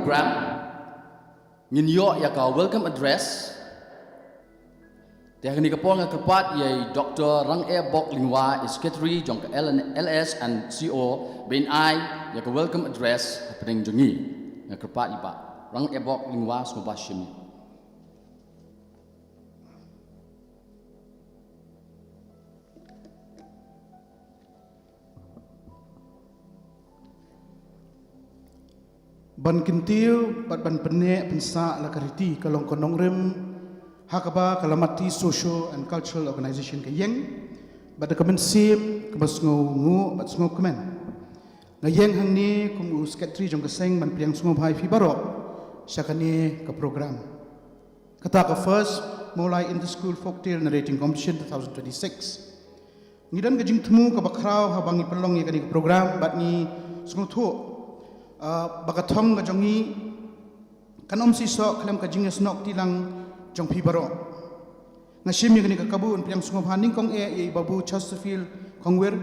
program ngin yo ya ka welcome address Tiang ni kapol nga kepat yai Dr. Rang E Bok Lingwa is secretary jong ka LS and CO BNI ya ka welcome address happening jongi nga kepat iba Rang E Bok Lingwa sumpa shimi Ban kintiu bat ban penek pensa la kariti kalong konong rem hakaba kalamati social and cultural organization ke yeng bat kamen sip kabas ngu bat sngo kemen ngayeng hang ni kum secretary jong keseng ban priang sngo bhai fi baro syakani ke program kata ka first mulai in the school folktale narrating competition 2026 ngidan gajing temu ka bakrau habangi pelong ye kani ke program bat ni sngo thu bagathong ga jongi kanom si so klam ka jinges nok tilang jong pi baro ngashim yegni ka kabun piang sungo haning kong e babu Chesterfield kongwer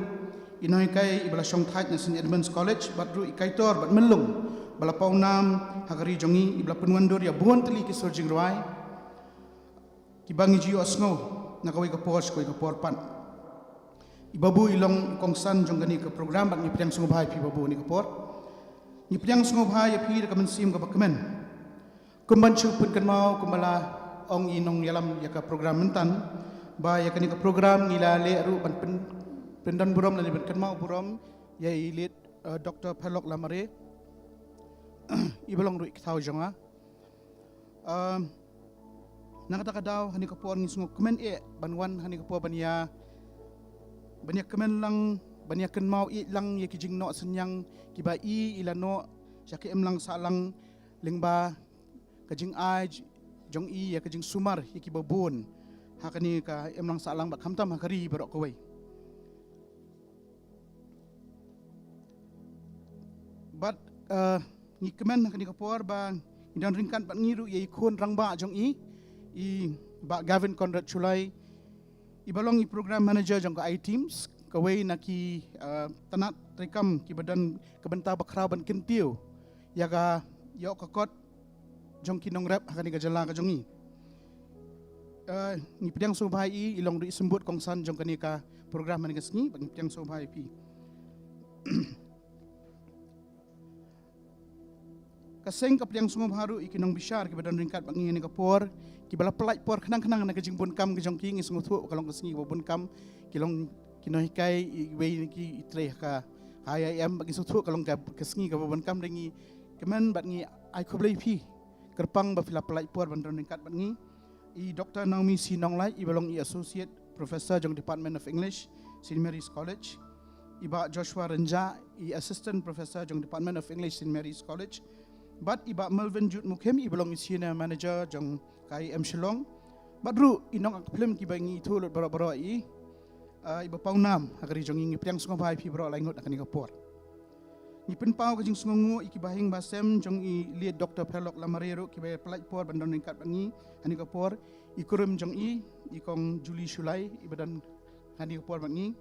inoi kai ibala shong thait na St Edmunds College badru ikaitor bad melung bala paunam hagari jongi ibala penwandor ya buon teli ki surging roai ki bangi jiyo asngo nakawai ka pos ko ka porpan ibabu ilong kongsan jong gani ka program bag ni piang sungo bhai pi babu ni ka por ni piang sungo bhai ya pi ka mensim ka bakmen kumban chupun kan mau kumbala ong inong yalam ya ka program mentan ba ya kani ka program ngila le ru ban pendan burom lan kan mau burom ya ilit Dr. Pelok Lamare ibalong ru ikthau jonga nakata kadaw hani ka por ngisngo kemen banwan hani ka por bania kemen lang bania kan mau i lang ya kijing no senyang kiba i ilano syaki emlang salang lingba kajing ai jong i ya kajing sumar iki babun hakani ka emlang salang bak hamtam hakari barok kawai but ni kemen hakani ka por ba idan ringkan bat ngiru ye ikon rangba jong i ba Gavin Conrad Chulai ibalong i program manager jong ka I teams kawai naki tanat rekam ki badan kebenta bakra ban kentiu ya ka yo ka kot jong kinong rap hakani ka jala ka jongi ni piang so bhai ilong ri sembut kongsan jong kani ka program mani kasngi bang piang so bhai pi kaseng ka piang sungo haru ikinong bishar ki badan ringkat bangi ni ka por ki bala pelai por khanang na ka jing bun kam ki jong ki ngi sungo thu kalong kasngi bun kam kilong kinoy kai we ki itre ka IIM bagi so thu kalong ka kasngi ka bun kam ringi kemen bat ngi ai khoblei pi kerpang bafila pelai puar bandron ringkat bangi i Dr. Naomi Sinonglai i balong i associate professor jong Department of English St Mary's College iba Joshua Renja i assistant professor jong Department of English St Mary's College but iba Melvin Jut Mukhem i balong i senior manager jong KIM Shillong badru inong ak film ki bangi thulut baro i iba paunam agari jong i piang sungo bhai pi baro laingot akani ka por ni penpau kajing sungungu iki bahing basem jong i liat Dr. Pelok Lamarero ki bay pelaj por bandon ringkat bangi hani ka por ikurum jong i kong Julie Shulai i badan hani ka por bangi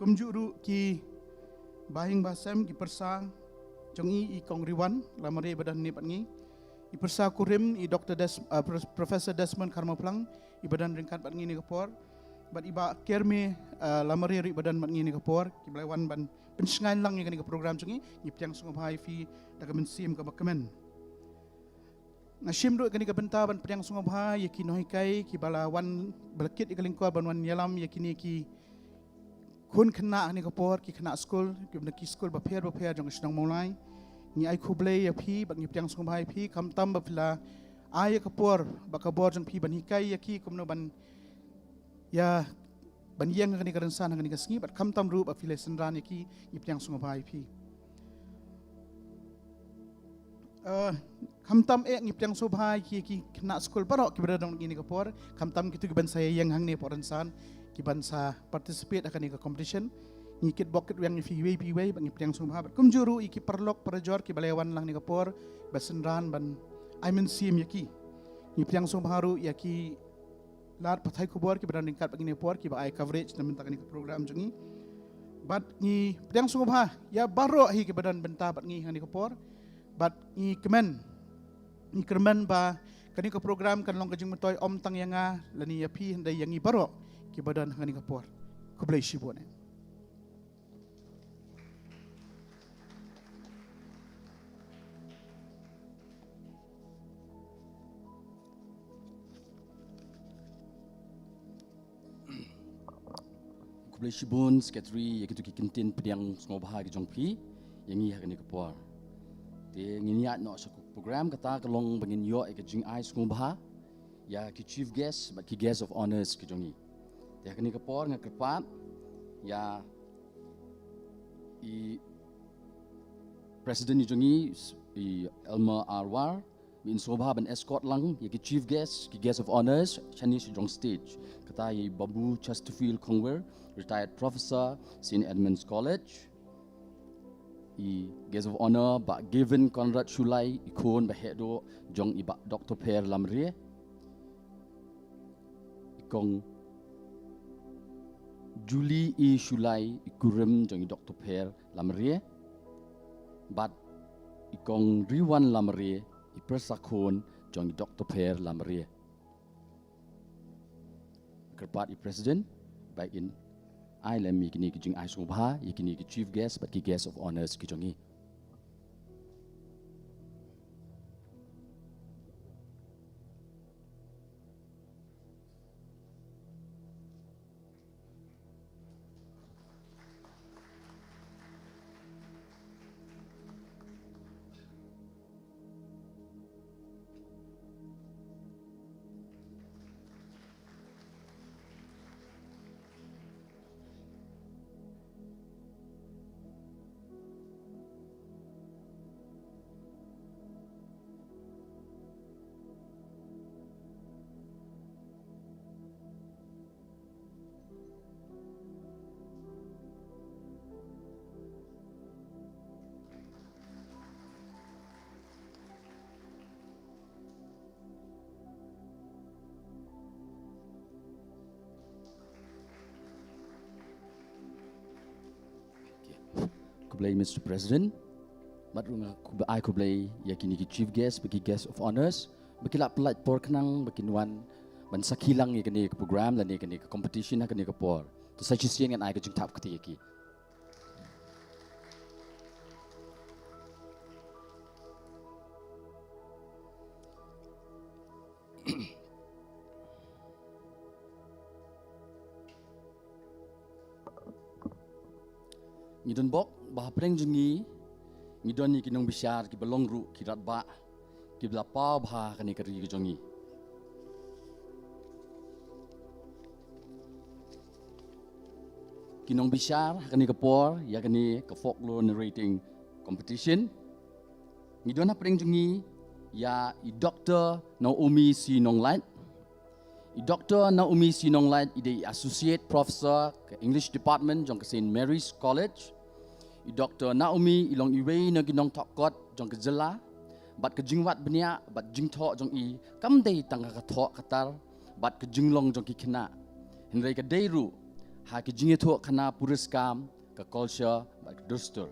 kumjuru ki bahing basem ki persa jong i kong Riwan Lamare badan ni bangi i persa kurim i Professor Desmond Karmaplang i badan ringkat bangi ni ka por bat iba kerme Lamare ri badan mat ngini ka por ki blaiwan ban pensengan lang ngini ka program chungi ni piang sungo bhai fi daga mensim ka bakmen ngashim do gani ka benta ban piang sungo bhai ki noi kai ki balawan balkit ikalingkor ban wan yalam yakini ki kun khna ni ka por ki khna school ki bna ki school ba pher jong snong molai ni ai khuble ya phi bak ni piang sungo bhai phi kam tam ba phila ai ka por ba ka bor jong phi ban hi kai ya ki kumno ban ya banyang ngani karensan ngani kasngi bat kam tam ru ba file senran yaki ipyang sungo bhai pi kam tam ngipyang so bhai ki kena school parok ki berada ngini ka por kam tam kitu ban saya yang hang ne porensan ki ban sa participate akan ka competition ngikit bokit yang fi we pi we bang ipyang sungo bhai kum juru iki perlok perjor ki balewan lang ni ka por basenran ban I mean sim yaki ipyang sungo bharu yaki lar pathai kubor ki beranding kat begini por ki ba ai coverage na minta kani program jungi bat ngi pedang sungguh ya baro hi ke badan benta bat ngi hani kapor bat ngi kemen ba kani ke program kan long kajing metoy om tang yanga lani ya pi handai yangi baro ke badan hani kapor ko blai shibone Kublai Shibun, Sekretari, yang itu kikintin pediang sengobah ke jongpi, yang ini hari ni kepor. Te nginiat nak satu program kata kelong bangin yo ke jing ai sengobah, ya ki chief guest, but ki guest of honors ke jongi. Te hari ni kepor ngakepat, ya i Presiden ni jongi, i Elmer Arwar, min sengobah ban escort lang, ya ki chief guest of honors, chani sejong stage. Kata i Babu Chesterfield Kongwer, retired professor, St. Edmunds College. I guest of honor, Bak Given Conrad Shulai, ikon baheddo jong ibak Dr. Per Lamrie. Ikong Julie E. Shulai, ikurem jong Dr. Per Lamrie. Bat ikong Riwan Lamrie, ipersakon jong Dr. Per Lamrie. Kerpat i Presiden, baik in I lem mi kini kijing ai sungbha, kini ki chief guest, but ki guest of honors kijongi. Kublai Mr. President, madrunga kublai kublai yakini ki chief guest bagi guest of honors, bagi lak pelat por kenang bagi nuan ban sakilang yakini ke program dan yakini ke competition yakini ke por. Tu saya cisian dengan ai ke jengtap keti yaki. Ngidon bok bah preng jengi ngidon ni kinong bisyar ki belong ru ki ratba ki belapa bah kani keri ki jongi kinong bisyar kani kepor ya kani ke folklore narrating competition ngidon preng jengi ya i Dr. Naomi C. Nonglat i Dr. Naomi C. Nonglat i associate professor ke English department jong ke St. Mary's College I Dr. Naomi ilong iwei na ginong tokot jong kejela, bat kejingwat benia, bat jingtok jong i, kam day tangga katok katar, bat kejinglong jong kikina. Henry ka dayru, ha kejingitok kana puriskam, ka culture, bat kedustur.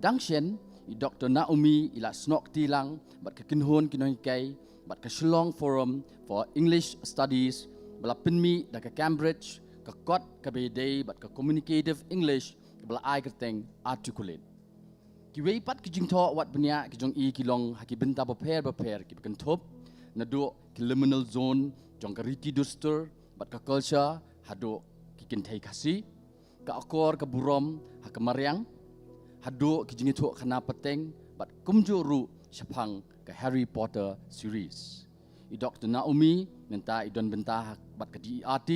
Dangshen, I Dr. Naomi ila snok tilang, bat kekinhon kinong ikay, bat keselong forum for English studies, bala penmi da ka Cambridge, ka kot ka beday, bat ka communicative English, bala ai kerteng articulate. Ki wei pat ki jingtho wat benya ki jong i ki long ha ki benta beper ki bekan top na do ki liminal zone jong ka riti duster bat ka culture ha do ki kintai kasi ka akor ka burom ha ka maryang ha do ki jingitho khana pateng bat kumjo ru syapang ka Harry Potter series. I Dr. Naomi menta i don benta ha bat ka DERT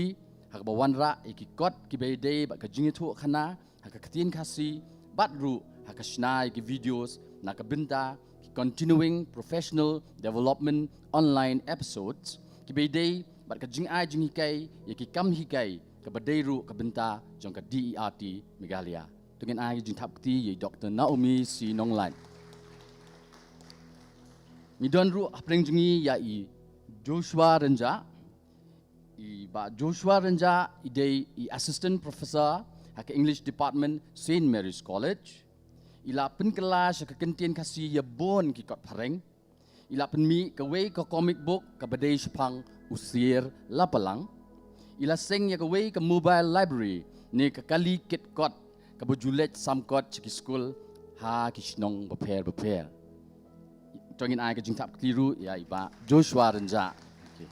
ha ka bawanra i ki kot ki beide bat ka jingitho khana Hakatin kasi batru hakashnai ki videos nakabinta ki continuing professional development online episodes ki beday bat ka jing ai jing hikai ya ki kam hikai ka badairu kabinta jong ka DERT Megalia dengan ai jing tapti ye Dr. Naomi C. Nonglat ni don ru apreng jingi ya i Joshua Renja i ba Joshua Renja i assistant professor hak English Department St. Mary's College. Ila pen kelas ke kentian kasih ya bon ki kot pareng. Ila pen mi ke way ke comic book ke badai sepang usir lapalang. Ila seng ya ke way ke mobile library ni ke kali kit kot ke bujulet sam kot ciki school ha ki snong beper. Tongin ai ke jing tap keliru ya iba Joshua Renja. Okay.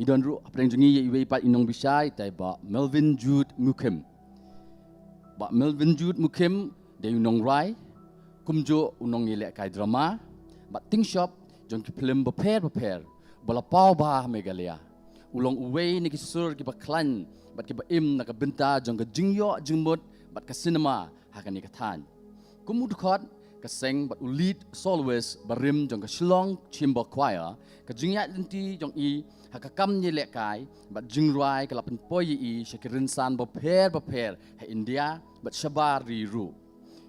Ni don ru apa yang jungi ya iba ipat inong bisai tai ba Melvin Jude Mukim. Ba Melvin Jude Mukim de unong rai kumjo unong ile kai drama ba ting shop jong ki film beper bola pau ba megalia. Ulong uwei ni ki sur ki ba klan bat ki ba im na ka benta jong ka jingyo jingmut bat ka cinema ha ka ni ka than kumud khot ka seng bat ulit solwes barim jong ka shlong chimbo choir ka jingya linti jong i ha ka kam ni le kai bat jingrai ka lapen poi i shakirin san ba pher ha India bat shabar ri ru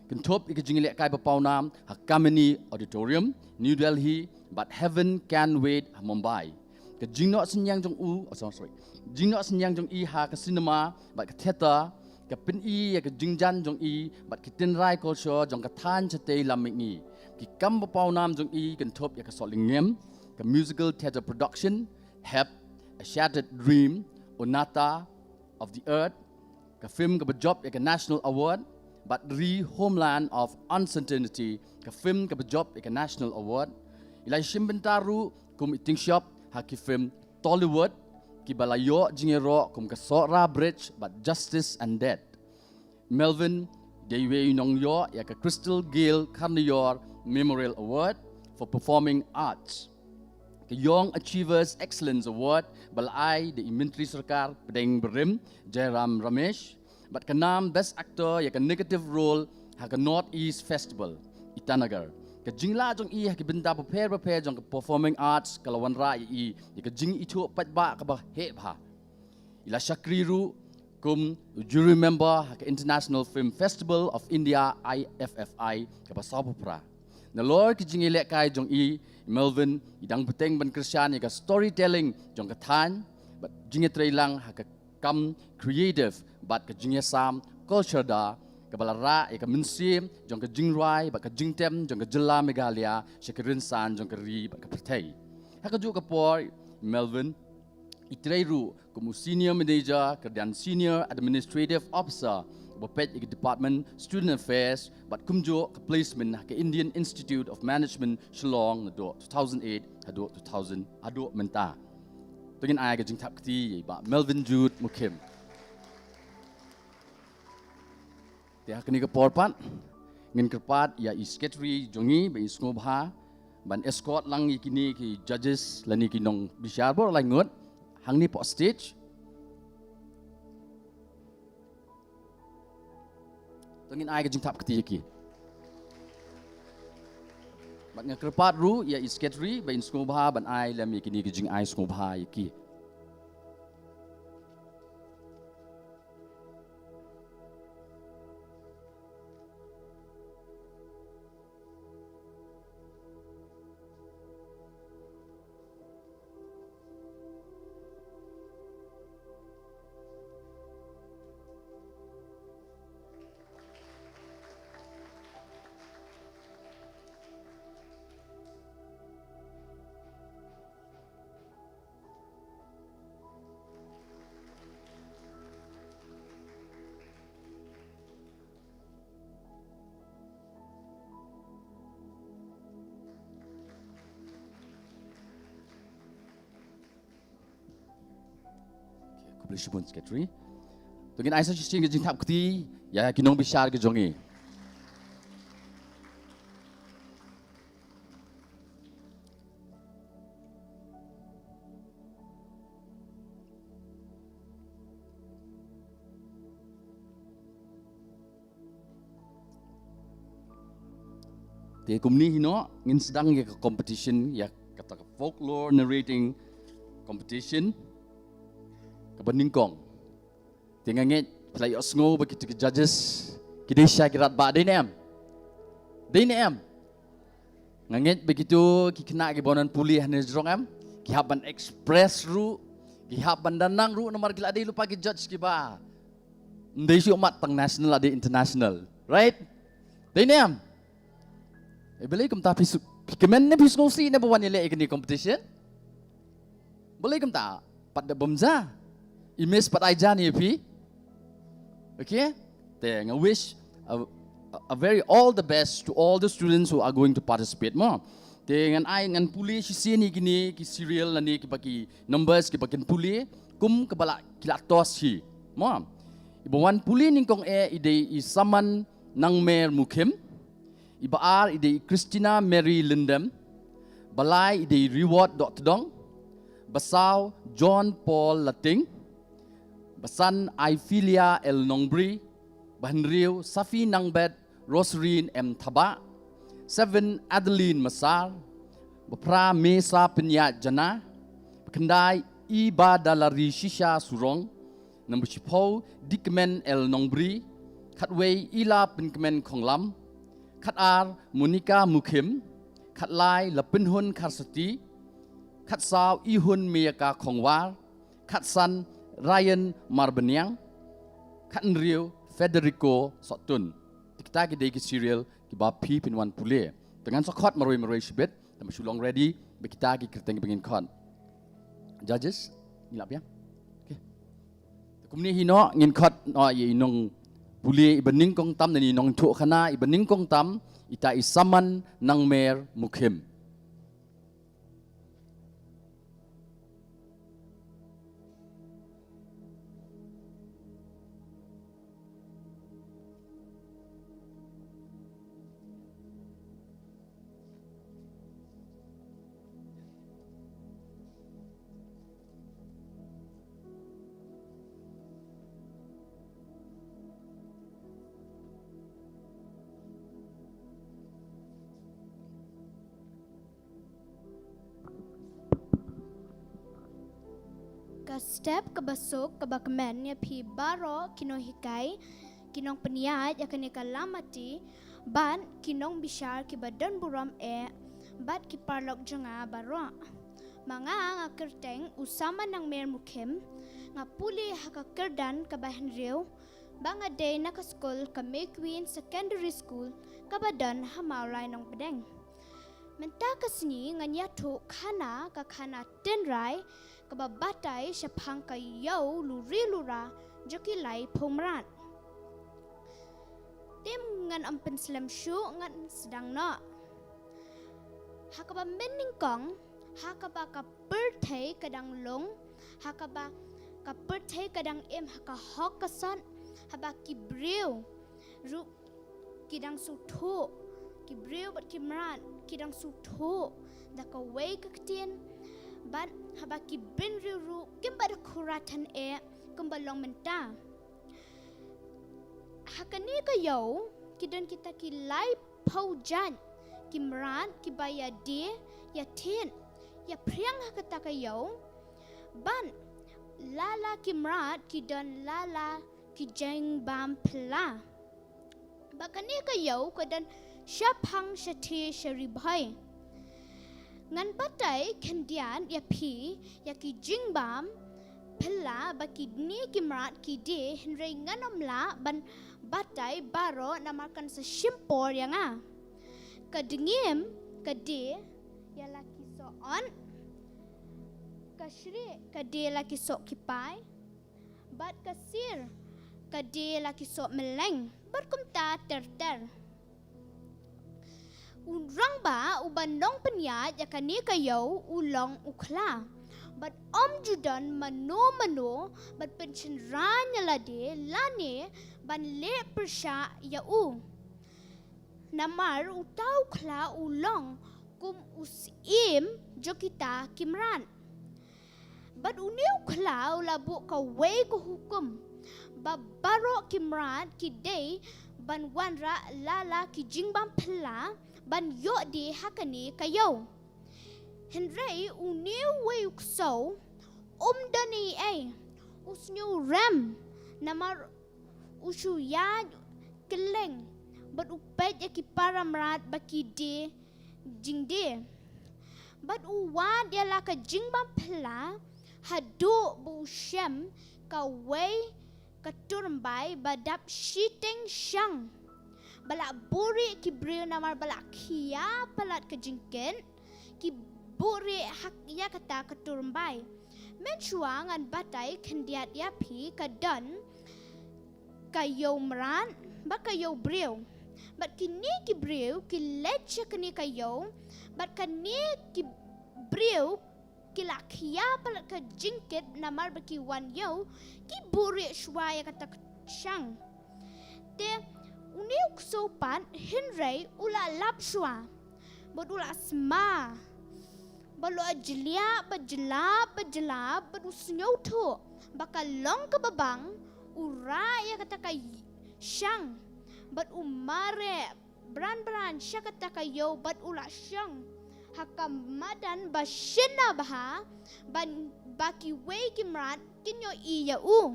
kan top i ka jing le kai ba pau nam ha Kamini Auditorium New Delhi bat Heaven Can Wait Mumbai ke jingno senyang jong u jingno senyang jong i ha ke cinema bat ke theater ke pin i ya ke jingjan jong i bat ke tin rai culture jong ke than chate lamik ni ki kam pau nam jong i kan thop ya ke solingem ke musical theater production Hep A Shattered Dream Onata of the Earth ke film ke job ya ke national award bat Re Homeland of Uncertainty ke film ke job ya ke national award ilai shimbentaru kum iting shop haki film Tollywood ki balayo jingero kum ka sora bridge but justice and death Melvin dewe nong yo ya ka Crystal Gale Carnior Memorial Award for Performing Arts ke Young Achievers Excellence Award balai de Menteri Sarkar Pedeng Berim Jairam Ramesh but kanam best actor ya ka negative role ha ka North East Festival Itanagar ke jingla jong i ke benda prepare jong ke performing arts kalawan ra i ke jing itu pat ba ka ba he ba ila shakriru kum jury member ke International Film Festival of India IFFI ke ba sabupra na lor ke jing ile kai jong i Melvin idang beteng ban Christian ke storytelling jong ke than but jing trailang ha ke kam creative but ke jing sam culture da Kabalara eka mensim jong ke jingrai ba ke jingtem jong ke jela Meghalaya shakirin san jong ke ri ba ke pertai haka ju ke por Melvin itreiru como senior manager ke dan senior administrative officer bapet ke department student affairs but kumjo ke placement ke Indian Institute of Management Shillong do 2008 ado 2000 ado menta tengin ai ke jingtap kti ba Melvin Jude Mukim ya kini ke porpat ngin kerpat ya isketri jongi be isngobha ban escort lang ikini ki judges lani kinong bisyar bor langot hang ni po stage tengin ai ke jingtap keti ki ban ngin kerpat ru ya isketri be isngobha ban ai lam ikini ki jing ai isngobha iki Belishibun sekretari. Tungin aisa sisi ke jingtap keti ya kinong bisyar ke jongi. Di kumni hino ngin sedang ya ke competition ya kata folklore narrating competition kebeningkong. Tengah nget play osngo bagi tiga judges kita syakirat ba dai nem. Nganget begitu ki kena ke bonan pulih ne jrong am kihaban express ru, kihaban danang ru nomor gila ade lupa ki judge ki ba. Ndai si umat tang national ade international, right? Tiniam. Boleh kum ta pisu kemen ne pisu si ne bawan ile ikni competition. Boleh kum ta pada bomza. Imes pat aja ni pi. Okay? Then I wish a very all the best to all the students who are going to participate mo. Dengan ai ngan puli si sini gini ki serial nani ki bagi numbers ki bagian puli kum kebala kilatos si. Mo. Ibawan puli ningkong ide isaman nang mer mukim. Ibaar ide Christina Mary Lindem. Balai ide reward Dr. Dong. Basau John Paul Lating. Basan Aifilia El Nongbri. Bahanriu Safi Nangbet Rosrin M. Taba. 7 Adeline Masar. Bapra Mesa Penyat Jana. Kendai Iba Dalari Shisha Surong. Nombor Chipau Dikmen El Nongbri. Katway Ila Penkmen Konglam. Katar Monica Mukim. Katlai Lapinhun Karsati. Katsau Ihun Miyaka Kongwar. Katsan Ryan Marbanyang. Katnriu Federico Sotun. Kita ki serial ki ba pi pin wan pule. Dengan sokot maroi sibet, tambah sulong ready, kita ki kerteng pengin kon. Judges, ngilap ya. Okay. Kumni hino ngin kot no ye inong pule ibening kong tam nani nong thu khana ibening kong tam ita isaman nang mer mukim. Ka step ke besok ke bakmen ya pi baro kinong hikai kinong peniat ya kene kalamati ban kinong bishar ki badan buram bat ki parlok janga baro mga nga kerteng usama nang mer mukim nga puli haka kerdan ka bahan riu banga day na ka school ka May Queen Secondary School ka badan hamaulay nang pedeng menta kasni nga nyato kana ka kana tenrai kababatay siya pang kayaw luri-lura jokilay pumran. Tim ngan ang penslam syu ngan sedang na. Hakaba mening kong, hakaba ka birthday kadang long, hakaba ka birthday kadang haka hokasan, haba kibriw, ru kidang sutu, kibriw bat kimran, kidang sutu, daka way kaktin, ban habaki bin riru kimbada kuratan kumbalong menta hakani kayo kidan kita kilai paujan kimran kibaya de ya tin ya priang hakata kayo ban lala kimrat kidan lala kijeng bam pla bakani kayo kadan syapang syati syaribhai ngan patay kendian ya pi ya ki jingbam pela baki ni kimrat ki de henry nganomla ban batay baro namakan sa shimpor ya nga kadingim kade ya laki soon kasri kade laki so kipai bat kasir kade laki so meleng berkumta ter Urang ba ubanong penyat ya kani kayo ulong ukla. But judan mano but pencenranya lade lane ban le persya ya u. Namar utau kla ulong kum usim jo kita kimran. But uniu kla ulabu ka way ko hukum. Babaro kimran kidei ban wanra lala ki jingbang pela ban yo di hakani kayo. Henry uniu way ukso dani usnyu ram namar usu ya keleng but upet ya ki paramrat baki de jingde But uwan dia la ka jingbam pela hadu bu shem ka wei ka turmbai badap shiteng shang. Balak buri ki briu namar balak kia palat ka jingken ki buri hak ya kata ka turmbai. Mencuang an batai kendiat ya pi ka don kayo meran ba kayo briu. But kini ki briu ki leche kini kayo, but kini ki briu ki lakia palat ka jingket namar baki wan yo ki buri shwaya kata syang. Te uniuk sopan hinrei ula lap shwa, but ula sma, balu ajelia bajelap badu snyoto, baka long ke babang ura ya kata kay syang. But umare bran siya kata kayo but ula siyang hakamadan ba shina baha ban baki way kimran kinyo iya u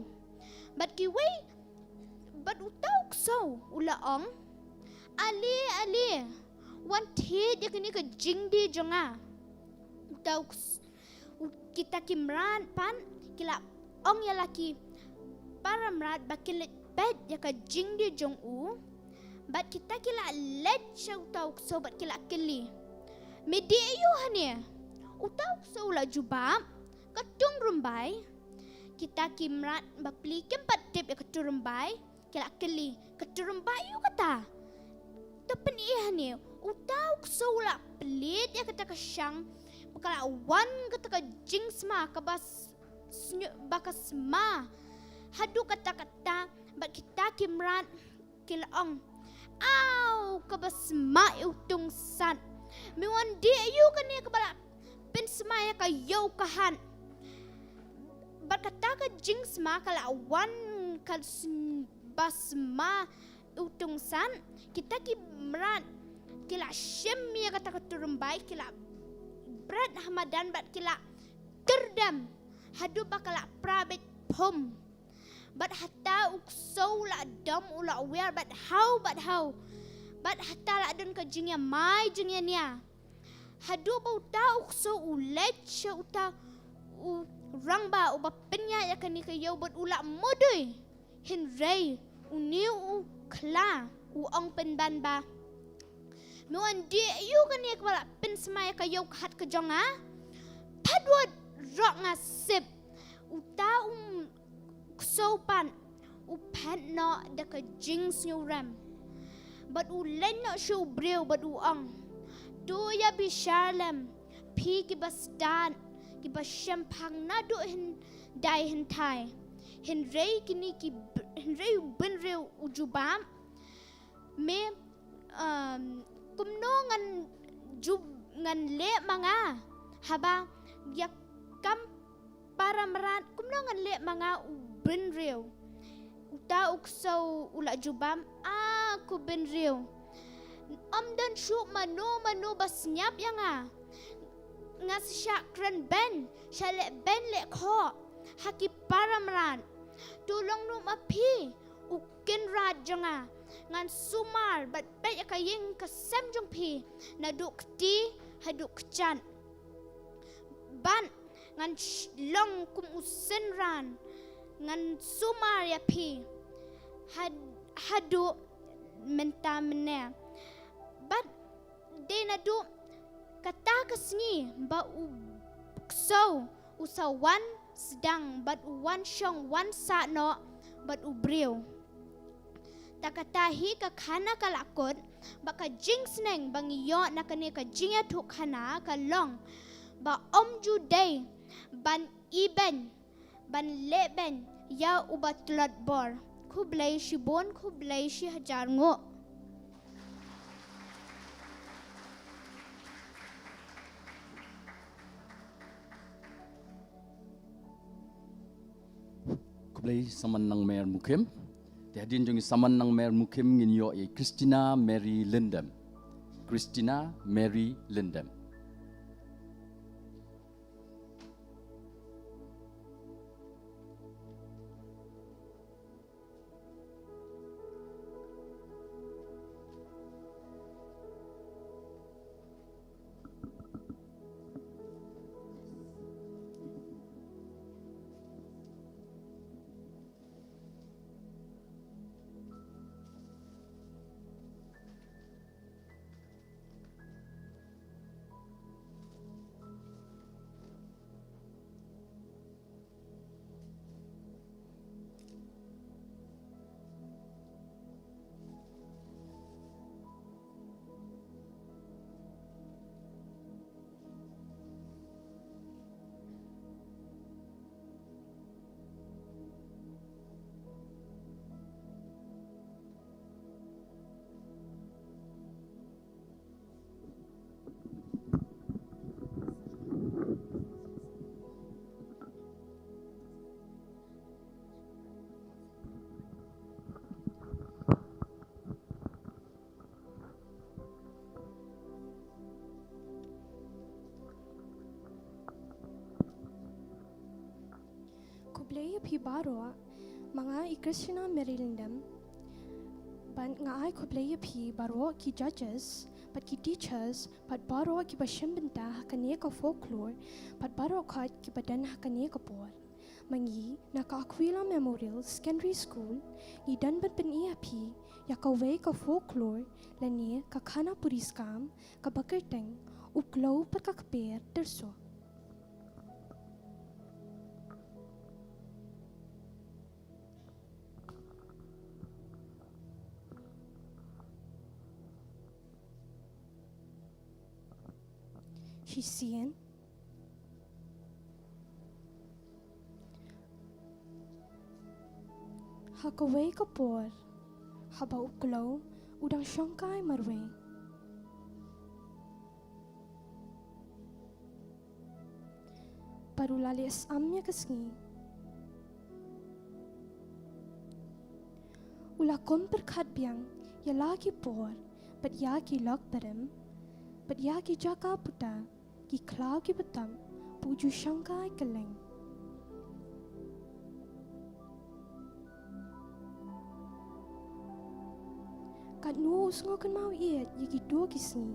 but kiway but utaw so ulaong ali wan tid ya kini ka jingdi jonga utaw kita kimran pan kila ong ya laki para mrat bakilit bed ya ka jingdi jong u but kita kila let siya utaw so but kila kili medi ayo hanya utaw so la jubam katung rumbay kita kimrat bapli kempat tip ya katurumbai kila kili katurumbai yu kata tapen iya hanya utaw so la pelit ya kata kasyang kala wan kata ka jingsma kabas bakas ma hadu kata-kata but kita kimrat kilaong aw kabasma utong san miwan di ayu kani kabala pinsma ya kayo kahan but kata ka jingsma kala wan basma utong san kita kimrat kila shem ya kata katurumbai kila brad hamadan but kila kerdam hadu bakala prabit pom. But hatta ukso la dam ula aware but how but hatta la dun ka jingya mai jingya niya hadu ba uta ukso ulet sya uta u rangba uba penya ya kani kayo but ula modoy hinrei uniu kla u ong penban ba muan di yu kani ka pen smaya kayo hat ka jonga padwad rok nga sip uta sopan upan no da ka jings nyo ram but ulen no shu breu but uang do ya bi shalem pi ki basdan ki basyam pang na do hin dai hin thai hin rei kini ki hin rei ben reu ujubam me kumno ngan jub ngan le manga haba ya kam para meran kumno ngan le manga ben real uta ukso ula jubam aku ben real dan shu manu bas nyap yang ngas syakran ben syale ben le kho haki paramran tulong no mapi ukin rajanga ngan sumar bat bet kayeng kasem jong pi naduk ti haduk chan ban ngan long kum usen ran ngan sumar ya pi hadu menta mene but de nadu kata kesni ba u so usawan sedang but wan syong wan sa no but u breu takatahi ka khana kalakot baka jinx neng bangiyo na kani ka jingya thuk khana ka long ba om ju day ban iben ban leben ya ubat tulat bor kublai shibon kublai shi hajar ngo kublai saman nang mer mukim tiadin jong saman nang mer mukim ngin yo e Christina Mary Lindem play pi baro mga I Krishna Merindam ban nga ai ko play pi baro ki judges but ki teachers but baro ki bashambenta hakane ka folklore but baro khat ki badan hakane ka por mangi na ka Aquila Memorial Secondary School I dan ban pen ia pi ya ka way ka folklore lani ka khana puriskam ka bakerteng uklo per ka kper terso. She's seeing hakaway kapor haba uklaw udang syangkay marwe parulalis amnya kasngi ula komper khadbyang yalaki por but yaki lok param but yaki jaka puta ki klau ki batam puju syangkai keleng kat nu usngokan mau iet yaki do kisni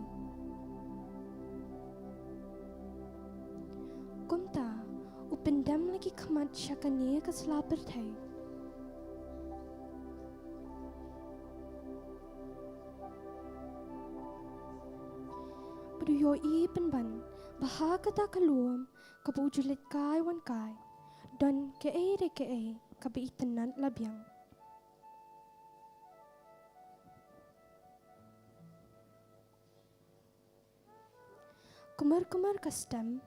kumta upendam lagi khamat syakane ka slaper thai Yo I penban bahaga ta kaluam kabujulit kai wan kai dan ke kabe itenan labyang kumar custom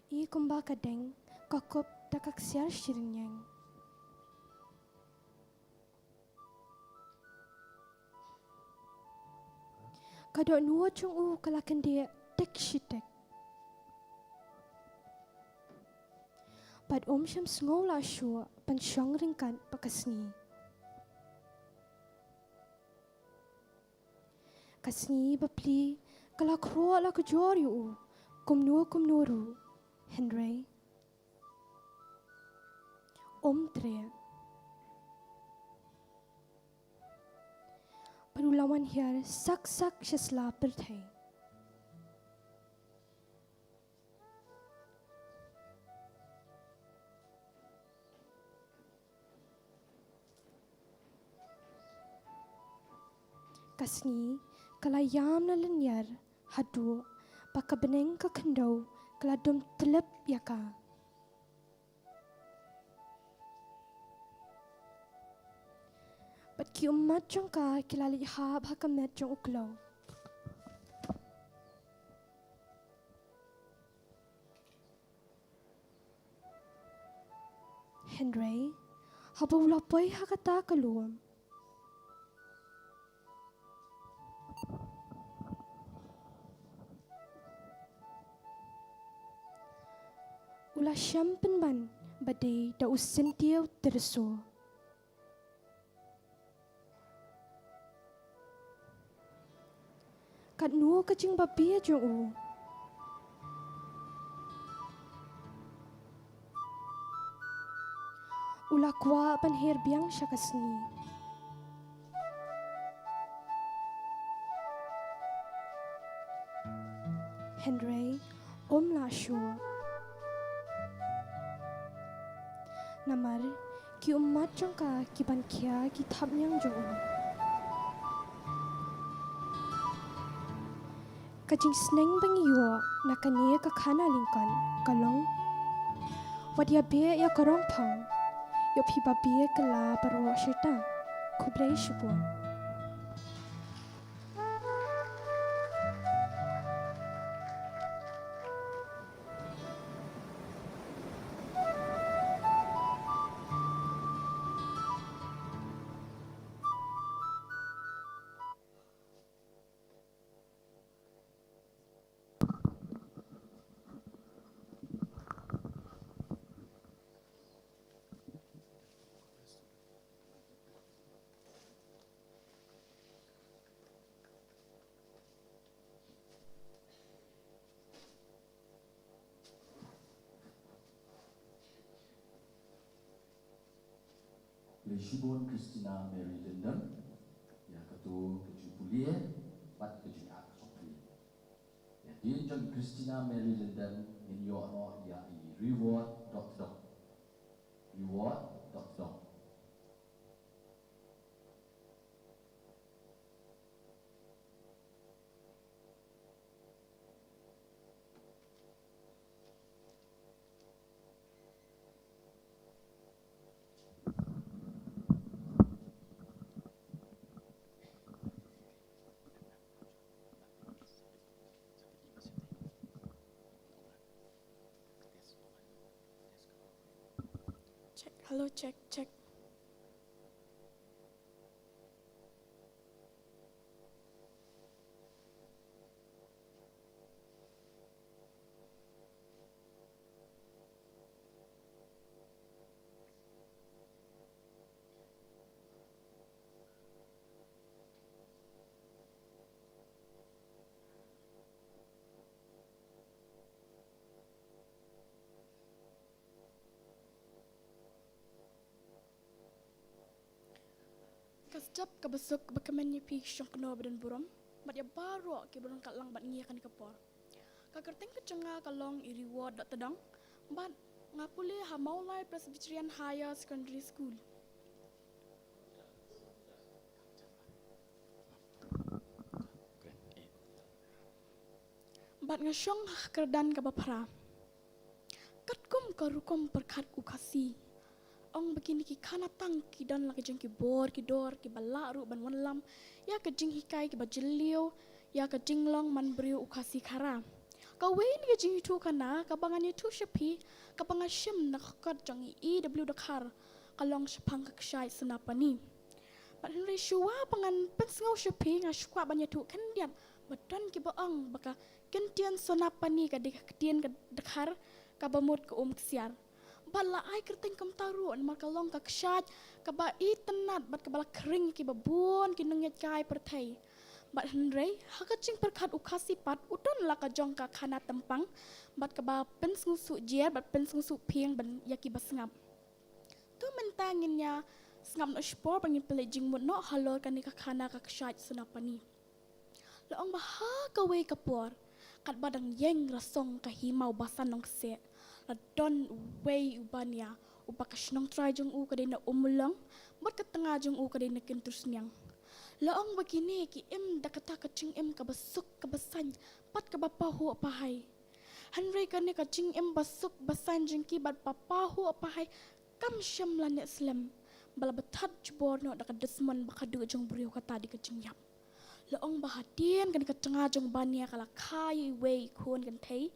I kumba kadeng kakop takak siar shirinyang Kado nuwa chung u kalakan dia tek shitek. Pad syam sengola shua pan syang ringkan pakasni. Kasni bapli kala kroa la kejori u kum nuru Henry. Trea. Perulawan hiar sak syasla perthai. Kasni kalayam na lanyar hadu pakabeneng ka kendau kaladum telep yaka. But ki umat jong ka kilali hab hakamet jong uklaw. Henry, haba ulapay hakata kaluam. Ula siyam penban badai da usintiaw terso. Kat nuo kacing babi jong u. Ula kwa pan herbiang siya kasni. Henry, la shua. Namar, ki umat jong ka ki ban kia ki thap nyang jong u. Kajing sneng bang yuwa na kaniya ka kana lingkan kalong wadia be ya karong pang yo piba be kala baro shita kublai shubo Shibon Christina Mary Lindam, ya ketua keju kuliah, pat keju ak sopri. Ya dia jeng Christina Mary Lindam in your honor ya reward.dom. Reward.dom. Check, halo, cek, cek. Kasjab kabesuk bakaman pi syong keno badan buram, bat ya baro ke buran kat lang bat ngia kan kepor. Kakerteng kecenga kalong i reward dot tedang, bat ngapule ha Maulai Presbyterian Higher Secondary School. Bat ngasyong kerdan kabapra. Katkum karukom perkat ukasi. Ong begini ki kanatang ki dan la kejeng ki bor ki dor ki bala ru ban wan lam ya kejeng hikai ki bajelio ya kejeng long man brio ukasi kara ka wein kejeng itu kana ka bangan itu shepi ka bangan shem na kat jang EW dakar kalong sepang ka ksai senapani ban henry shua bangan pensngau shepi nga shwa ban itu kendian badan ki baang baka kentian senapani ka dikatien ka dakar ka bamut ka ksiar bala ai kerteng kam taru an makalong ka ksat ka ba itanat bat ka bala kering ki babun ki nenget kai perthai bat henrei hakacing perkat ukasi pat udon la ka jong ka khana tempang bat ka ba pensngu su jer bat pensngu su pieng ban yaki basngap tu mentanginnya sngam no spor bangin pelejing mut no halor kan ka khana ka ksat sunapani la ong ba ha ka we kapor kat badang yeng rasong ka himau basan nong se don way ubania upakas nong try jong u kadena umulang bat ka tengah jong u kadena kentus nyang laong begini ki em dakata kacing em ka basuk ka basan pat ka bapahu apahai hanrei kane kacing em basuk basan jeng ki bat papahu apahai kam syam lanet slam bala batat jbor no dak desmon bakadu jong brio kata di kacing yap laong bahadien kan ka tengah jong bania kala kai way kun kan thei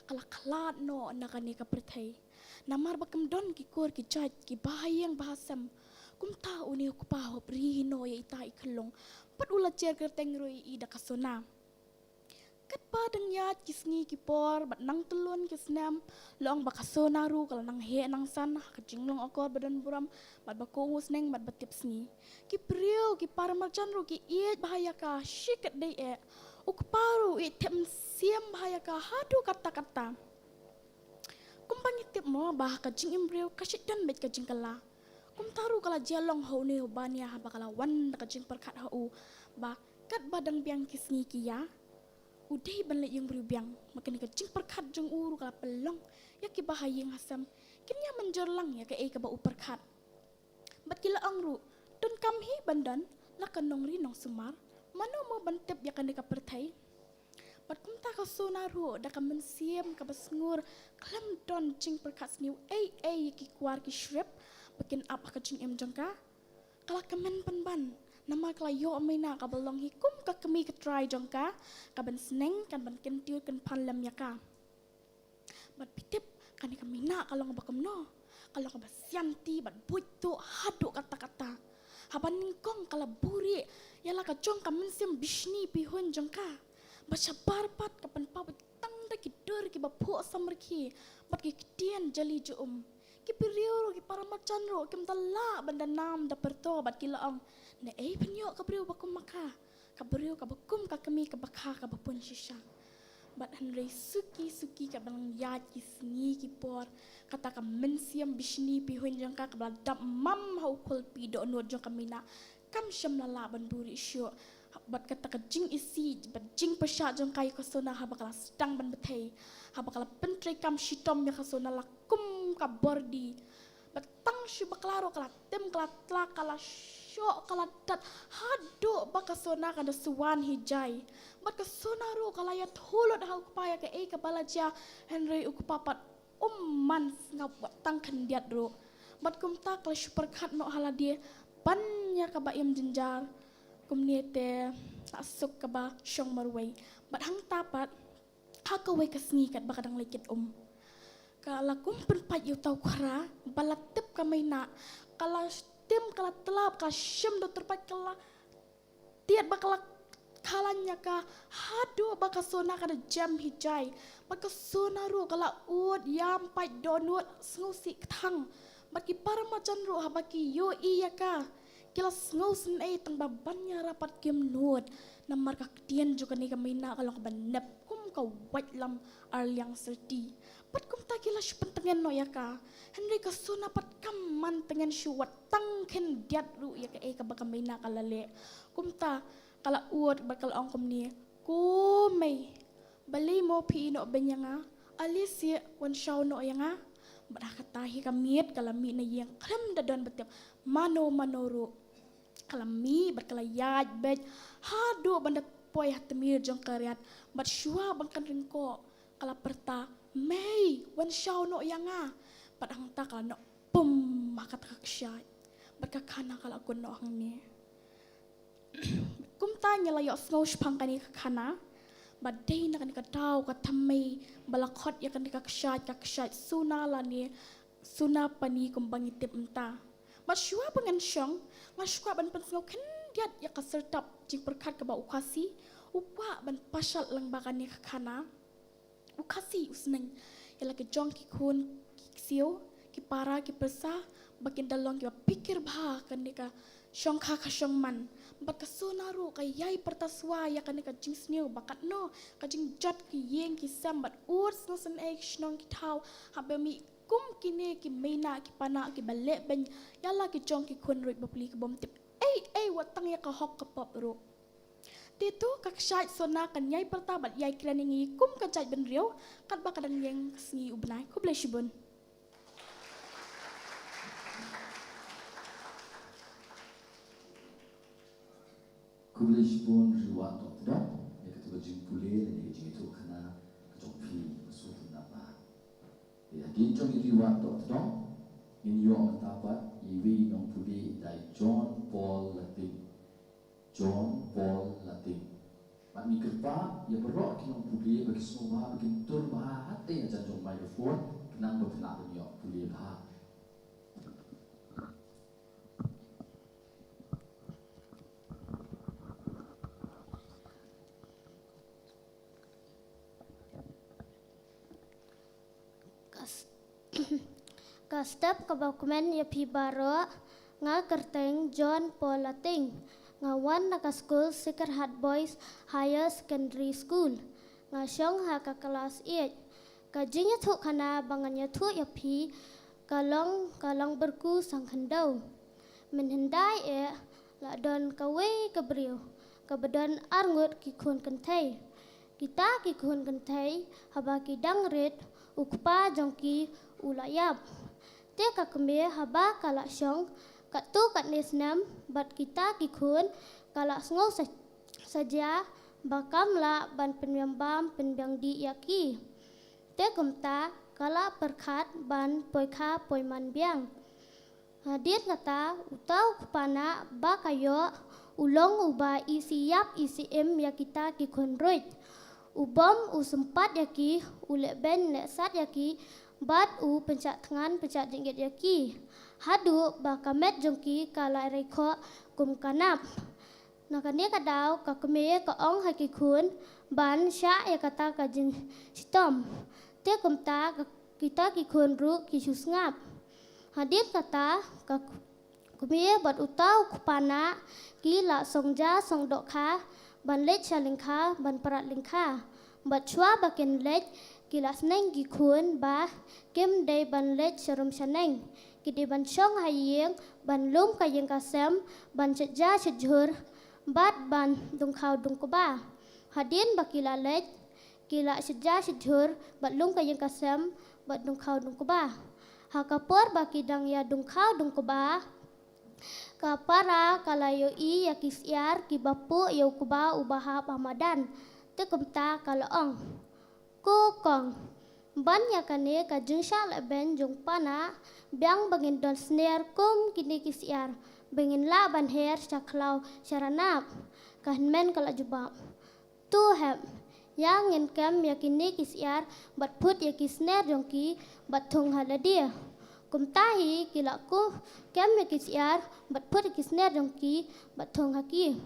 kala khalat no nakani ka perthei namar bakam don ki kor ki jat ki bahayang bahasam kum ta uni ku pa ho pri no ye ita ikhlong pat ula cher kerteng roi i da kasona kat padang yat kisngi ki por bat nang telun kisnam long bakasona ru kala nang he nang san ka jinglong akor badan buram bat bakungus neng bat batip sngi ki priu ki paramarjan ru ki iet bahaya ka shikat dei e ukparu i tem siam bahaya ka hadu kata-kata kumpangi tip mo bah ka jing imbreu kasit dan bet ka jingkala kum taru kala jalong ho ne bania ha bakala wan ka jing perkat ha u ba kat badang biang kisngi kiya udai banlet yang berubang makin ka jing perkat jeng uru kala pelong ya ki bahayang hasam kinya menjerlang ya ka e ka ba uperkat bat kila angru don kamhi bandan la kanong ri nong sumar mano mo bantep ya kan ka perthai bat kum ta ka sonaru da ka mensiam ka basngur klam don jing perkat sniu ai ki kwar ki shrip bakin apa ka jing em jangka kala kemen penban nama kala yo amina ka balong hikum ka kemi ka try jangka ka ban sneng kan ban kentiu kan panlam yaka bat pitip kan ka mina kalong bakam no kalau ka basyanti bat buito hadu kata-kata haban ningkong kala buri yala ka jong ka mensim bishni pihun jangka baca barpat kapan pawit tang da ki dor ki bapu samerki bat ki kitian jali jum ki perioro ki paramacan ro kim tala banda nam da perto bat ki laang ne penyo ka brio bakum maka ka brio ka bakum ka kemi ka bakha ka bapun shisha Bat Henry suki kat belang yat ki sengi ki por kata ka mensiam bisni pi hun jang ka bla dap mam hau kol pi do no jang ka mina kam syam lala ban buri syo bat kata ka jing isi bat jing pesha jang kai ka sona ha bakala stang ban betei ha bakala pentre kam shitom ya ka sona la kum ka bordi bat tang syu baklaro kala tem kala tla kala syok kala dat hado baka sona kada suwan hijai bat ka sona ro kala ya thulot hau paya ka ka balaja Henry ukupapat man ngap tang kendiat ro bat kum ta kala super khat no hala dia banyak ka ba im jenjar kum niete asuk ka ba syong marway bat hang tapat haka we ka sngi kat bakadang lekit kala kum penpat yu tau kara balatip ka maina kala tim kala telap ka syem do terpat kala tiat bakala kalanya ka hado baka sona kada jam hijai baka sona ro kala ud yam pai donut sngusi thang baki paramajan ro habaki yo iya ka kila sngusin tang babanya rapat kim nut namar ka tien juga ni kamina kalau ka banep kum ka white lam arliang serti pat kum ta kila pentengen no ya ka Henry ka sona pat kaman tengen syuat tang ken diat ru ya ka baka mina kala le kum ta kala uot bakal ongkom ni kumay bali mo piino benyanga alisi wan shaw no yanga badakatahi kamit kalami na yang kram dadon betep mano manoro kalami bakala yaj bej hado bandat poy hatemir jong karyat bat shua bangkan ringko kala perta may wan shaw no yanga padang ta kala no pum makat kakshay bakakana kala kun no hang ni kum tanya la yok sngosh pangkani kana badai na kanika tau ka thamai balakot ya kanika kakshat suna la ni suna pani kum bangitip mta masyua pengen syong masyua ban pensngau ken diat ya ka sertap jing perkat ka ba ukasi upa ban pasal lang bakani kana ukasi usneng ya lagi jong ki kun ki sio ki para ki persa bakin dalong ki pikir bah kanika syong ka syong man bat kasonaru kay yai pertaswa ya kanika jing sniu bakat no kajing jat ki yeng ki sambat urs no san ek shnong ki tau habami kum kine ki meina ki pana ki bale ben yala ki jong ki kun rit bapli ki bom tip watang ya ka hok ka pop ro titu kaksyat sona kan yai pertabat yai kraningi kum kajat ben riu kat bakadang yeng sngi ubnai ku bless bun Kulish bon riwat tok dong ya ketua jing pule dan ya jing itu kena kejongpi masuk napa ya din jong riwat tok dong in yo matapat iwi nong pule dai John Paul Latin mat mi kerpa ya berok ki nong pule bagi semua bagi tur bah hati ya jong microphone kenang berpenak yo pule bah Ka step ka dokumen ya pi baro nga kerteng John Paul Lating nga wan na ka school Sacred Heart Boys Higher Secondary School nga syong ha ka kelas 8 ka jinya thu kana banganya thu ya pi kalong berku sang hendau men hendai la don ka we ka brio ka bedon arngut ki kun kentai kita ki kun kentai haba ki dangret ukpa jongki ulayap te ka kembe haba kala syong kat tu kat nesnam bat kita kikun kala sngo saja bakam la ban penyambam penbyang di yaki te kumta kala perkat ban poika poiman biang hadir kata utau kupana bakayo ulong uba isi yap isi ya kita kikun roit ubom usempat yaki ulek ben nek sat yaki bat pencak tangan pencak jengget yaki hadu bakamet jongki kala reko kum kanap nakani kadau ka keme ka ong haki kun ban sya ya kata ka jin sitom te kumta kita ki kun ru ki susngap hadir kata ka keme bat utau kupana ki la songja songdok kha ban let chalingkha ban parat lingkha bat chua bakin lech kilas neng gi khun ba kem day ban lech sharum shaneng kidi ban chong hayeng ban lum kayeng kasem ban cheja chejur bat ban dung khau dung kuba hadin bakila lech kila cheja chejur bat lum kayeng kasem bat dung khau dung kuba hakapor bakidang ya dung khau dung kuba kapara kalayo I yakis yar kibapu yau kuba ubaha pamadan tekumta kalaong kukong ban yakane ka jungsha leben jung pana biang bangin don snare kum kini kis yar bangin la ban her chaklau sharanap kahnmen kala jubab tu heb yang ngin kem yakini kis yar bat put yakis snare jongki bat thung haladia kumtahi kilaku kem yakis yar bat put yakis snare jongki bat thung haki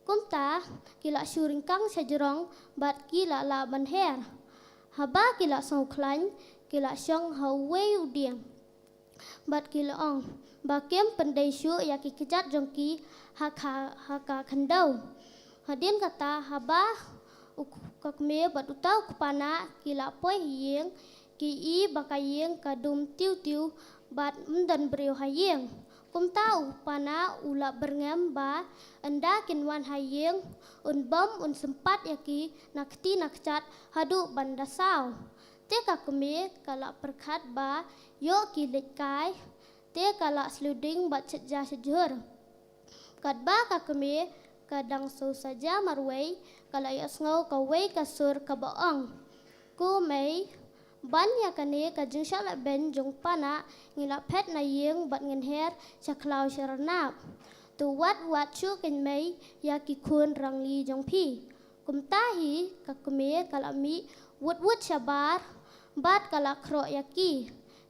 kumta kila syuring kang sajerong bat kila la ban her haba kila song klan kila syong hawei udiang bat kila ong bakem pendai syu yaki kejat jongki haka khandau hadin kata haba kakme bat utau kupana kila poi hieng ki I bakayeng kadum tiu bat mendan beriu hayeng kum tau pana ula berngem ba anda kinwan hayeng un bom un sempat yaki nakti nakcat hadu banda saw te kakme kala perkhat ba yo ki lekai te kala sluding bat seja sejur kat ba kakme kadang so saja marwei kala yas ngau kawei kasur kabaong ku mei ban yakane ka jungsha la ben jung pana ngila phet na yeng bat ngin her chaklau sharanap tu wat chu ken mei yaki khun rangli jong phi kumtahi kakme kalami wut shabar bat kala khro yaki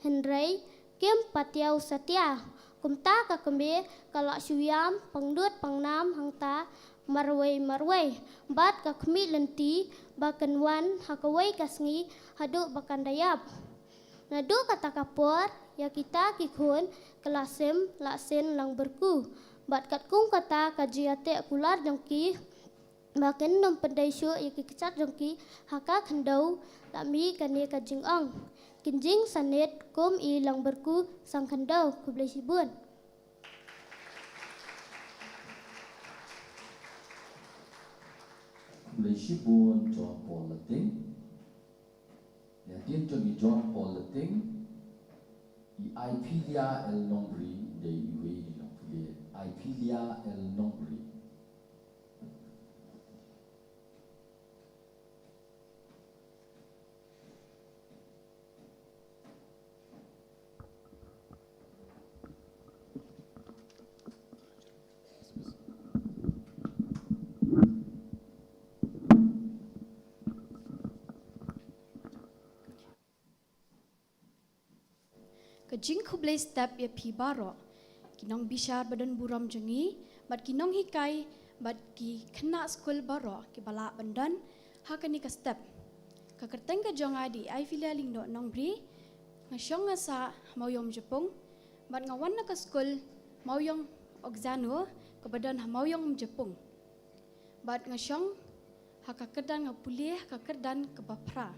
henrei kem patiau satya kumta kakme kala syuyam pangdut pangnam hangta marwei bat kakmi lenti bakan wan hakawai kasngi hadu bakan dayap nadu kata kapor ya kita kikun kelasem laksen lang berku bat katkung kata kajiate kular jongki bakan nom pendai syu ya kicat jongki haka khandau lami kane kajing ong kinjing sanet kum I lang berku sang khandau kublai sibun Sibun John Paul Lating, ya tin John Paul Lating, Ipilia el Nombri de Iwe Nombri, Ipilia el Nombri. Kajing kublai step ya pi baro kinong bishar badan buram jengi bat kinong hikai bat ki kena skul baro ki bala bandan hakani ka step kakerteng ka jonga di I filia lingdo nongbri ngasyong ngasa mauyong Jepung bat ngawan na ka skul mauyong ogzano ka badan mauyong Jepung bat ngasyong hakakerdan ngapulih kakerdan ka bapra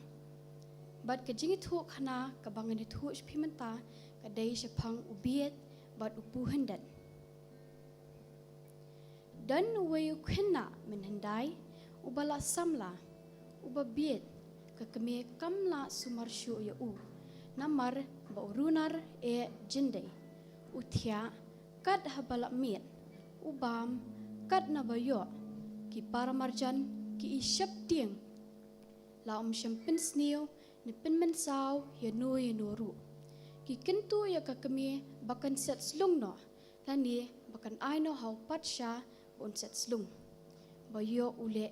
bat kajing itu kana kabangan itu pimenta kadai sepang ubiet bat upu hendat dan wayu kena menhendai ubala samla ubabiet kakeme kamla sumarshu ya u namar ba urunar jendai utia kad habala miet ubam kad nabayo ki para marjan ki isyap tieng la syempin sneo ni penmen saw ya noru ki kentu ya kakeme bakan set slung no lani bakan aino hau patsha on set slung bayo ule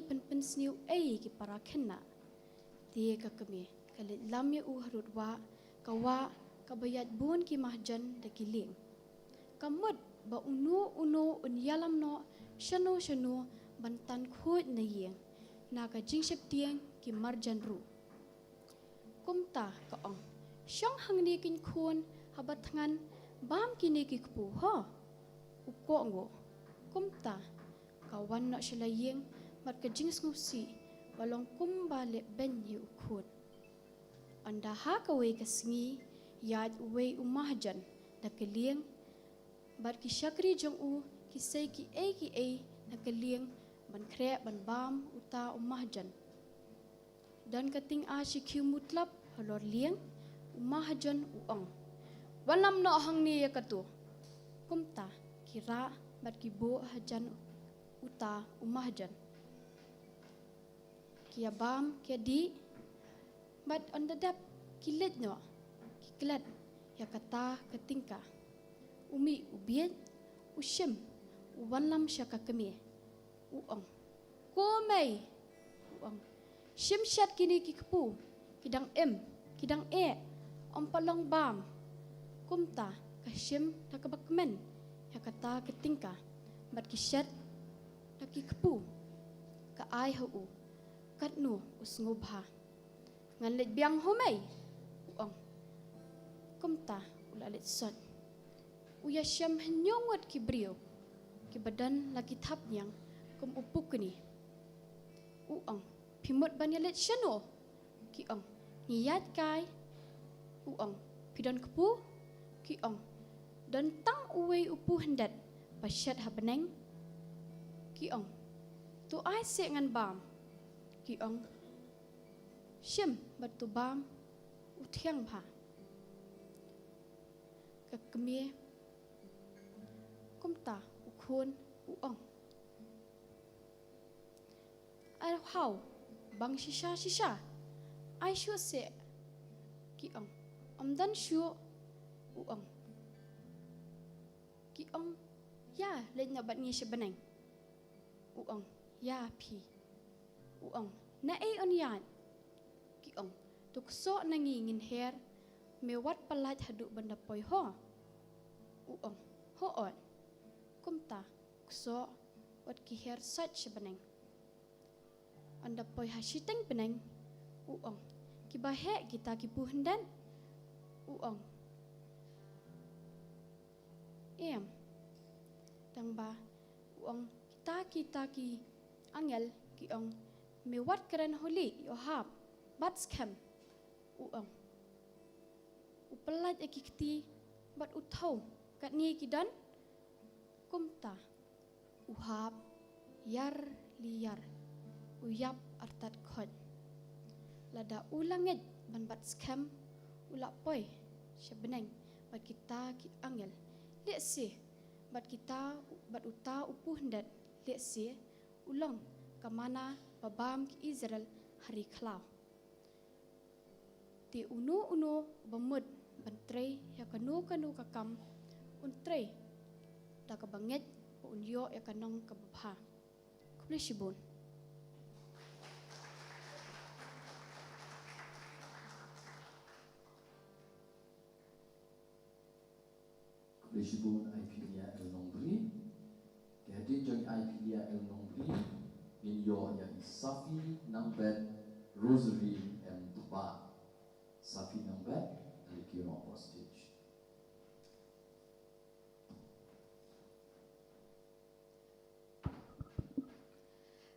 pen sneu ki para khenna tie kakeme kale lamye u harut wa kawa kabayat bun ki mahjan da kiling kamut ba uno un yalam no shano bantan khut na yeng naga jingshep tieng ki marjan ru kumta kaong syang hangni kin khun habat ngan bam kini ki kpu ho uko ngo kumta kawan nak syelayeng mat ka jings ngusi balong kumbalik ben yu ukun. Anda ha kawe kasengi yad uwe umahjan na kaliang bat ki syakri jong u kisay ki na kaliang ban krek ban bam uta umahjan. Dan kating si kiu mutlap halor liang umahjan uang. Walam no hang ni yakatu. Kumta kira bat ki bo hajan uta umahjan. Kia bam kia di bat ondadap kilit no kiklat ya kata ketingka umi ubiet ushim uwanlam syaka kemi uang komai uang shimshat kini kikpu kidang kidang ompalong bam kumta kashim takabakmen ya kata ketingka bat kishat takikpu ka ai hu katnu usngubha ngalit biang homai uang kumta ulalit sot uya syam hanyongot ki brio ki badan lagi thap yang kum upuk ni uang pimut banyalit syano ki ong niyat kai uang pidan kepu ki ong dan tang uwe upu hendat pasyat habeneng ki ong tu ai se ngan bam ki ong syem batu bam utiang pha kakemie kumta ukun uong ai hau bang shisha ai shu se ki ong dan shu uong ki ong ya let na bat ngi shebeneng uong ya pi uong na on yan ki ong tukso nangi ngin her mewat palat haduk benda poi ho uong ho on kumta kuso wat ki her sat shebeneng anda poi hasiteng beneng uong ki bahe kita ki puhendan uong tang ba uong kita ki angel ki ong mewat keren holi yohab bat scam uong upelat ekikti bat uthau kat ni kidan kumta uhab yar liar uyap artat khot lada ulangit ban bat scam ulak poi sebeneng bat kita ki angel lek si bat kita bat uta upu hendat lek si ulang kamana babam ki Israel hari klau ti unu bamud bantrei ya kanu kakam untrei ta kabanget unyo ya kanong kababha kublishibun Kublishibun IPDA El Nombri kehadi jong IPDA El Nombri in yo ya Safi Nambet Rosary and Tuba Safi Nambet Likiro Postage.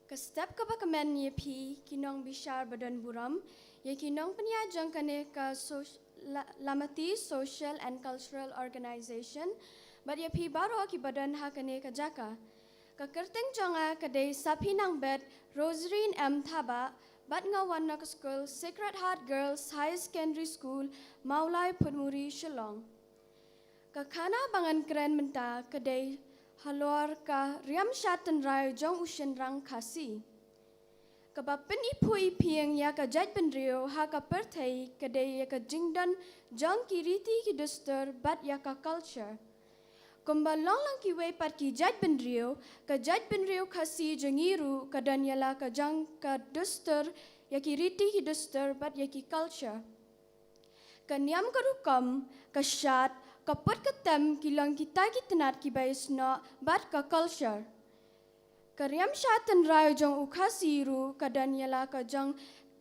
Kestep kabakamen ye pi kinong bishar badan buram ye kinong penyajang kane ka Lamati Social and Cultural Organization but ye pi baro ki badan ha kane ka jaka ka kerteng jonga kadai Safi Nambet Rosary M Thaba bat ngawan nak school Sacred Heart Girls High Secondary School Maulai Pudmuri Shillong ka khana bangan keren menta kadai halor ka riam shatan rai jong ushen rang khasi ka bapen ipui pieng ya ka jaj benrio ha ka perthai kadai ya ka jingdan jong ki riti ki duster bat ya ka culture kumba long ki we pat ki jaj benrio khasi jengiru ka danyala ka jang ka duster ya ki riti ki duster bat ya ki culture ka niam ka rukam ka shat kaput ketem kilang kita tenat ki baisna bat ka culture karyam shatan rai jong ukhasiru ka danyala ka jang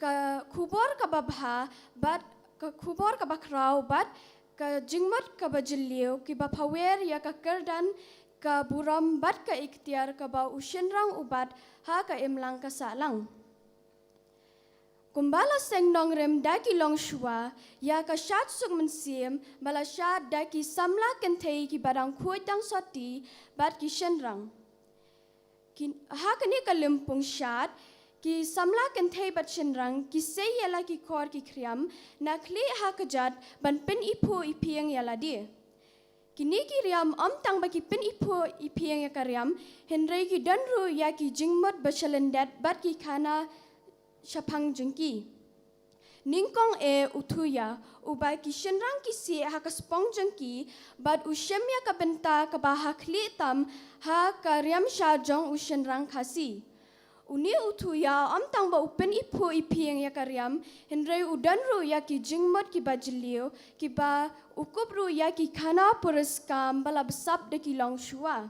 ka khubor ka babha bat ka khubor ka bakrau bat ka jingmat ka bajilio ki baphawer ya ka kerdan ka buram bat ka ikhtiar ka ba ushenrang ubat ha ka imlang ka salang Kumbala seng nong rem daki long shua, ya ka shat suk mensim, bala shat daki samla kentei ki barang kuai tang soti, bat ki shenrang. Hakani ka limpung shat, ki samla kentei bat shenrang, ki se yala ki kor ki kriam, na kli hakajat ban pen ipo ipiang yala di. Kini ki riam tang baki pen ipo ipiang ya kariam, henrei ki danru ya ki jingmot bashalendat bat ki kana Shapang jengki. Ningkong utuya, ubay ki shenrang ki si hakaspong jengki, bad usyemya ka benta ka bahakli tam ha karyam syajong usyenrang kasi. Uni utuya tang ba upen ipo ipiang ya karyam, henrei udanru ya ki jingmot ki bajiliu, ki ba ukubru ya ki kana pureskam bala besap de ki long shua.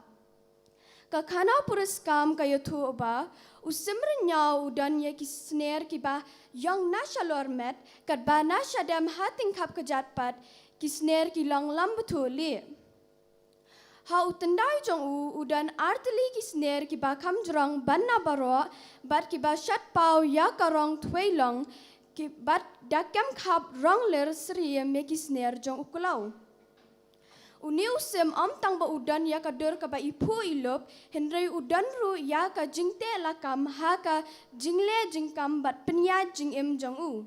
Ka kana pureskam kayo tu oba, usimrnya udan ya ki snare ki ba yang nasha lormet kat ba nasha dam hating kap kejatpat ki snare ki long lambutuli. Ha utendai jong udan arteli ki snare ki ba kam jrong banna baro bat ki ba shat pau ya karong twei long ki bat dakam kap rong ler sri me ki snare jong ukulau. Uni usim tang ba udan ya ka dur ka ba ipu ilop, henrei udan ru ya ka jingte lakam ha ka jingle jingkam bat penya jingim jong u.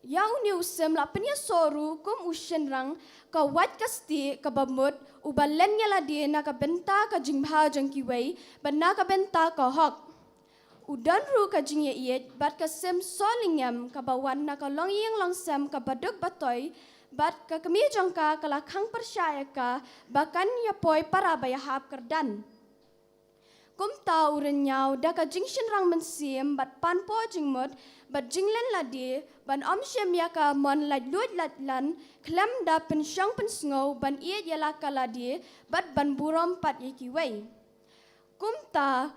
Ya uni usim la penya soru kum usyenrang ka wat kasti ka bamut ubalen yala di na ka benta ka jingha jong kiwei, ban na ka benta ka hok. Udan ru ka jingye iet bat ka sem solingam ka bawan na ka longyeng longsem ka baduk batoy, bat ka kami jangka kalakang persyaya ka bahkan ya poi para bayahap kerdan. Kum tau renyau da ka jingshin rang mensim bat panpo jingmut bat jinglen ladi ban syem ya ka mon lad luat latlan klem da pensyang pensngau ban iet yala ka ladi bat ban burom pat yikiwei. Kum ta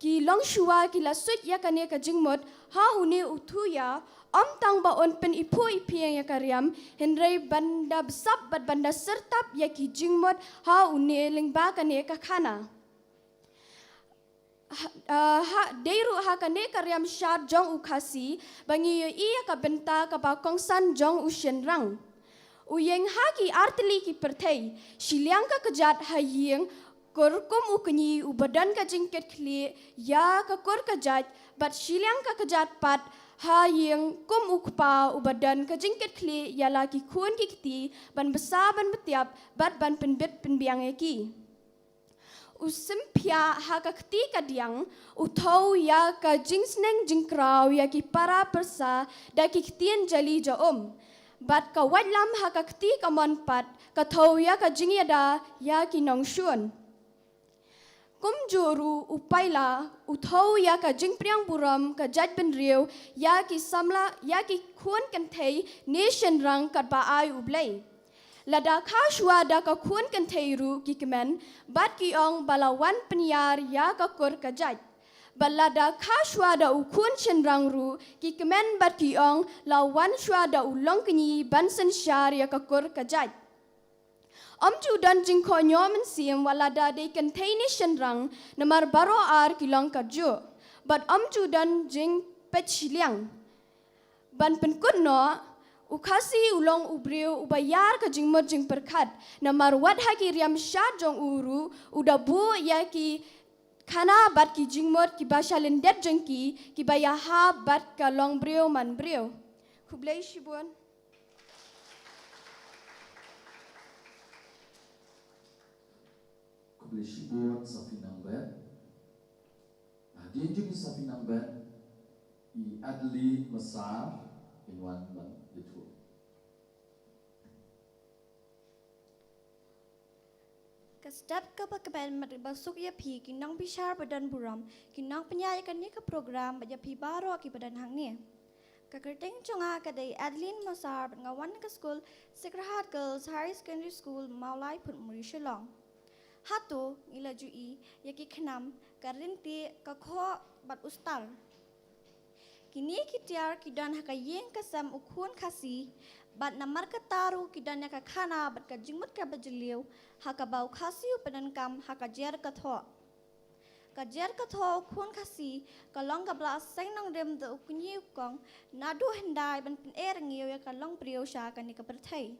ki long shua ki lasut ya kane ka jingmut ha uni utuya tang ba on pen ipu ipiang ya karyam henrei banda besap bat banda sertap ya ki jingmot ha uni lingba kane ka khana. Deiru ha kane karyam syar jong ukasi bangi iya ka benta ka ba kongsan jong usyenrang. Uyeng ha ki arteli ki pertei shiliang ka kejat hayeng korkum ukni ubadan ka jingket kli ya ka kor kejat bat shiliang ka kejat pat ha yang kum ukpa ubadan ka jingket kli yala ki kun ki kiti ban besar ban betiap bat ban penbet penbiang eki. Usim pia ha ka kti ka diang uthau ya ka jingsneng jingkrau ya ki para persa da ki ktien jali ja bat ka wadlam ha ka kti ka monpat ka thau ya ka jingyada ya ki nongshun. Kum juru upaila uthau ya ka jingpriang buram ka jat ben riu ya ki samla ya ki khun kan thei nation rang kat ba ai ublai. Lada kha shwa da ka khun kan thei ru ki kemen bat ki ong balawan penyar ya ka kor ka jat. Balada kha shwa da ukun chen rang ru ki kemen bat ki ong lawan shwa da ulong kini bansen syar ya ka kor ka jat. Ju dan jing ko nyomen sim walada de container shenrang namar baro ar kilong karjo but ju dan jing pechiliang ban penkut no ukasi ulong ubriu ubayar ka jing mod jing perkat namar wat haki riam syad jong uru udabu ya ki kana bat ki jing mod ki basha lendet jeng ki bayaha bat ka long brio man brio kublai shibun. Lisibot sa pinangbat. Diyan yung sa pinangbat, i-adli masar inwan man dito. Kastap ka pagkaban matibasok ya pi kinang bishar badan buram kinang penyayakan ni ke program baja pi baro ki badan hang ni. Kakerteng chonga kadai Adeline Masar ngawan ke school Sacred Girls High Secondary School Maulai Put Mauritius. Hatu ila jui yaki khenam karinti kakho bat ustal. Kini kitiar kidan hakayeng kasam ukun kasi bat namar kataru kidan yaka khana bat ka jingmut ka bajliu hakabau khasiu penankam hakajer katho. Kajer ka tho khun khasi kalong ka bla seng nong rem de ukunyi kong nadu hendai ban pen ngiu ya kalong priyo sha kan ni ka perthai.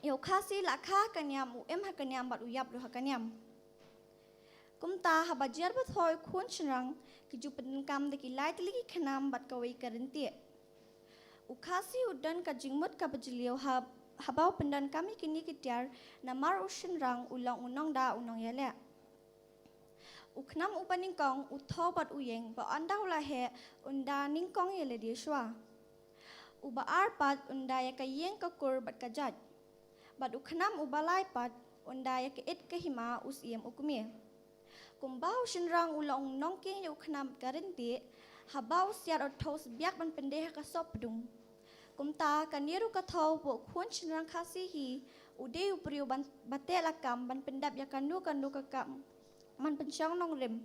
Yo khasi la kha kanyam u em ha kanyam bat u yap lu ha kanyam. Kumta ha bajer ba thoi khun chrang ki ju pen kam de ki lai tli ki khanam bat ka wei karentie. U khasi udan ka jingmut ka bajliu ha habau pendan kami kini kitiar namar ushin rang ulang unong da unong yale. Uknam upaning kong utho bat uyeng ba anda ulahe unda ningkong yele dia shwa. Uba arpat unda ya kayeng kakur bat kajat. Bat uknam ubalai pat unda ya ke it kahima usiem ukumie. Kumbau shinrang ulang nongking ya uknam karinti habau siar otos biak ban pendeha kasop dung. Kumta kaniru kathau bo khun shinrang khasihi ude upriu ban batela kam ban pendap ya kanu kakam man pensyang nong rem.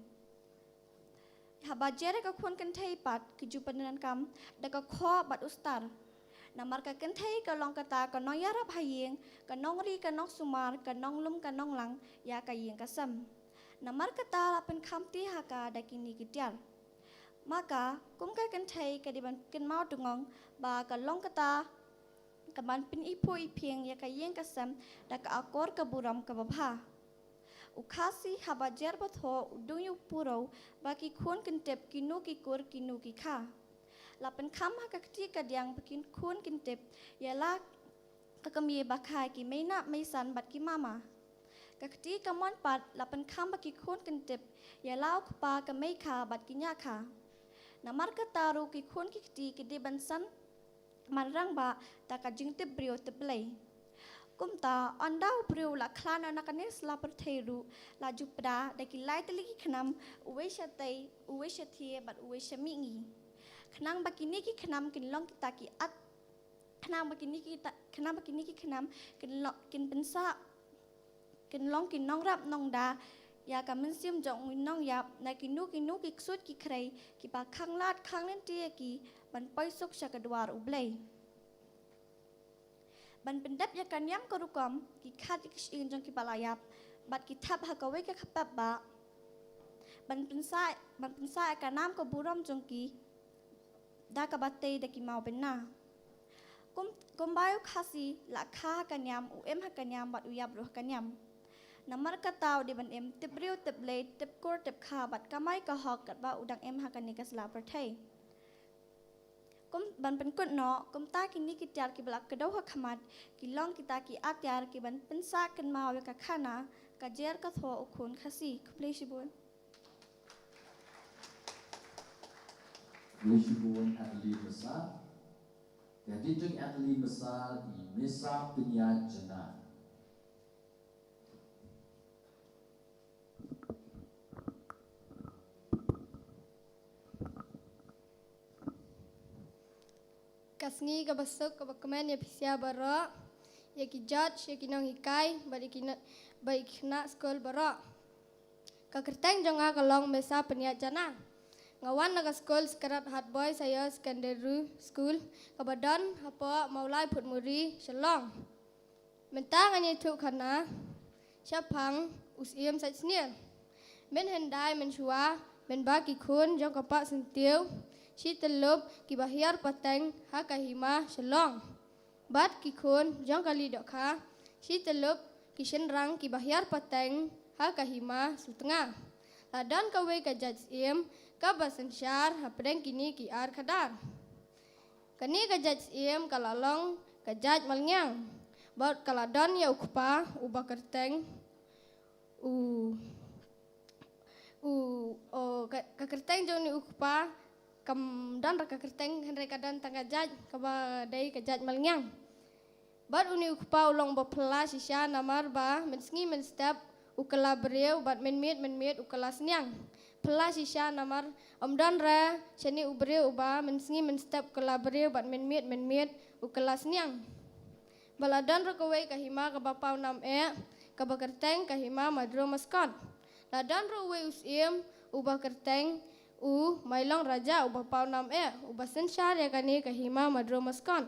Habajere ka khun kan thai pat kiju panan kam da ka kho bat ustar. Namar ka kan thai ka long kata ka nong yarap hayeng ka nong ri ka nong sumar ka nong lum ka nong lang ya ka yeng ka sam. Namar kata lapen khamti haka da kini kitiar. Maka kum ka kan thai ka diban kin mau tungong ba ka long kata ka man pin ipo ipieng ya ka yeng ka sam da ka akor ka buram ka babha. Ukhasi habajer batho udunyu puro baki khun kintep kinu ki kur kinu ki kha. Lapen kham ha kakti kadyang bakin khun kintep yala kakami bakai ki meina meisan bat ki mama. Kakti kamon pat lapen kham baki khun kintep yala ukpa ka mei kha bat ki nya kha. Namar kataru ki khun kikti ki di bansan marang ba ta ka jingtep brio teplay. Kumta andau priu la klana nakanes la pertheru la jupra da ki lai teli khnam uwesha tai uwesha thie bat uwesha mingi khnang bakini ki khnam kin long kita ki at khnang bakini ki khnam kin pensa kin long kin nong rap nong da ya ka men sim jong nong yap na kinu ki ksut ki khrei ki ba khang lat khang len tie ki ban poi sok sakadwar ublei. Ban pendap ya kanyam korukam ki khat iksin jong ki balayap bat ki thap hakawe ka khapap ba ban pensa ka nam ko buram jong ki da ka batte da ki mau benna kum bayu khasi la kha kanyam u em ha kanyam bat u yap ro kanyam namar ka taw de ban em tibriu tible tip kor tip kha bat kamai ka hok kat ba udang em ha kan ni ka sla perthai kum ban pen kut no kum ta kini ki tiar ki balak kedau ha khamat ki long kita ki atyar ki ban pensa kan mau ka khana ka jer ka tho ukhun khasi khuple shibun Lushibun Adeline Besar. Jadi jeng Adeline Besar di Mesa Penyiar Jena. Kasngi ka basuk ka bakamen ya pisya bara ya ki judge ya ki nong hikai baik na school bara ka kerteng jonga ka long Mesa Penyiar Jena. Ngawan naga school sekarang hard boy saya secondary school kabadan apa maulai putmuri shalong mentang ani tu kana syapang usiem sajnir men hendai men shua men bagi kun jong kapak sentiu si telup ki bahiar pateng ha kahima shalong bat ki kun jong kali dokha si telup ki senrang ki bahiar pateng ha kahima setengah ladan kawe ka jajim ka basan syar hapdeng kini ki ar khadar kani ka jajim kalalong ka jaj malngyang baut kaladon ya ukpa uba kerteng ka kerteng jong ni ukpa kam dan ka kerteng henre kadan tangga jaj ka ba dai ka jaj malngyang baut uni ukpa ulong bapla sisya namar ba mensngi men step ukala breu bat men ukala snyang pela sisya namar omdan ra chani ubreu uba mensngi men step kala breu bat men ukala snyang baladan ra kowe kahima ka bapau nam ka bakerteng kahima madro maskot ladan ra we usim uba kerteng mailong raja uba pau nam uba sensyar ya kani kahima madro maskot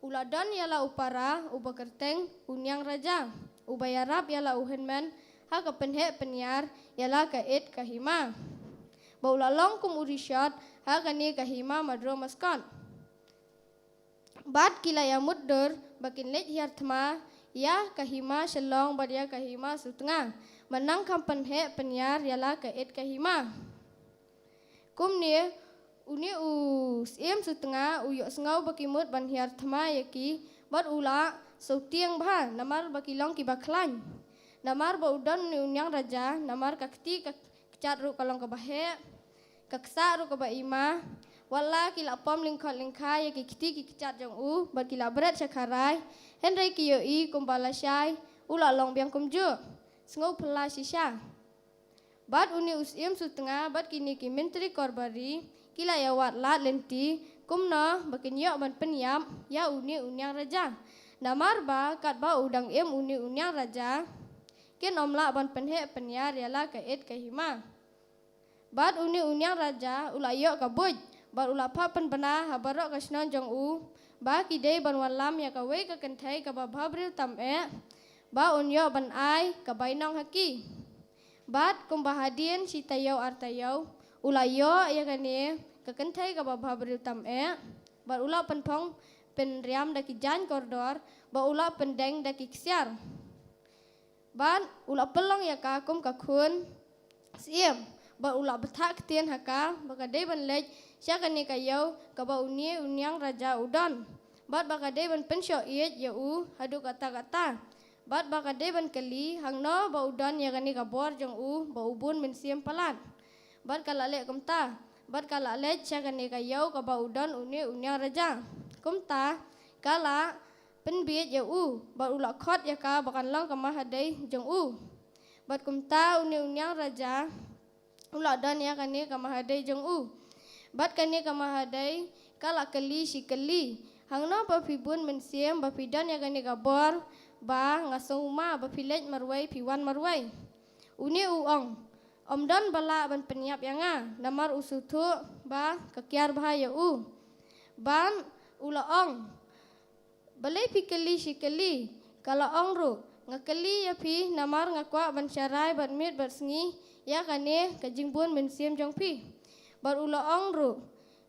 uladan yala upara uba kerteng unyang raja uba yarap yala uhenmen ha ka penhe penyar yala ka et ka hima. Baula long kum urishot ha ka ni ka hima madro maskon. Bat kila ya muddur bakin lej hiartma ya ka hima shalong bad ya ka hima sutnga. Menang kam penhe penyar yala ka et ka hima. Kum ni uni em sutnga uyok sngau bakimut ban hiartma yaki bad ula sautiang bah namar bakilong ki baklan. Namar ba udan ni unyang raja namar kakti kacat ru kalong kabahe kaksa ru kaba ima wala kila pom lingkot lingkai ya kiti ki kacat jong u bad kila berat sakarai henry ki yo i kumbala syai ula long biang kumju sngau pela sisha. Bad uni em sutnga bad kini ki menteri korbari kila ya wat lat lenti kumna bakin yo ban penyam ya uni unyang raja. Namar ba kat ba udang em uni unyang raja ken omla ban penhe penyar yala ka et ka hima. Bad uni unyang raja ula yo ka buj bad ula pa pen bana habarok ka snon jong u ba ki dei ban walam ya ka we ka kenthai ka ba bhabril tam e ba unyo ban ai ka bainong haki. Bad kum bahadien si tayo artayo ula yo ya ka ni ka kenthai ka ba bhabril tam e bad ula pen phong pen riam da ki jan koridor ba ula pen deng da ki ksiar. Ban ula pelong ya ka kum ka khun siem ba ula betak tien haka ba ka dei ban lej sya ka ni ka yo ka ba uni unyang raja udan bat ba ka dei ban pensyo iet ya u hadu kata kata bat ba ka dei ban keli hangno ba udan ya ka ni ka bor jong u ba ubun min siem palat bat ka lale kum ta bat ka lale sya ka ni ka yo ka ba udan uni unyang raja kum ta kala penbiet ya u bat ula khot ya ka bakan long kama hadai jong u bat kumta uni unyang raja ula dan ya kani kama hadai jong u bat kani kama hadai kala keli si keli hangno ba pibun mensiem ba pidan ya kani kabor ba ngasuma ba pilet marwai piwan marwai uni uong omdan bala ban penyap yanga namar usutu ba kakiar bahaya u ban ula ong balai pi keli si keli kalau ong ru ngakeli ya pi namar ngakwa ban syarai ban mit ban sengi ya kane kajingbun min siem jong pi bar ula ong ru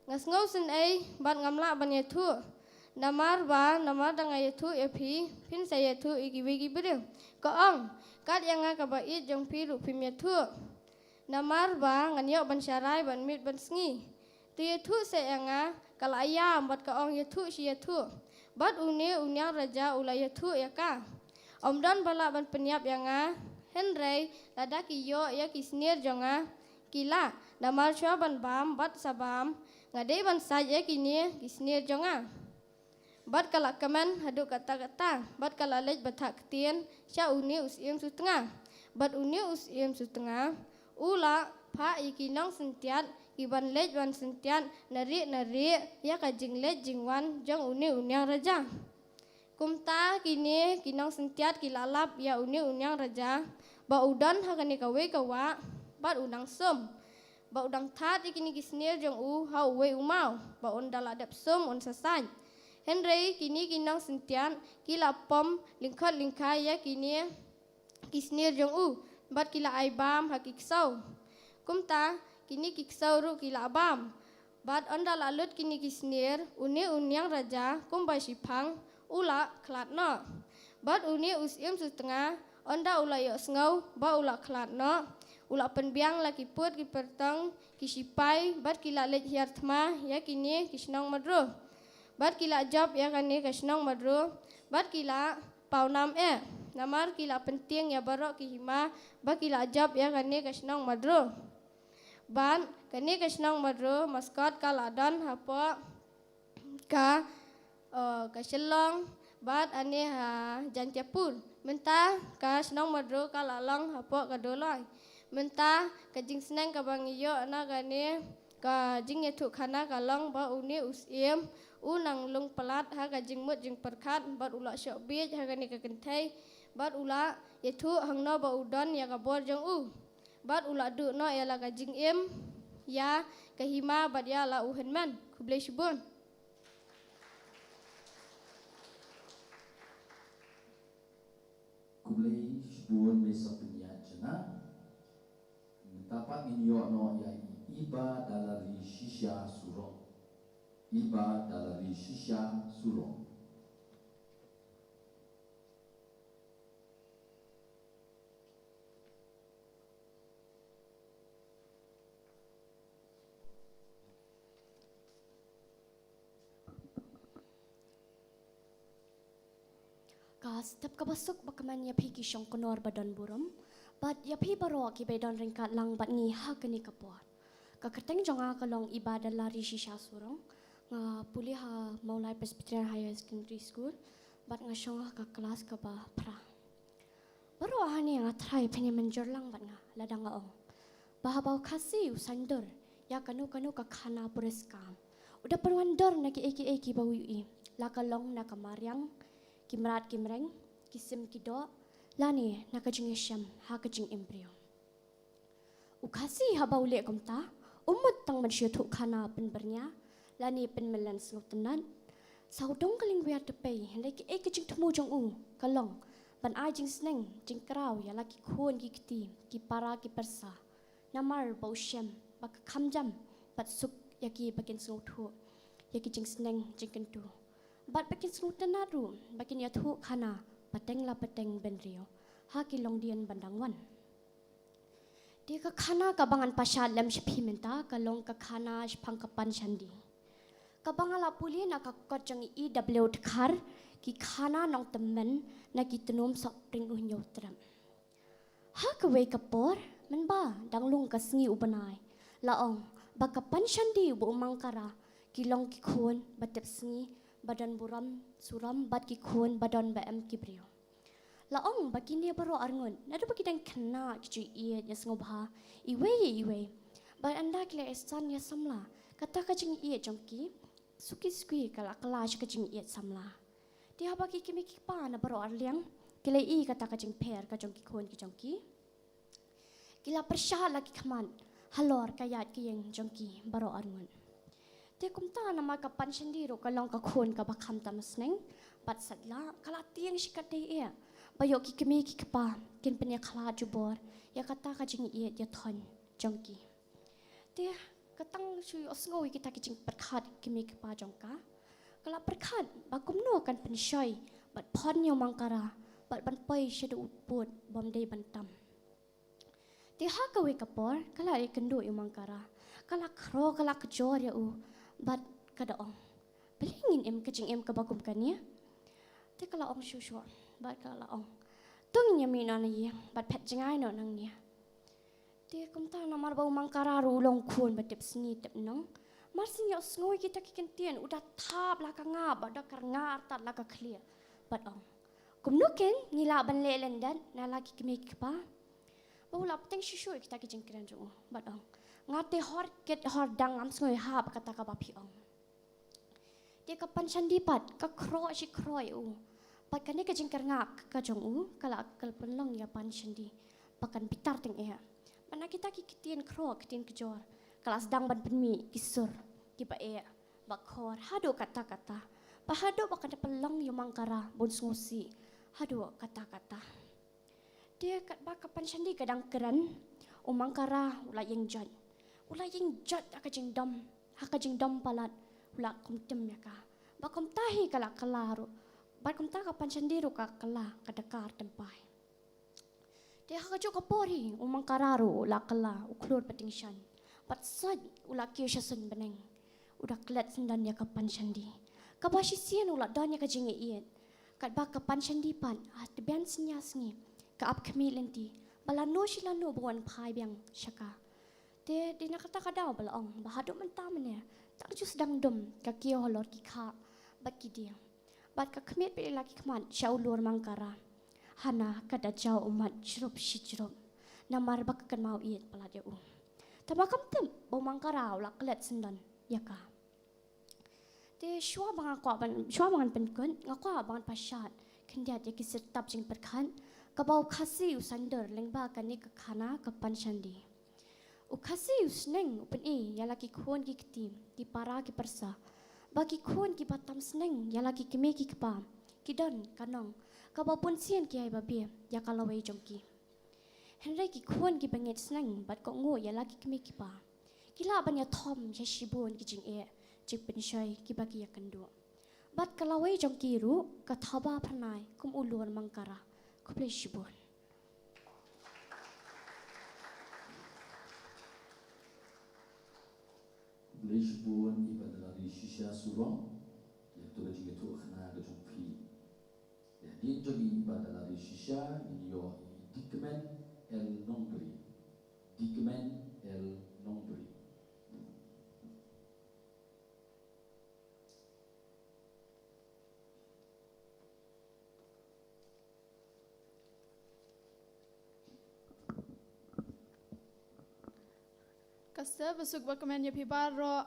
ngasngau sen ai ban ngamla ban yatu namar ba namar dang yatu ya pi pin saya yatu igi wigi bere ko ong kat yang ka ba it jong pi ru pim yatu namar ba nganyo ban syarai ban mit ban sengi tu yatu saya nga kala ayam bat ka ong yatu si yatu bat uni unyang raja ula yatu ya ka omdan bala ban penyap yanga henry ladaki yo ya kisnir jonga kila namar chwa ban bam bat sabam ngade ban saja kini kisnir jonga bat kala kaman hadu kata kata bat kala lej batak tien sya uni usiem sutengah bat uni usiem sutengah ula pa ikinong sentiat iban lej wan sentian nari ya kajing lej jingwan jong uni unyang raja kumta kini kinong sentiat kilalap ya uni unyang raja ba udan hakani kawe kawa bat unang sum ba udang tat ikini kisnir jong u hau we umau ba undal adap sum un sasan henry kini kinong sentian kilapom lingkot lingkai ya kini kisnir jong u bat kila aibam hakiksau kumta kini kiksau ru kila abam bat onda lalut kini kisnir uni unyang raja kumbai sipang ula klatno bat uni usiem sutengah onda ula yok sngau ba ula klatno ula penbiang laki put ki pertang kisipai bat kila lej hiartma ya kini kisnong madru bat kila job ya kani kisnong madru bat kila paunam namar kila penting ya barok ki hima ba kila job ya kani kisnong madru ban kani kasnang madro maskot kaladon hapo ka kaselong bat ane ha jantiapur menta kasnang madro kalalong hapo kadoloi menta kajing senang kabangiyo na gane kajing yetu khana kalong ba uni usiem unang lung pelat ha kajing mut jing perkat bat ula syok bit ha gane kakentai bat ula yetu hangno ba udon ya kabor jong u bat ula du no ya la kajing em ya kahima bat ya la uhenman kublai shibun Kublai shibun besok penyaj Cina dapat inyo no ya iba dalari shisha suro. Iba dalari shisha suro. Step kabasuk bakaman ya pigi syong konor badan burum, but ya pi baro ki bedon ringkat lang bat ngi ha keni kapor. Kakerteng jonga kalong ibadah lari shisha surong, nga puli ha Maulai Presbyterian Higher Secondary School, bat nga syong ha ka kelas ka ba pra. Baro ha ni nga try penye menjor lang bat nga ladang nga ong. Bahabaw kasi usandur, ya kanu ka khana pures kam. Udah perwandor na ki eki bawi la kalong na kamaryang kimrat kimreng, kisim kido, lani nakajing isyam, hakajing embryo. Ukasi habaw liya kumta, umut tang mansyutu kana penbernya, lani penmelan selutenan, saudong kaling biar tepay, hendak ekajing temu jong kalong, ban ajing seneng, jing kerau, ya laki kuon gikti, ki para ki persa, namar bau syam, baka kamjam, bat suk yaki bakin selutu, yaki jing seneng, jing kentu. Bat bakin selutan naru, bakin ya tu kana, pateng la pateng benrio, haki long dian bandangwan. Dia ke kana kabangan pasyat lem sepi menta, kalong ke kana pangkapan candi. Kabangan la puli nak kakot jang IW tekar, ki kana nong temen, nak tenum sok pring unyo teram. Ha kewe kapor, menba dang lung kesengi ubanai. Laong, bakapan candi bu umangkara, kilong kikun, batep sengi, badan buram suram bat ki khun badan ba em kibrio laong bakini baro arngun nadu baki dang kena ki iet ya ngobha iwe ba anda kle estan ya samla kata ka jing iet jongki suki kala ka jing iet samla dia baki kimi ki pa na baro arliang kile i kata ka jing per ka jongki khun ki jongki kila persha lagi khaman halor kayat ki yang jongki baro arngun Dia kumta nama kapan sendiri kalong kakun kabakam tamasneng, bat sadla kalatiang sikat dia. Bayok kikimi kikpa, kin penya kala jubor, ya kata kajing iet ya ton jongki. Dia katang suy osngowi kita kajing perkat kimi kikpa jongka. Kala perkat bakum no kan pensyoy, bat pon yo mangkara, bat banpay syadu utput bom day bantam. Dia hakawe kapor, kala ikendu yo mangkara, kala kro kala kejor ya Bat kadaong, pelingin kajing kabagum kanya. Te kala ong syusyo, bat kala ong. Tung niya mina na iya, bat pet jengay no nang niya. Te kumta na marbaw mangkararu ulong kun batip sengi tep nong. Marsin ya osngoy kita kikentian, udah tab laka nga, bat dakar nga artat laka clear. Bat ong, kumnukin nilaban lelendan na lagi kimik pa. Bawulap teng syusyo kita kijing kiran jong, bat ong. Ngate hor dang am sngoi hab kata ka bapiong. Dia kapan sandipat ka kro si kroi Pat kani ka jingkar ngak ka jong kala akal penlong ya pan sandi. Pakan pitar teng Mana kita kikitin kro kitin kejor. Kelas dang ban penmi kisur ki ba bakhor hado kata-kata. Pahado bakan pelong yo mangkara bon ngosi. Hado kata-kata. Dia kat bakapan sandi kadang keran mangkara ula yang jan. Ula yang jat akajing dam palat ula kumtem ya ka bakom tahi kala kalaru bakom ta kapan sendiri ka kala kadakar tempai dia hakajo kapori umang kararu ula kala uklur petingsyan pat sad ula kiyo sun beneng udah klet sendan ya kapan sendi kabashi sian ula dan ya kajing iet kat ba kapan sendi pan tebian senyasngi ka ap kemilenti balano silano buan pai biang syaka Dia nakata kadaw balaong bahado mentaman ya. Tak jus dang dom kakio holor kika bat kidia. Bat kakmit pilih lagi keman syau luar mangkara. Hana kada jauh umat jrup shijrup. Namar bakakan mau iet palat ya Tabakam tem bau mangkara ula kelet sendan ya ka. Dia syua bangan penkun ngakwa bangan pasyat. Kendiat ya kisir tap jing perkan. Kabau kasih usander lengba kani kekana kapan sandi. Ukasi usneng upen ya laki kuon ki ketim ki para ki persa bagi kuon ki batam sneng ya laki kime ki kepa ki don kanong kabapun sian ki ai babi ya kalawai jongki Henry ki kuan ki banget senang bat kok ngo ya lagi kami ki ba. Kila ban ya Tom ya shibun ki jing jing pensyai ki bagi ya kendo. Bat kalawai jong kiru ka thaba pranai kum ulur mangkara ku play shibun. Lisbon ibadah dari sisa surong yang tu lagi tu kena ke jumpi. Ya dia jadi ibadah dari sisa ini yo dikmen el nombre, dikmen el nombre. Kasta besuk bakaman ya pibaro.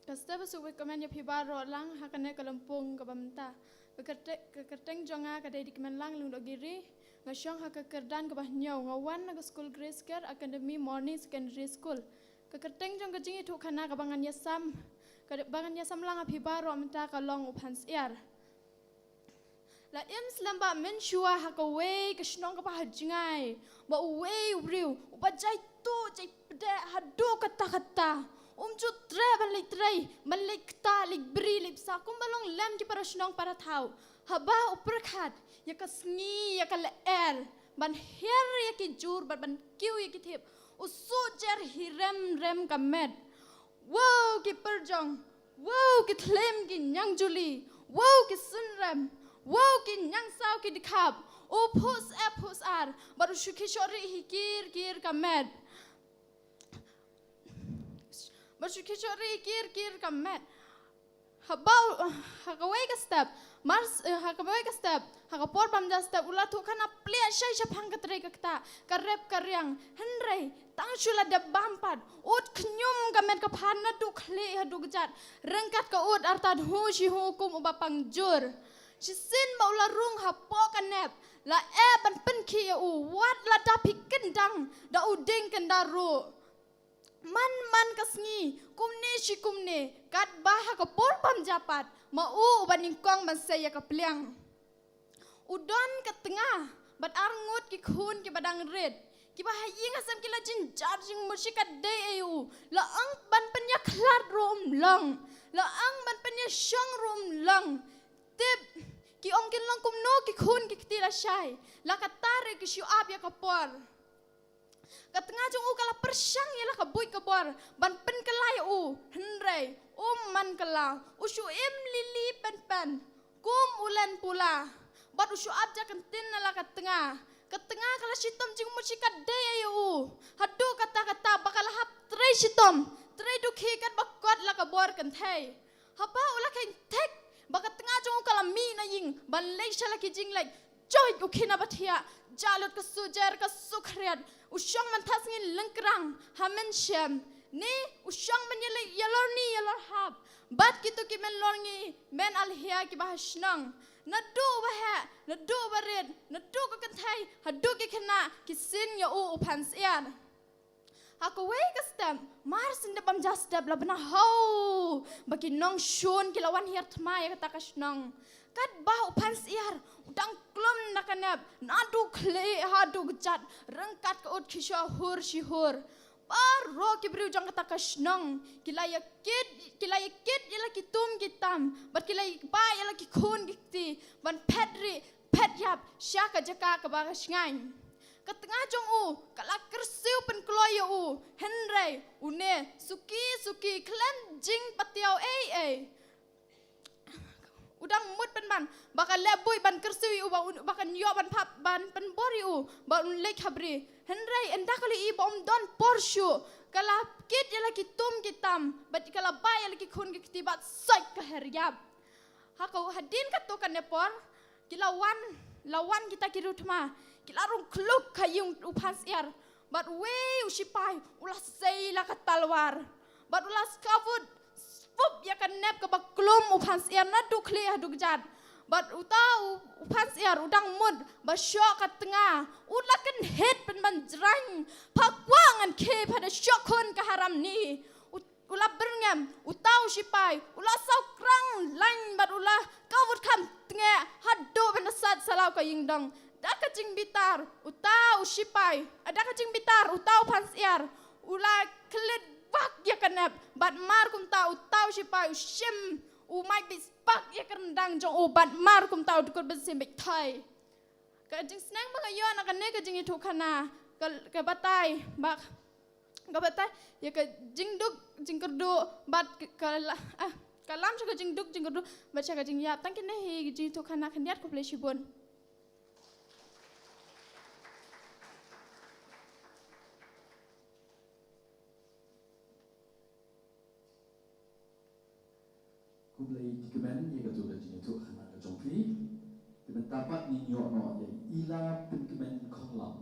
Kasta besuk bakaman ya pibaro lang hakane kalampung kabamta. Kekerteng jonga kadai di kemen lang lung dogiri. Ngasyong hakakerdan kabah nyau ngawan naga school Grace Care Academy Morning Secondary School. Kekerteng jong kajing itu kana kabangan yasam. Kabangan yasam lang apibaro amta kalong upans air. La im slamba men shua hakawe kashnong kabah hajingai. Ba uwe ubriu ubajai tu jai pede hadu kata-kata. Umju tre balik kta lik beri lip sakum balong lem ki para shnong para thau. Haba uperkhat ya kasngi ya kal er ban her ya ki jur ban kiu ya ki thip usu jer hirem rem kamet. Wow ki perjong. Wow ki thlem ki nyang juli. Wow ki sunrem. Wow ki nyang saw ki dikhap. O phus ar baru shukhi shori hikir kamet. Bersyukur kir kamet. Habau hakawai ka step. Mars hakawai ka step. Hakapor pamja step ulah tu kana plea syai syapang katrai kakta. Karep karyang. Henry tang shula de bampat. Ut knyum kamet kapana du khle hadu gejat. Rengkat ka ut artan hu shi hukum ubapang jur. Sisin ba ulah rung hapo kanep. La ban pen ki u wat la da pikendang da uding kendaru. Man kasngi kumne kat baha ka porpam japat mau baningkong ban saya ka pliang udon ka tengah bat arngut ki khun ki badang red ki bahaying asam ki lajin charging musika day ayu la ang ban penya khlat rom lang la ang ban penya shang rom lang tip ki ongkin lang kumno ki khun ki tira shai la katare ki shu ab ya ka por katengah jong kala persyang ialah kabui kabor ban pen kelai henrei man kala usu im lili pen kum ulan pula bat usu abja kentin nala katengah kala sitom jing musikat day hadu kata bakal hap trei sitom trei dukhi kat bakot la kabor kenthai haba ula kain tek bakat tengah jong kala mi na ying ban lei shala ki jing like joy ukhina bathia jalot ka sujar ka sukhriat usyang mantas ngin lengkrang hamen syam ni usyang menyelai yalor hab bat kitu ki men lorngi men alhia ki bahasnang nadu bared nadu ka kanthai hadu ki khna ki sin ya upans ian aku wei ka stem mar sin de bam just step la bana ho baki nong shun ki lawan hier thma ya kata kasnang kat bah upans iar udang klom nakanap nadu khle hadu gejat rengkat ke ut kisha hur shihur paro ki briu jang kata kasnang kilaya kit yala kitum kitam bat kilai ba yala ki khun gikti ban pet yap syaka jaka ka bagas ngai katengah jong kala kersiu pen kloyo henrei une suki cleansing patiau udang mut pen ban bakal lebui ban kersiu bakal yo ban pap ban pen bori ban lek habri henrei enda kali bom don porshu kala kit yala kitum kitam bat kala ba yala ki khun ki bat sai ka heryap hakau hadin katukan nepor lawan kita kirutma kilarung kluk kayung upans iar bat wei usipai ulah sei la katalwar bat ulah skavut fup ya kan nep ke baklum upans iar na dukli hadu gejat bat utau upans iar udang mud ba syok kat tengah ulah kan head pen manjrang pakwangan ke pada syokun ke haram ni ulah berngam utau sipai ulah saukrang lain bat ulah kavut kam tengah hadu ben sat salau ka yingdang Udah kacing bitar, utau shipai. Ada kacing bitar, utau pansiar. Ula kelit bak ya kenep. Bat mar kum tau utau shipai ushim. Umai bis bak ya kendang jong bat mar kum tau dukut besim bik thai. Kacing senang mengayon akan ne kacing itu kana ke batai bak. Ke batai ya ke jingduk jingkerdu bat kalam sa kajing duk jing kerdu baca kajing ya tang kene he ji to kana kandiat ko play shibon ku play dikemen ye ka tu ka jing tu kana ka jong phi kemen tapat ni nyo no ye ila pin kemen khong lam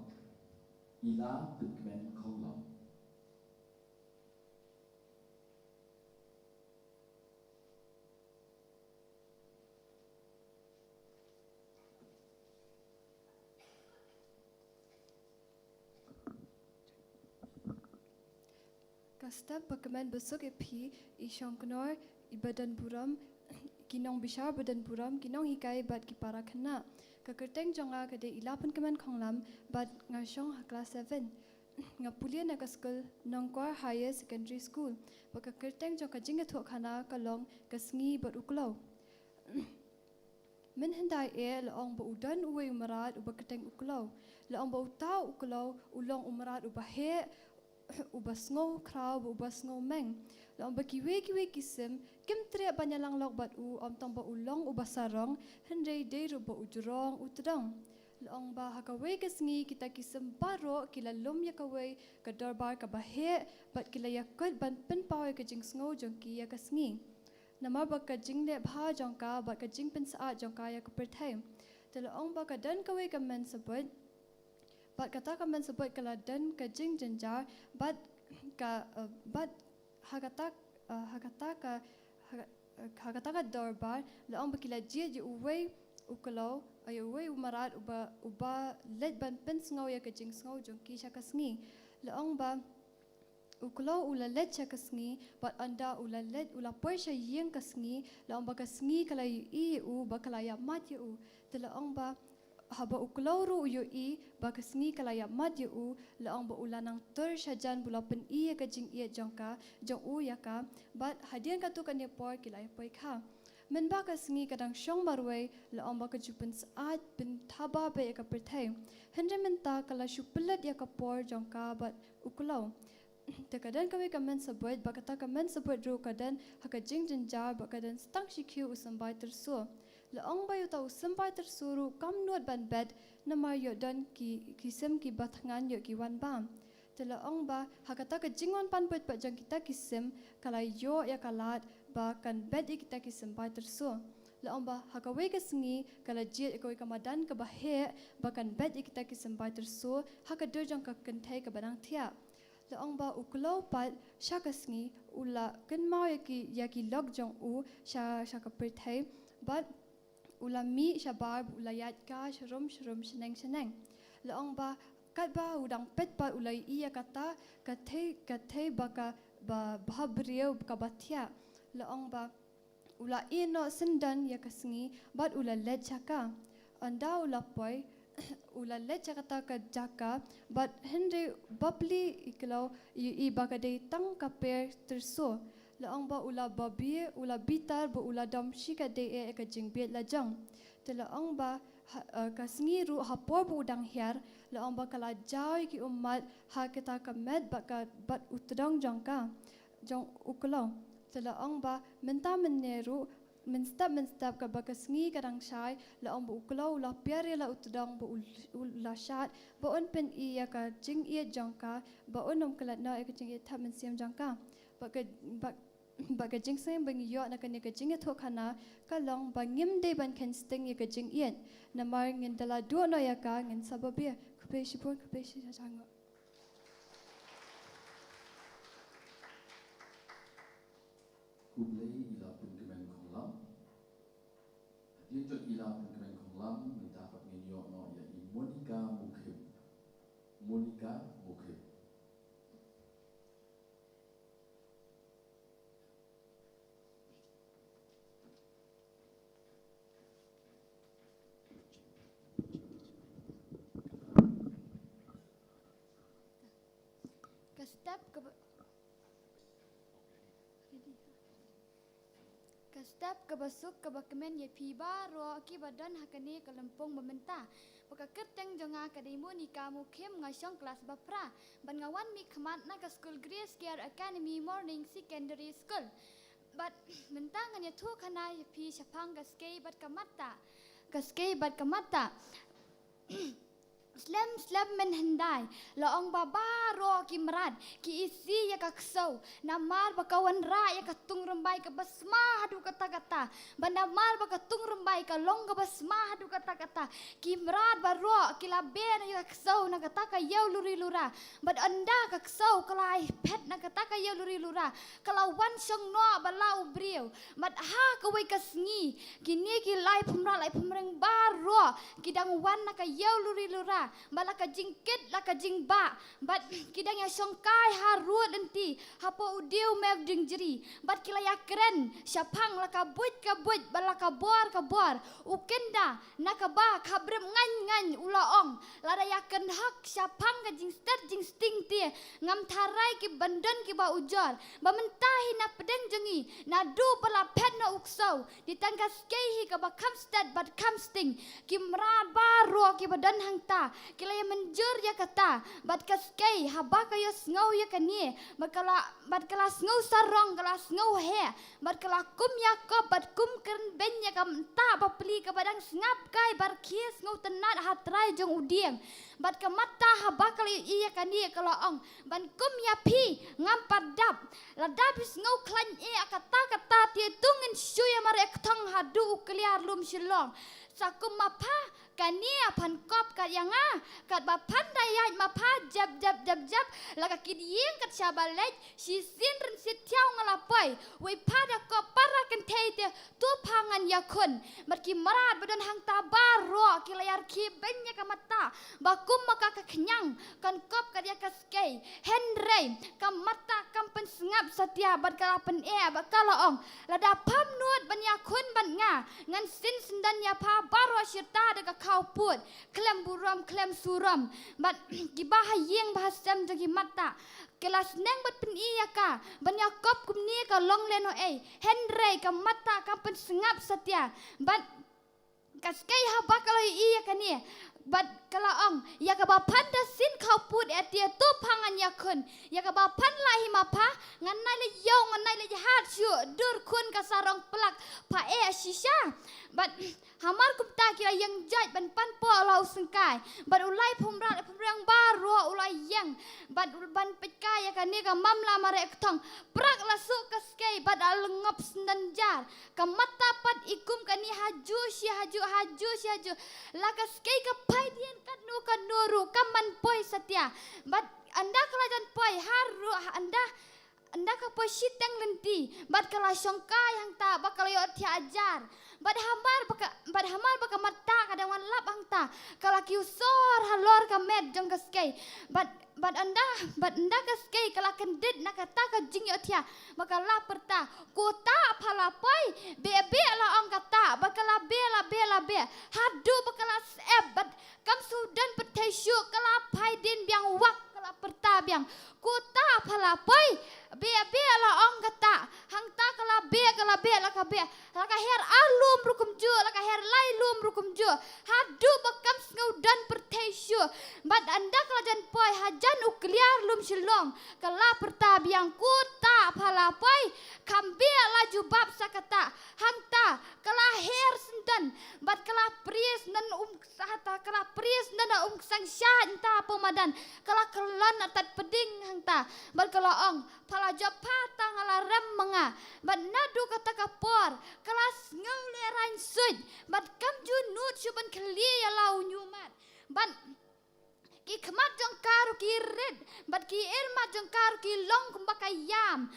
ila pin kemen khong lam Step bakaman besok epi isyong kenor ibadan buram kinong bishar badan buram kinong hikai bat ki para kena kakerteng jonga kade ilapan keman khonglam bat ngasyong kelas 7 ngapulian ka school nongkor higher secondary school bakakerteng jong kajing thok khana kalong kasngi bat uklo min hendai laong ba udan uwe umarat ubaketeng uklo laong ba utau uklo ulong umarat ubahe ubas ngau kraw ubas ngau meng laong ba kiwe kisim kim tre banyalang lok bat om tong ba ulong ubas sarong hendai dei ro ba ujrong utrang laong ba hakawe kasngi kita kisim baro kila lom ya kawe ka darbar ka bahe bat kila yakut ban pen pawe ka jing ngau jongki ya kasngi namar ba ka jing le bha jongka ba ka jing pen sa jongka ya ka perthai telaong ba ka dan kawe ka men sabut bat kata kaman sebut kala dan kajing jenjar bat hagata ka dorbar laong bakila jia je uwe ukalo ay uwe umarat uba let ban pen ngau ya kajing ngau jongki syakasngi laong ba ukalo ula let syakasngi bat anda ula let ula porsha yeng kasngi laong ba kasngi kala i u bakala ya mat u telaong ba haba uklauru uyo i bakasngi kalaya madya u laong ba ulanang tur syajan bula pen i ka jing i jongka jong u yaka bat hadian ka tu kan por kilaya poi kha men ba kasngi kadang syong marwei laong ba ka jupen saat pen thaba be ka perthai hendre menta kala shupelat ya ka por jongka bat uklau tekadan kawe kamen sabut bakata kamen sabut ro kadan haka jing jenjar bakadan stang shikyu usambai tersu laong bayu tau sampai tersuru kamnut ban bed namar yo dan kisem ki bathangan yo ki wan bam telaong ba hakata ka jingon pan put jang kita kisem kala yo ya kalat ba kan bed kita kisem pai tersu laong ba hakawe ka sengi kala jit ko kamadan ka bahe ba kan bed kita kisem pai tersu hakadur jang ka kentai ka banang thia laong ba uklo pat syakasngi ula kan mau ya ki log jong u sha ka perthai but ulami syabar ulayat ka shrum seneng laong ba kat ba udang pet ba ulai iya kata kathe baka ba bhabriyo ka bathia laong ba ula ino sendan ya kasngi bat ula let chaka anda ula poi ula let chakata ka jaka bat hende babli iklo i baka de tang ka per terso laong ba ula babi ula bitar ba ula dam shika de ka jingbet la jang telaong ba kasngi ru hapor bu dang hiar laong ba kala jai ki umat ha kita ka med ba ka bat utdang jangka jong uklo telaong ba menta meneru menstap ka ba kasngi kadang shai laong ba uklo ula piare la utdang ba ula shat ba on pen iya ka jing iya jangka ba onom kala na ka jing iya ta men siam jangka baga jing sem bang yo na kan ka jing tho khana kalong bangim de ban ken sting ya ka jing yen namar ngin dala do no ya ka ngin sababe khupe shipon khupe shi jango kublai ila pun kemen khonglam dia jot ila pun kemen khonglam minta pat ngin yo no ya i Monica Mukhe step ke basuk ke bakemen ye pi baro ki badan hakani ke lempung mementah. Baka kerteng jonga akademo ni kamu kem ngasong kelas bapra. Ban ngawan mi khamat na ke school Grace Care Academy Morning Secondary School. But mentangan ye tu kana ye pi sapang ke skei bat kamata. Ke skei bat kamata. Slam menhendai laong babaro ki merad ki isi ya kaksau namar bakawan ra ya katung rembai ke basma hadu kata-kata bandamar bakatung rembai ke long ke basma hadu kata-kata ki merad baro ki laben ya kaksau na kata ka yau luri lura bad anda kaksau kalai pet na kata ka yau luri lura kalau wan song no balau briu bad ha ka wei kasngi kini ki lai pumreng baro ki dang wan na ka yau luri lura bala ka jingkit la ka jingba bat kidang ya songkai harut enti hapo udiu mev dingjeri bat kilaya keren syapang la ka buit bala ka bor ukenda nakaba kabrem ngan ulaong lada yaken hak syapang ka jing sting tie ngam tharai ki bandan ki ba ujor ba mentahi na pedeng jengi na du bala pet na uksau ditangkas kehi ka ba kamstad bat kamsting ki mrad baro ki badan hangta kilaya menjur ya kata bat kaskei habaka yo ngau ya kanie bat kala ngau sarong kala ngau he bat kala kum ya ko bat kum kern ben ya kam ta ba pli ka badang ngap kai bar kies ngau tenat hatrai jong udieng bat ka mata habaka iya kanie kala ong ban kum ya pi ngam padap la dabis ngau klan e kata ti tungin shuya mare ktong hadu ukliar lum shilong sakum mapa kania pan kop kat yanga kat ba pandai yai mapa jab laka kidieng kat shabalej si sinren si tiao ngalapai we pada kop para kan teite tu pangan yakun marki marat badan hang tabaro ki layar ki benya kamata bakum maka ka kenyang kan kop kat yakaskei henrei kamata kampen sengap satia bat kalapen bakala ong lada pam nuat ban yakun ban nga ngan sin sendan ya pa baro syirta de kau put klem buram klem suram bat gibah yeng bahasam jagi mata kelas neng bat pen iya ka banya kop kumni ka long leno henrei ka mata kampen sengap satia bat kaskai haba kalau iya kani bat kalaong ya ka bapan da sin kau put etia tu pangan yakun ya ka bapan lahi mapa nganai le yau nganai le jahat syu dur kun ka sarong pelak pa shisha bat hamar kumta kira yang jaj ban pan po lau sengkai bat ulai pumrang baro ulai yang bat ban pekai ya kani ka mamla mare ktong prak lasuk ka skai bat alengop sendanjar ka mata pat ikum kani haju la ka skai ka pai dien kat nuru kaman poi satia bat anda kelajan poi haru anda ka poi siteng lenti bat kala songkai hang ta bakal yo ajar bat hamar baka mata kadang wan lap hang ta kala kiusor halor ka med jong kaskei bat anda kaskei kala kendit nakata ka jing yo tia bakal la perta kota phala poi be la ong kata bakal be hadu bakal bat kam sudan petesyu kala pai din biang wak kala perta biang kota phala poi be la ong kata hang ta kala be la ka her alum rukum ju la ka her lai lum rukum ju hadu bakam sudan petesyu bat anda kala jan poi hajan ukliar lum shilong kala perta biang kota phala poi kambe la jubab sakata hang ta kala her sendan bat kala pries nan sahata kala pries nan sang syah entah pemadan kala kelan atat peding hang ta bat kala ong phala japata ngala rem menga bat nadu kata kapor kala ngau le rain sud bat kam junut suban kli ya lau nyumat bat ki khamat jong karu ki red bat ki irma jong karu ki long kumbakai yam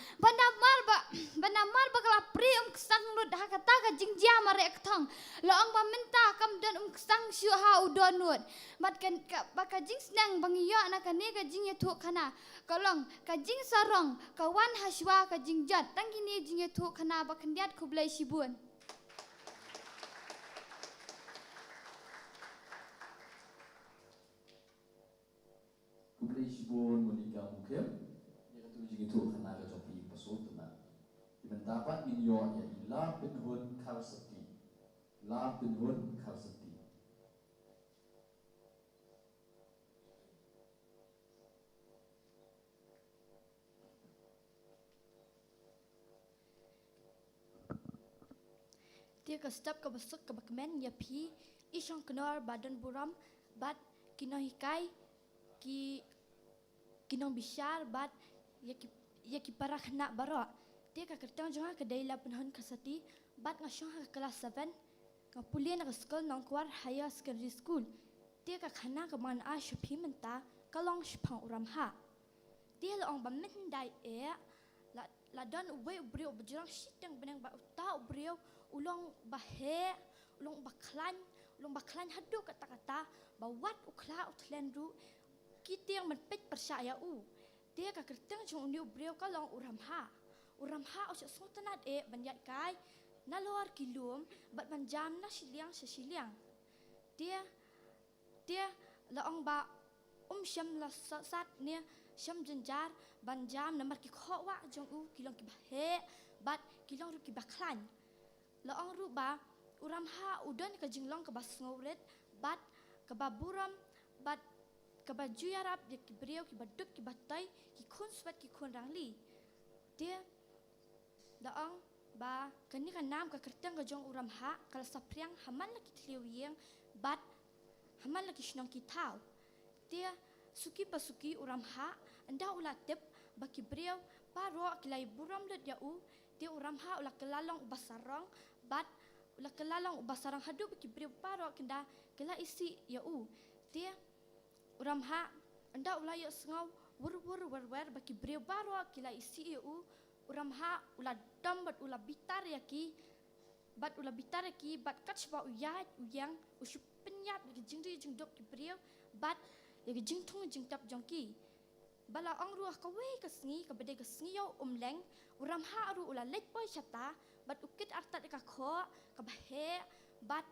bandamar bakala pri kesang nut hakata ka jingjia mare ktong loong ba minta kam dan kesang syu ha udonut bat kan baka jing snang bangiyo na kane ka jing yetu khana kolong ka jing sarong ka wan haswa ka jingjat tangini jing yetu khana bakandiat kublai sibun Kublai sibun monika mukem ya katu jing itu khana ka jopi pasol tena mendapat minyo ya ila penhun karsati. La penhun karsati. Dia ke step ke besuk ke bakmen ya pi isong kenor badan buram bat kinong hikai kinong bishar bat ya ki parah nak barok. Dia ke kertang jonga ke daila penhun kasati bat ngasong ke kelas 7 ngapulian ke sekolah nongkwar higher secondary school. Dia ke khana ke man a shopi menta kalong shpang uram ha. Dia laong bamin dai la dan uwe ubriu berjurang shitang benang ba uta ubriu ulong bahe ulong baklan hadu kata-kata bawat ukla utlendu kita yang menpet percaya dia ka kertang jong undi ubriu kalong uram ha usah sultanat banyak kai na luar kilum bat manjam na siliang dia laong ba syam la sat ne syam jenjar banjam namar ki khwa jong kilong ki bahe bat kilong ru ki baklan laong ru ba uram ha udan ka jinglong ka bas ngauret bat ka baburam bat ka baju yarap ya ki briau ki baduk ki batai ki khun swat ki khun rangli dia laong ba kani ka nam ka kertang ka jong uram ha kala sapriang haman la ki tliu yeng bat haman la ki shnong ki tau dia suki pasuki uram ha anda ulat tep baki briau paro kilai buram let ya dia uram ha ulat kelalong ubasarang bat ulat kelalong ubasarang hadu baki briau paro kenda kela isi ya dia uram ha anda ulat ya sengau wur baki briau paro kila isi ya uram ha ulat dam bat ulat bitar ya ki bat ulat bitar ya ki bat kachba uyang usup penyap bagi jingri jingdok ki briau bat ya jing thung jing tap jongki bala ang ruah ka we ka sngi ka bede ka sngi yo leng uram ha ru ula let boy chata bat ukit artat ka kho ka bahe bat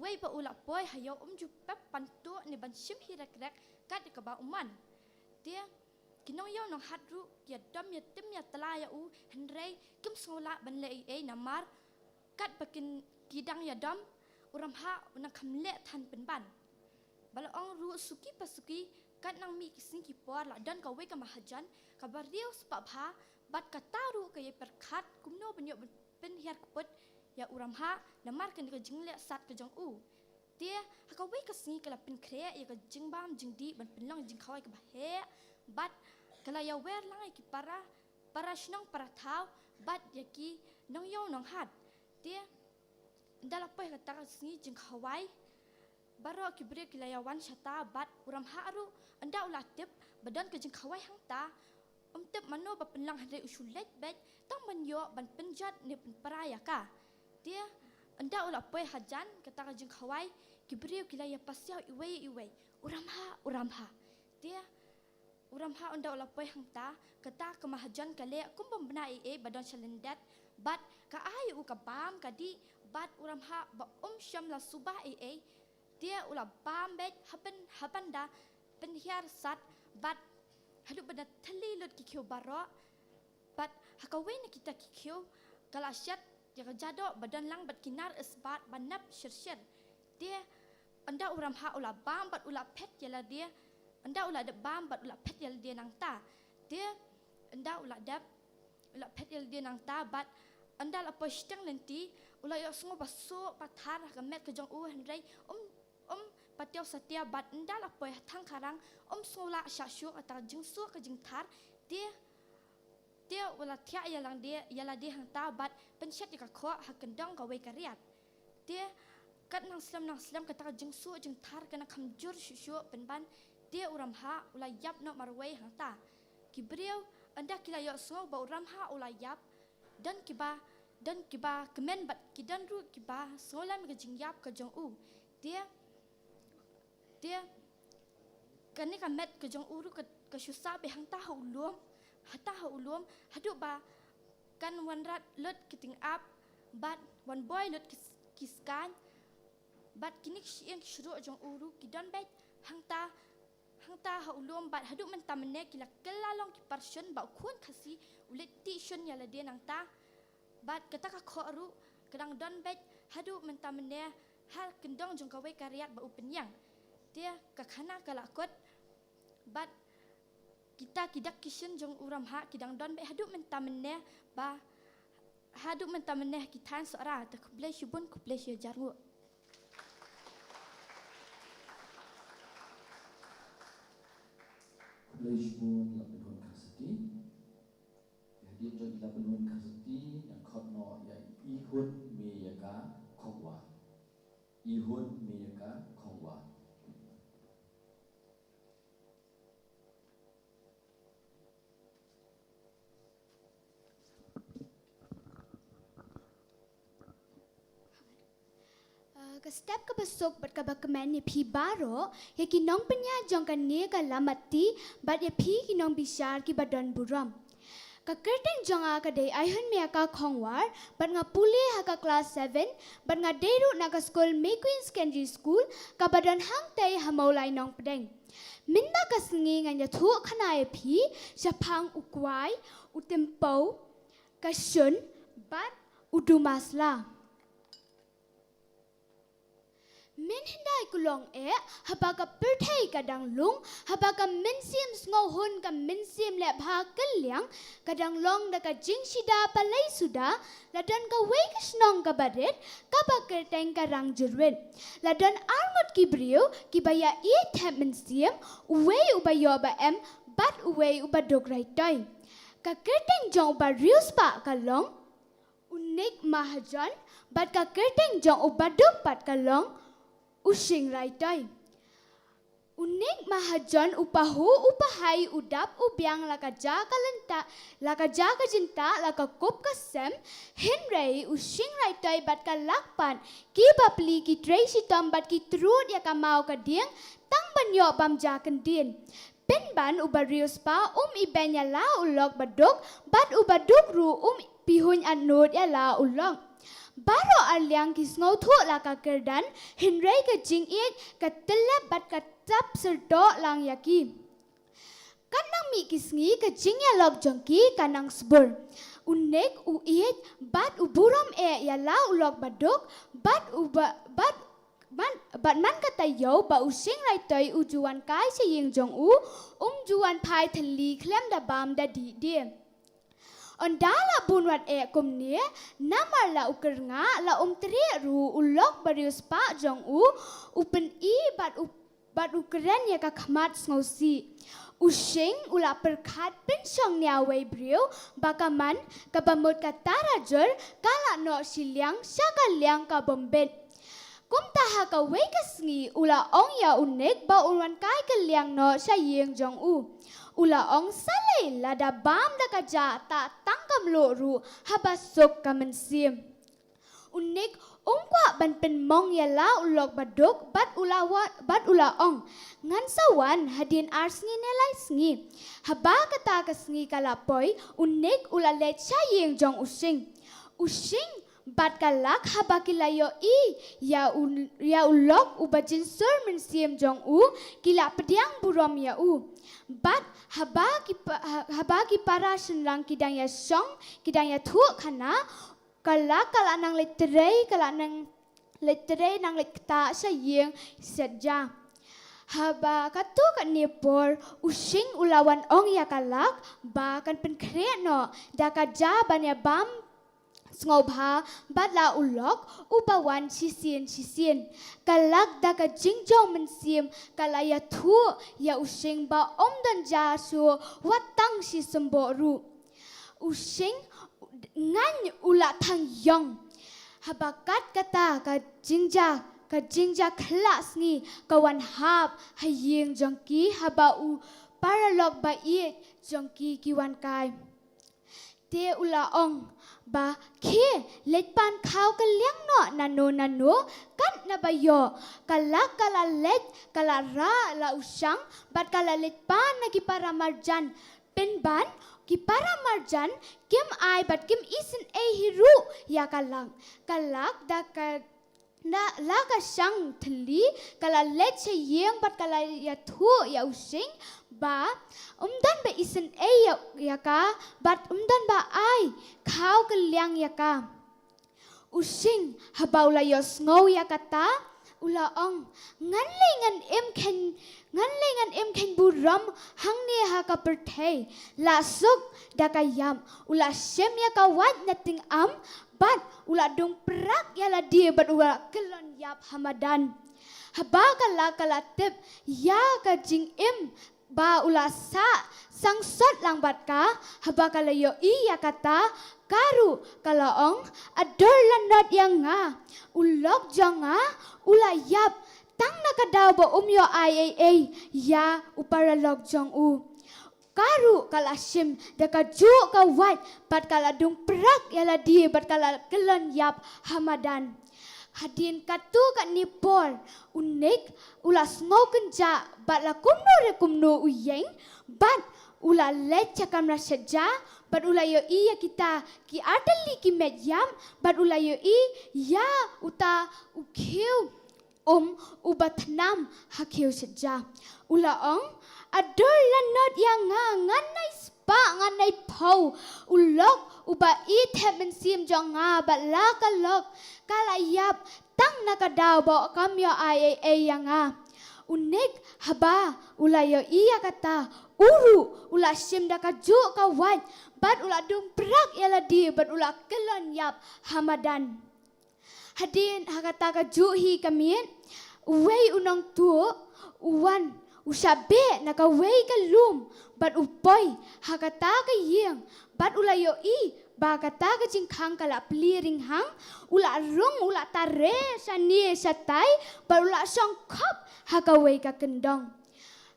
we ba ula boy hayo ju pep pantu ni ban shim hirak rek kat ka ba uman dia kinong yo nong hat ru ya dam ya tim ya tala ya henrei kim sola ban le namar kat bakin kidang ya dam uram ha una khamle than pen ban bala ong ru suki pasuki kat nang mi kising ki por la dan ka we ka mahajan ka bariu sebab ha bat ka taru ka ye perkhat kumno banyo pen hiar kuput ya uram ha namar kan ka jingle sat ka jong dia ha ka we ka singi ka la pen kre ya ka jingbam jingdi ban penlang jing khawai ka bahe bat kala ya wer lang ki para shnong para thau bat ya ki nong yo nong hat dia ndala pa ka ta singi jing khawai baro ki bre ki layawan shata bat uram haru anda ulatip badan ke jing khawai hang ta tip mano ba penlang hande usulet bet tang manyo ban penjat ne pen paraya ka dia anda ulapoi hajan kata ka jing khawai ki bre ki laya pasya iwe uram ha dia uram ha anda ulapoi hang ta kata ka mahajan kale kumbam bena badan chalendat bat ka ai ka bam ka di bat uram ha ba syam la subah dia ulah bambet haban da penhiar sat bat hadu benda tali lut ki baro bat hakawen kita ki kalasyat jaga jado badan lang bat kinar isbat banap shirshir dia anda uram ha ulah bambat ulah pet yala dia anda ulah de bambat ulah pet yala dia nang ta dia anda ulah dap ulah pet yala dia nang ta bat anda la postang nanti ulah yo semua basuk pathar gamet ke jong henrei patiau setia bat enda la poi thang karang sola syasyu atau jingsu ke jingtar dia wala tia yalang dia yala dia hang ta bat pensyat ka kho hakendang ka we kariat dia kat nang slam kata jingsu jingtar kana kamjur syusyu penban dia uram ha ula yap no marway hang ta kibriu anda kila yo so ba uram ha ula yap dan kiba kemen bat kidan ru kiba solam ke jingyap ke jong dia kani ka met ke jong uru ke syusa be hang ta ulum hadu ba kan wanrat lut kiting up but one boy lut kiskan but kini yang syuru jong uru kidan bet hang hang ta ha ulum bat haduk men tamne kila kelalong ki parsion ba kun khasi ulit ti shun ya la dia nang ta bat kata ka khoru kadang don bet haduk men tamne hal kendong jong kawe karyat ba upenyang dia ka khana kala kot bat kita kidak kishen jong uram ha kidang don bet haduk men tamne ba haduk men tamne kitan sora ta kuble shubun kuble shi jarmu Leishbun la penun kasati. Jadi jod la penun kasati yang khotno ya ihun meyaka khongwa. Ihun meyaka khongwa. Ke step ke besok bat ka bakaman ni pi baro ya ki nong penya jong kan ne ka lamati bat ya pi ki nong bishar ki badan buram ka kerteng jong a ka dei ai hun me ka khongwar bat nga puli ha ka class 7 bat nga deru na ka school Queen Secondary School ka badan hang tei hamolai nong pedeng minda ka sngi ngan ya thu khana ya pi shapang ukwai utempo ka shun bat udumasla Min hindai kulong habaga perthai kadang lung habaga minsim sngo hun ka minsim le bha kelyang kadang long da ka jingshida palai suda ladan ka wekish nong ka badet ka bakerteng ka rang jurwin ladan arngot ki brio ki baya e thap minsim uwe ubayo ba em bat uwe ubadog rai toy ka kerteng jong ba rius pa ka long unik mahajan bat ka kerteng jong ubadog pat ka long Using raitai. Unik mahajan upahu upahai udap ubiang laka jinta laka kop kasem Henry using raitai bat ka lakpan ki bapli ki tracy tom bat ki trud ya ka mau ka dieng tang banyo bam jakan din. Penban ubarius pa iben ya la ulok baduk bat ubaduk ru pihun anod ya la ulok. Baro alyang kisngau thu la ka kerdan Henry ka jing it ka telep bat ka tap serdo lang yaki kanang mi kisngi ka jing ya lok jongki kanang sbur unek uit bat uburam ya la ulok baduk bat man ka tayo ba using rai toy ujuan kai se ying jong juan pai thali klem da bam da di dia Ondala bunwat kum ni namar la uker nga la tri ru ulok barius pa jong upen I bat ukeren ya ka khamat ngosi using ula perkhat pinsong nia wei brio bakaman ka bamut ka tarajur kala no silyang saka liang ka bombet kum taha ka wei kasngi ula ong ya unek ba ulwan kai ka liang no sa yeng jong Ula ong salay lada bam da kaja ta tangkam lo ru habasok ka mensim. Unik ongkwa ban penmong ya la ulok baduk bat ula ong ngan sawan hadin arsngi nelai sngi haba kata kasngi kalapoy unik ula let sayeng jong using bat kalak haba kilayo ya ulok ubajin sur mensim jong kila pediang burom ya bat haba ki para senlang kidang ya song kidang ya thu khana kala nang letrei nang lekta sa yeng sedja haba katu kan nepor using ulawan ong ya kalak ba kan penkre no da ka ja ban ya bam Ngobha badla ulok ubawan sisien kalak da ka jingjong mensim kalaya thu ya using ba dan jasu watang si semboru using ngan ula thang yong habakat kata ka jingja kelas ni kawan hab hayeng jongki haba paralog ba it jongki kiwan kai te ula ong ba ke letpan kau ka liang no nano kan na bayo kala let kala ra la usang bat kala letpan na ki para marjan penban ki para marjan kim ai bat kim isin hiru ya kalak da ka na la ka sang thli kala let che yeng bat kala ya thu ya using ba dan ba isen e ya ka bat dan ba ai khau ka liang ya ka using habau la yos ngau ya kata ula ong ngan lengan em ken buram hang ne ha ka perthei la suk da ka yam ula shem ya ka wat na ting am bat ula dong prak ya la dia bat ula kelon yap hamadan haba kala tip ya ka jing em ba ula sang sot lang bat ka haba kala yo i ya kata karu kalaong ador lanot yang nga ulok jonga ula yap tang nakadaw ba umyo IAA ya uparalog jong u karu kala shim da ka ju ka wat bat kala dung prak yala di bat kala kelon yap hamadan hadin katu kat nipor unik ulas ngau kenja bat la kumno uyeng bat ula let cakam la seja bat ula yo iya kita ki adali ki medyam bat ula yo i ya uta ukhiu ubatnam hakhiu seja ula ong ador lanot yang nganai spa nganai pau ulok uba i theben sim jonga bat la kalok kalayap tang nakadaw ba kamyo IAA yang unik haba ulayo iya kata uru ula sim da kaju kawan bat ula dung prak yala di bat ula kelon yap hamadan hadin hakata kaju hi kamien wei unong tu uwan usabe naka wei kalum bat upoy hakata ka yeng bat ulayo i ba kata ka jingkhang kala pliring hang ula rung ula tare sani satai ba ula songkop hakawai ka kendong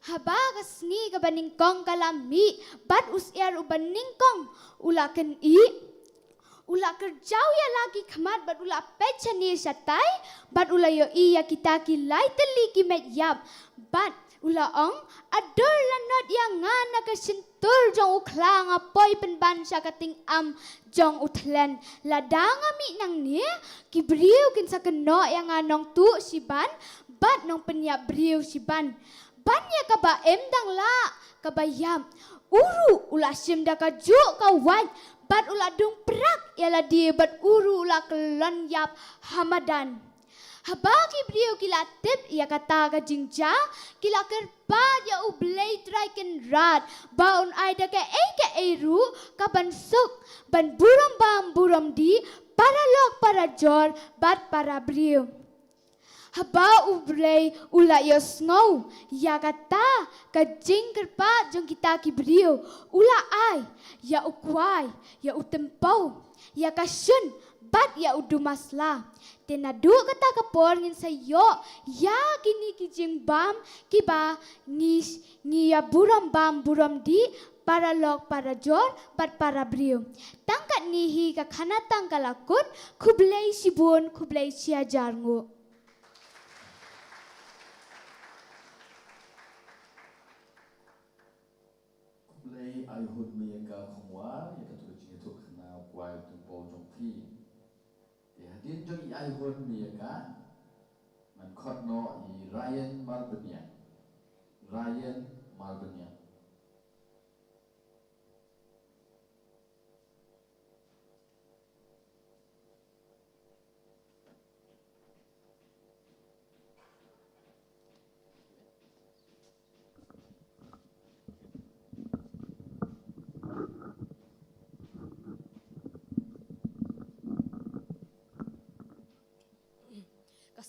haba ka sni ka baningkong kalami bat usiar ubaningkong ula ken i ula kerjau ya lagi khamat bat ula pechani satai bat ula yo iya kita ki lai teli ki medyap bat ula ong ador lanot yang ngana ka sentur jong uklang apoy penban sa kating am jong utlen ladang ami nang ni ki briu kin sa keno yang anong tu si ban bat nong penya briu si ban ya ka ba dang la ka bayam uru ula sim da ka ju ka wan bat ula dung prak yala di bat uru ula kelon yap hamadan habaki brio kila tip ya kata ka jingja kila kerpa ya ublay traiken rad baun ay da ka eru ka bansuk ban buram bam buram di para lok para jor bat para brio haba ublay ula yos ngau ya kata ka jing kerpa jong kita ki brio ula ay ya ukway ya utempau ya kasyun bat ya udu masla tenadu kata kapor ngin sayo ya kini kijing bam kiba ni ya buram bam buram di para lok para jor bat para brio tangkat nihi ka khana tangkalakut kublay sibun kublay siajar ngu kublay ayhud mi ka khumwa ya ka tu chi tu khna kwai tu po jong phi hadin jong ai hon mi ka man khot no i Ryan Malbania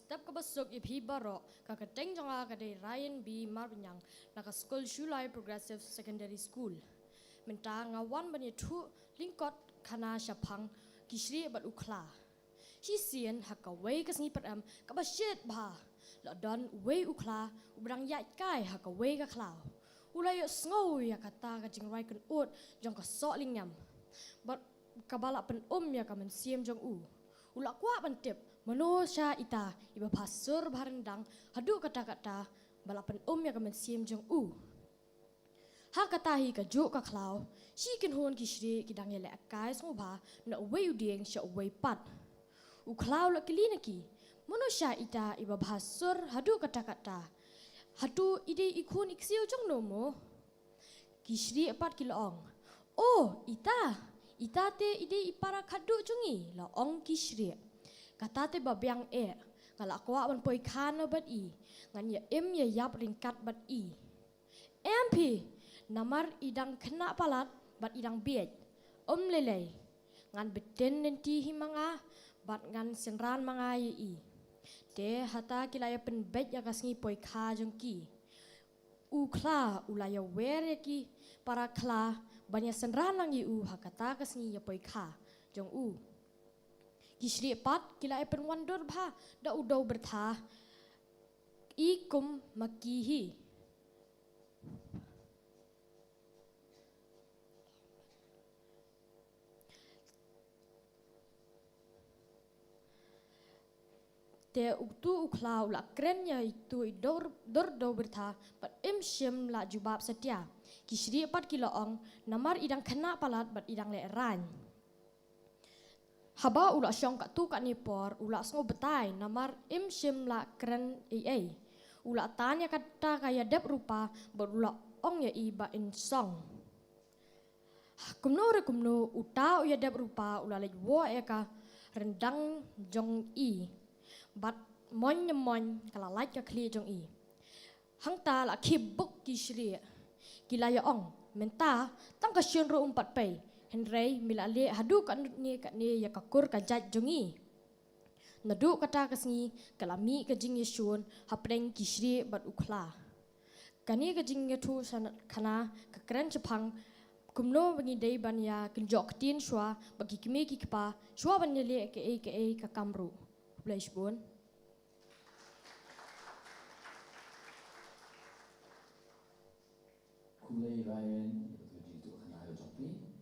Step ka basok iphi baro ka kateng jonga ka de Ryan B Marbanyang na ka school Shulai Progressive Secondary School menta ngawan bani thu lingkot khana shapang kishri bat ukla shi sien hakka wei ka sni patam ka ba shit ba la don wei ukla ubrang ya kai hakka wei ka klau ulai sngo ya kata ka jingrai kun ut jong ka so lingyam bat kabala pen ya ka men siem jong u ula kwa ban tip manusia ita iba pasur barendang hadu kata-kata balapan ya kamen siem jong u ha kata hi ka ju ka klau shi kin hon ki shri ki dang yele akai so ba na wei udieng sha wei pat u klau la kilina ki manusia ita iba bahasur hadu kata-kata. Hadu ide ikun iksiu jong nomo. Kishri 4 kiloong. Oh, ita te ide ipara kadu jongi laong kishri. Kata te babyang kalau aku awan poi kana bat i. Ngan ya ya yap ringkat bat i. MP namar idang kena palat bat idang biet. Lelei. Ngan beten nanti himanga bat ngan senran manga i. De hata kilaya penbet ya kasngi poi ka jongki. Ukla ulaya wer ki para kla banyak senran langi hakata kasngi ya poi ka jong Kishri 4 kilaya penwandur bha da udau bertha ikum makihi. Te uktu uklau la krennya itu dor bertha bat shim la jubab setia. Kishri 4 kiloong namar idang kena palat bat idang le ran. Haba ula syong kat tu kat nipor ula sngo betai namar shim la kren ula tanya kata kaya dep rupa bat ula ong ya i ba in song. Kumno uta ya dep rupa ula lej wo ka rendang jong i. Bat mon kala laj ka kli jong i. Hang ta la kibuk kishri. Kila ya ong menta tang ka syun ro umpat pay. Henry mila le hadu kat ni ya kakur ka jat jongi. Nadu kata kasngi kalami ka jing yeshun hapreng kishri bat ukla. Kani ka jing tu sanat kana ka keren Jepang kumno bangi dei ban ya kinjok tin shwa bagi kimi ki pa shwa ban le ke ka kamru. Blaish bun. Kulay Ryan itu kena jopi.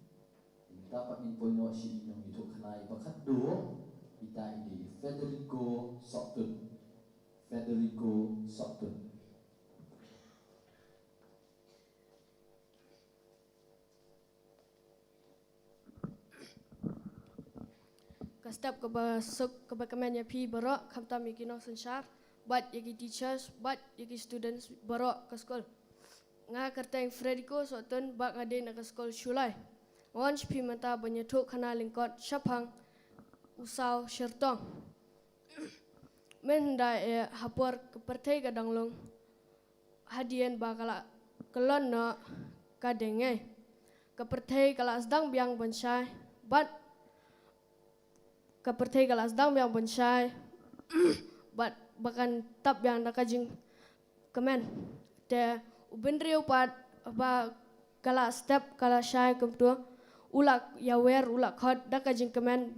Dapat infono si yang itu kena bakat do. Ita ini Federico Sokton. Kastap ke bakaman ya pi barok kamtam yaki no sensyar bat yaki teachers bat yaki students barok ke sekolah. Nga kerteng Federico Sokton bak ngade nak ke sekolah Shulai. Ngon pi mata banyatuk kana lingkot syapang usau syertong. Menda hapor kepertai kadanglong hadian bakala kelon no kadenge. Kepertai kala sedang biang bonsai bat kepertai kala sedang biang bonsai bat bahkan tap yang nakajing kemen te ubendri upat ba kala step kala syai kemtua ulak yawer ulak khot nakajing kemen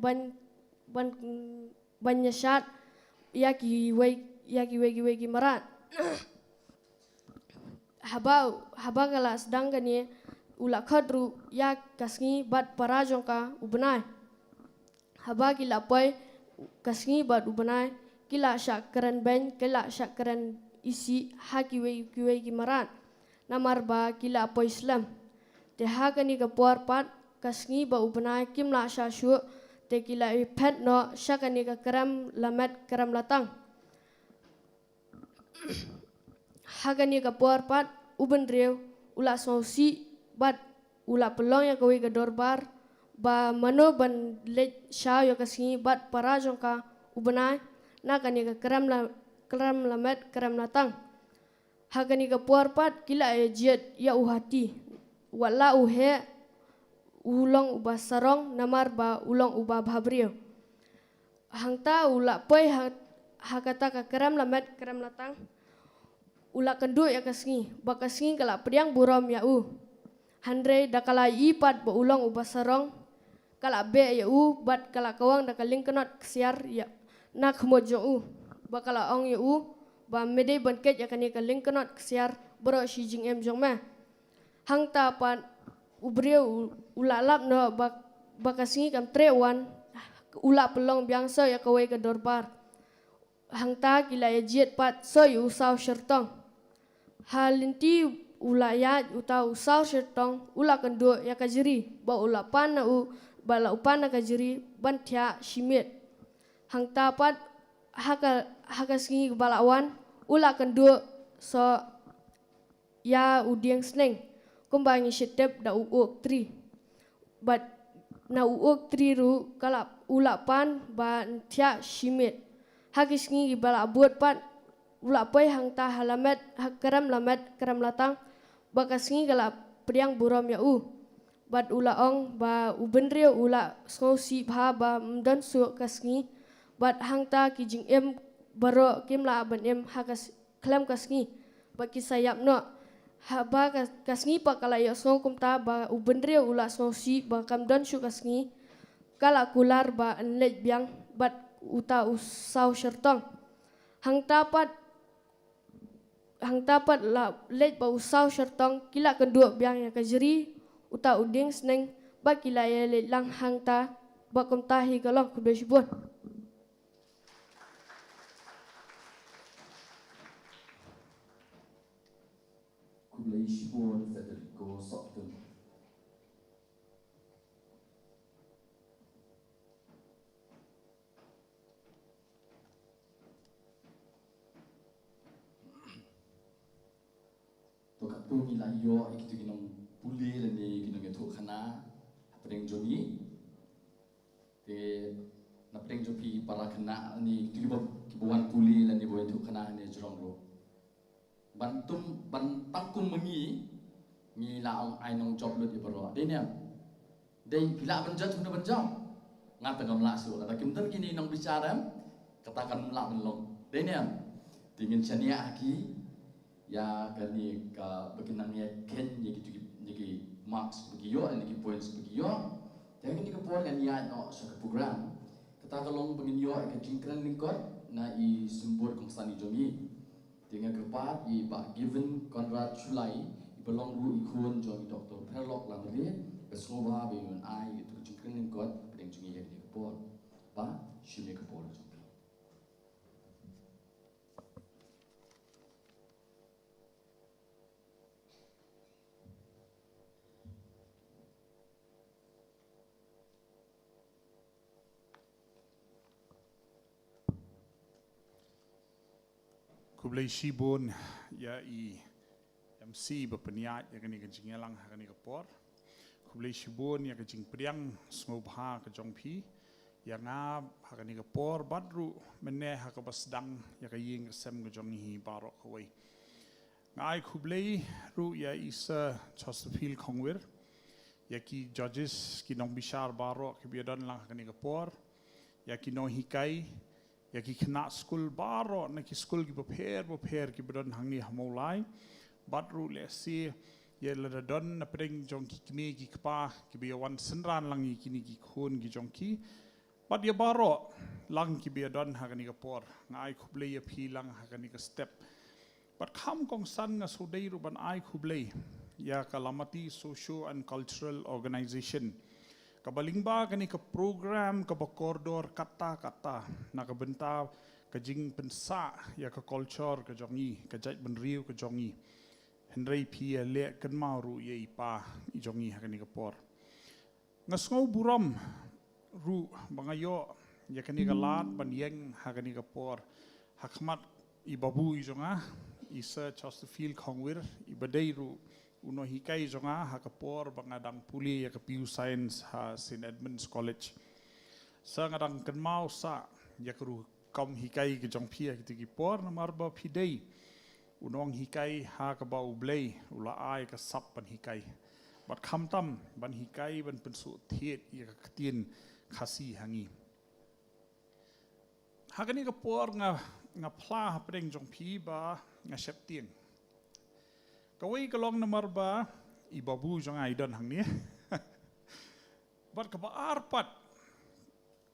ban nyesat yaki wegi marat haba kala sedang kani ulak khadru yak kasngi bat parajong ka ubenai haba kila poi kasngi bat ubenai kila syak keren ben kila syak keren isi haki wegi marat namar ba kila poi Islam te hakani ka puar pat kasngi ba ubenai kim la sya syu te kila pet no syakani ka keram lamet keram latang hakani ka puar pat uben rew ula sausi bat ula pelong ya kawi ka dorbar ba mano ban le sya ya kasngi bat parajong ka ubenai nakani ka keram lamet keram latang hakani ka puar pat kila ya jiat ya uhati wala uhe ulong uba sarong namar ba ulong uba bhabriyo hangta ula poi hakata ka keram lamet keram latang ula kendu ya kasngi ba kasngi kala priang buram ya handre dakala ipat ba ulong uba sarong kala be ya bat kala kawang dakaling kenot ksiar ya nak mojo ba kala ong ya ba mede banket ya kani kaling kenot ksiar bro shi jing em jong ma hangta pan ubriu ula lap no bakasngi kam trewan ula pelong biangsa ya kawai ke dorbar hangta kila ya jiet pat so yu usau syertong halinti ula ya utau usau syertong ula kendo ya kajiri ba ula pana bala upana kajiri bantia shimit hangta pat haka singi balawan ula kendua so ya udiang sneng kumbangi shetep da uok tri but na uok tri ru kala ula pan ba tia shimit haki singi bala buat pan ula pai hang ta halamet hakaram lamet karam latang baka singi kala priang buram ya but ula ong ba ubenrio ula skosi bha ba mdan su kasngi but hang ta ki jing em baro kim la ban em hakas klam kasngi ba ki sayap no ha ba kasngi pa kala yo so kum ta ba ubenrio ula skosi ba kam dan su kasngi kala kular ba anlej biang but uta usau shertong hang tapat la lej ba usau shertong kila kedua biang ya kajeri uta uding sneng ba kila ya le lang hang ta ba kom tahi kalong ku besibon Kublai Shibon Federico Sokton. Tokat tu nila yo ikitu ginong puli lani ginong itu khana apeng jomi te napeng jopi para khana ni ikitu kibuan puli lani bo itu khana ni jorong lo bantum ban takum mengi ngi laong ai nong job lut ibaro de ne de pila banjat huna banjam ngata ngam la su la kim tan kini nong bicara katakan la belong de ne tingin chania aki ya kali ka beginang ya ken yagi marks bagi yo and yagi points bagi yo jangan ni kapor kan ya no sa program kata kalong bangin yo ka jingkran lingkot na I sembur konsani jomi dengan kepat I ba given Conrad Chulai I belong ru ikun jo Dr. Perlok lamri besngoba be yun ai itu jingkran lingkot pedeng jungi ya ni kapor ba shime kapor Kublai Shibon ya I MC berpeniat ya kini kencing elang kini kepor. Kublai Shibon ya kencing priang ngobha kejong pi ya ngab kini kepor badru meneh hakabasdang ya kaying sem kejong hi barok kawai. Ngai kublai ru ya isa Chesterfield Kongwir ya ki judges ki nong bishar barok ki biadan lang kini kepor ya ki nong hikai ya ki kena school baro na ki school ki boper ki bedon hangni hamolai badru le si ya la don na preng jong ki kme ki kpa ki be wan senran langi kini ki khon ki jong ki bad ya baro lang ki be don hagani ka por ngai khuble ya phi lang hagani ka step but kham kong san nga sudai ru ban ai khuble ya kalamati socio and cultural organization kabalingba kani ka program ka bakordor kata na ka benta ka jing pensa ya ka culture ka jongi ka jait benriu ka jongi henrei pi le kan mauru ye ipa I jongi kani ka por ngasngau buram ru bangayo ya kani ka lat ban yeng kani ka por hakmat I babu I jonga isa Chesterfield Kongwir I badai ru uno hikai jonga hakapor bangadang puli ya kapiu science ha St Edmunds College sa ngadang kenmau sa ya kru kom hikai ke jong pia ki por na marba pidei unong hikai ha ka ba ublei ula ai ka sap ban hikai bat khamtam ban hikai ban pensu thiet ya ka tien khasi hangi hagani ka por nga pla preng jong pi ba nga septien kawai kalong nomor ba ibabu jong aidan hang ni bar ka ba arpat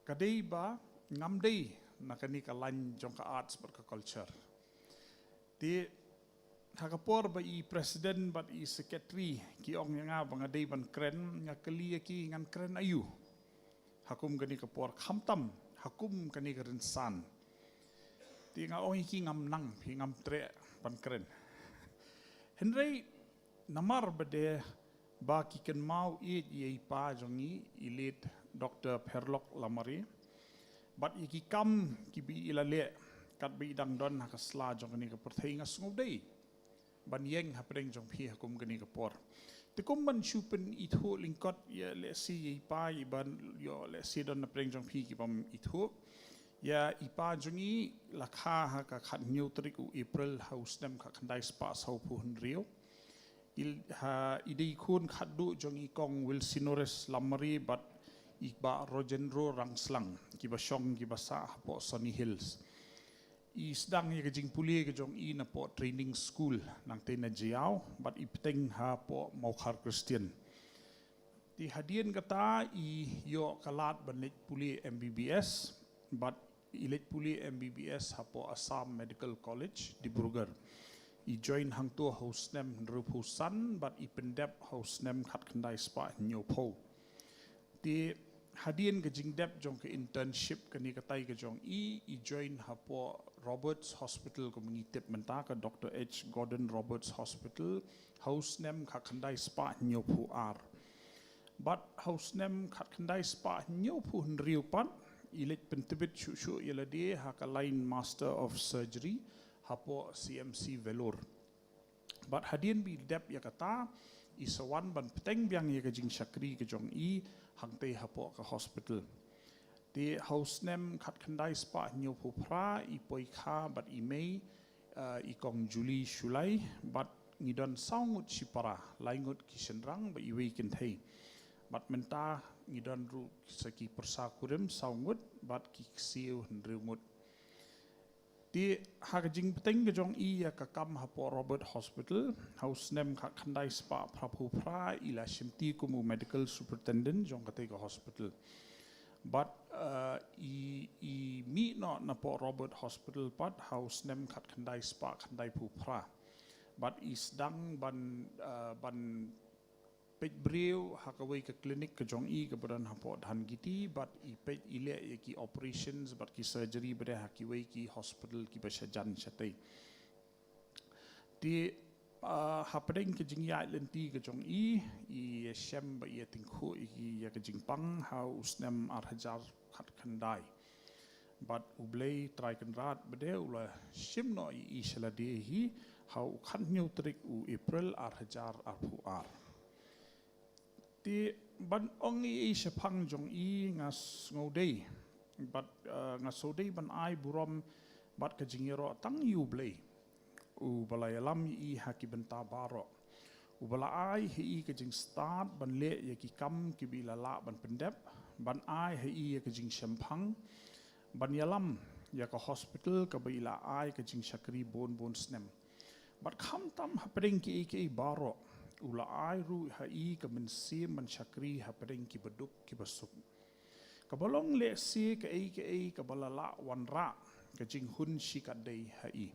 kadai ba ngamdei nakani ka lan jong ka arts bar ka culture ti hakapor ba I president ba I secretary ki ong nga ba ngadei ban kren nga kali ki ngan kren ayu hakum gani ka por khamtam hakum kani ka rinsan ti nga ong ki ngam nang pi ngam tre ban kren Henry namar bade ba ki ken mau I pa jongi ilit Dr. Perlok Lamari But iki kam ki bi ila le kat bi dang don ha ka sla jong ni ka perthei nga sngau dei. Ban yeng ha preng jong phi ha kum gani ka por. Te kum ban chupen I thu lingkot ya le si I pa I ban yo le si don na preng jong phi ki pam I thu. Ya I pa jongi la kha ha ka khat new trik u April house nem ka khandai spa sau pu hun rio. Il ha idei khun khat du jongi kong will sinores lamari but Iba Rojendro Rangslang, kiba Shong kiba sa po Sunny Hills. I sedang ya kejing puli kejong I na po training school nang tena jiao, but ipteng ha po Maukhar Christian. Di hadian kata I yo kalat banlit puli MBBS, but ilit puli MBBS ha po Assam Medical College di Burger. I join hang tu house nem Rupusan, but I pendep house nem khat kandai spa Nyopo. Di hadian ke jingdep jong ke internship ke ni katai ke jong I join hapo Roberts Hospital ko mengitip menta ke Dr. H. Gordon Roberts Hospital house nem khat khandai spa Nyopu R. But house nem khat khandai spa Nyopu henriu pan ilit pentibit shu yela de ha ka line master of surgery hapo CMC Velur. But hadian bi dep ya kata isawan ban peteng biang ya ke jing syakri ke jong I hangte hapo ka hospital. Di house nem khat khandai spa Nyopu pra I poi kha but I mei I kong Julie Shulai but ngidon saungut sipara laingut kisenrang ba I weekend thei. But menta ngidon ru saki persa kurim saungut but ki siu hendrungut. Di hagajing peteng kejong I ya kakam hapo Robert Hospital house nem khat khandai spa prapu pra ila shimti kumu medical superintendent jong kate ka hospital. But I mi no na po Robert Hospital pat house nem khat khandai spa khandai pu pra. But is dang ban pej breu hakawai ke klinik ke jong I ke badan hapo dhan giti but I pej ile ye ki operations but ki surgery bade hakiwai ki hospital ki basajan chatai. Di hapedeng ke jing ya lenti ke jong I shem ba ye tingkhu I ya ke jing pang ha usnem arhajar khat khandai. But ublei try kan rat bade ula shim no I shalade hi ha khan new trick u April arhajar arpu ar. Di ban ongi I sepang jong I ngas ngodei but ngasodei ban ai burom but ke jingero tang yu blei u balai alam I haki benta baro u bala ai hi ke jing start ban le ye ki kam ki bila la ban pendep ban ai hi ye ke jing sempang ban yalam ya ka hospital ka bila ai ke jing sakri bon snem but kham tam hapring ki baro ula ai ru hai ka mensim man sakri hapring ki beduk ki basuk kabalong le si ka ka balala wanra ka jing hun shikadei hai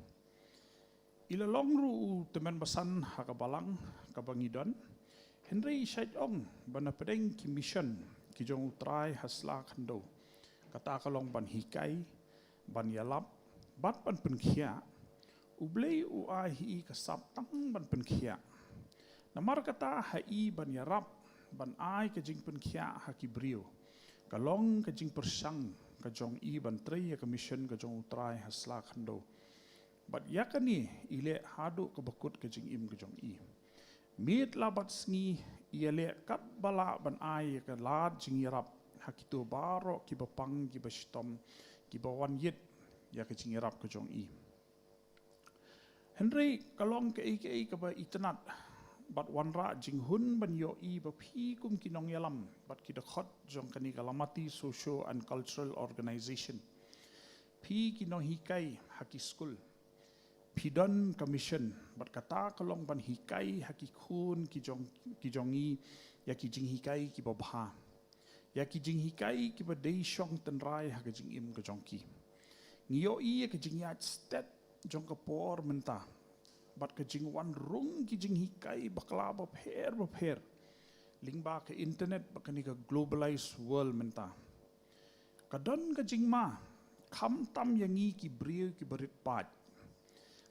ila long ru teman basan hakabalang kabangidon Henry Shait Ong bana pedeng ki mission ki jong utrai hasla khando kata kalong ban hikai ban yalap bat ban penkhia ublei u ai hi ka sap tang ban penkhia namar kata hai ban yarap ban ai ka jing penkhia hakibrio kalong ka jing persang ka jong I ban trei ka mission ka jong utrai hasla khando but yakani ile hadu ka bakut ka jing im ka jong I mit labat sngi ile kat bala ban ai ka lad jing yarap hakitu baro ki bapang ki bastom ki bawan yit ya ka jing yarap ka jong I Henry kalong ka ka ba itanat but wanra jing hun ban yo I ba phi kum kinong yalam but ki dakhot jong kani kalamati social and cultural organization phi kinong hikai haki school Pidon commission but kata kalong ban hikai haki khun ki jongi ya ki jing hikai ki babha ya ki jing hikai ki ba dei shong tan rai ha jing im ka jongki ngio I ka jing ya stat jong ka por menta but ka jing wan rung ki jing hikai bakla ba pher lingba ka internet ba ka ni ka globalized world menta kadon ka jing ma kham tam yangi ki briu ki barit pat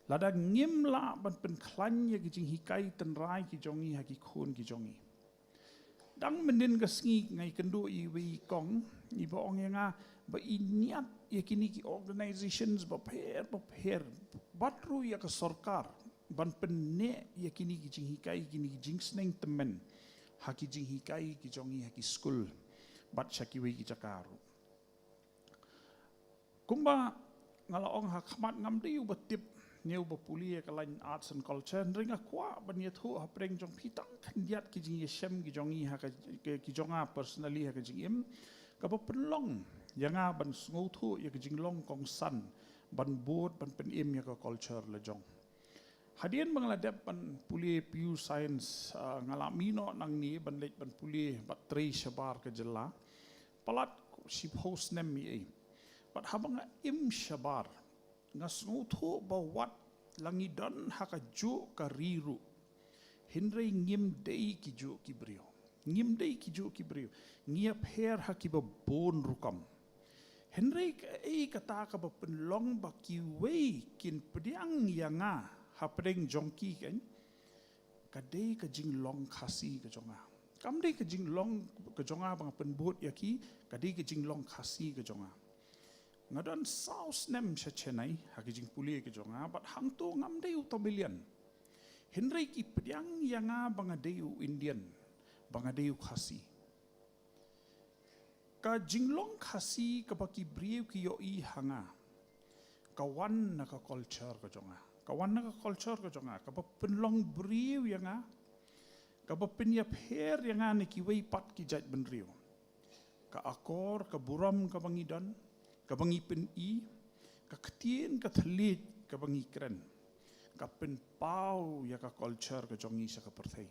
lada ngim la ban pen klan ya ki jing hikai tan rai ki jongi ha ki khun ki jongi dang menin ka sngi ngai kendu I wi kong I ba ong nga ba iniat ya kini ki organizations ba pher batru ya ka sarkar ban penne ya kini ki jing hikai kini ki jing sneng temen haki jing hikai ki jongi haki school bat shakiwi ki jakaru kumba ngalaong hakmat ngamdi ubatip new bapuli ka lain arts and culture ringa kwa bania thu hapreng jong pitang kandiat ki jing yesem ki jongi ha ki jonga personally ha ki jing im ka pelong yanga ban ngau thu ya ki jing long kong san ban board ban pen im ya ka culture la jong hadian bangladep ban puli pu science ngalamino nang ni ban lek ban puli bat trei shabar ka jela palat ship host nem mi bat habang im shabar ngasngutu bawat langidon hakaju kariru hindrei ngim dei kiju kibrio ngim dei kiju kibrio ngiap her hakiba bon rukam hindrei kata ka ba penlong ba kiwei kin pediang yanga hapreng jongki kan kadei ka jinglong khasi ka jonga kamdei ka jinglong ka jonga bang penbut yaki kadei ka jinglong khasi ka jonga ngadon saus nem sa chenai hakijing puli ke jonga bat hangto ngamdeu tobilian henrei ki pediang yanga bangadeu indian bangadeu khasi ka jinglong khasi ka baki brieu ki yo I hanga kawan na ka culture ka jonga kawan na ka culture ka jonga ka penlong brieu yanga ka penyap her yanga ni ki wei pat ki jat benriu ka akor ka buram ka bangidan kabangi pen I, ka ketien ka thalit kabangi kren, ka pen pau ya ka culture ka jongi sa ka perthai.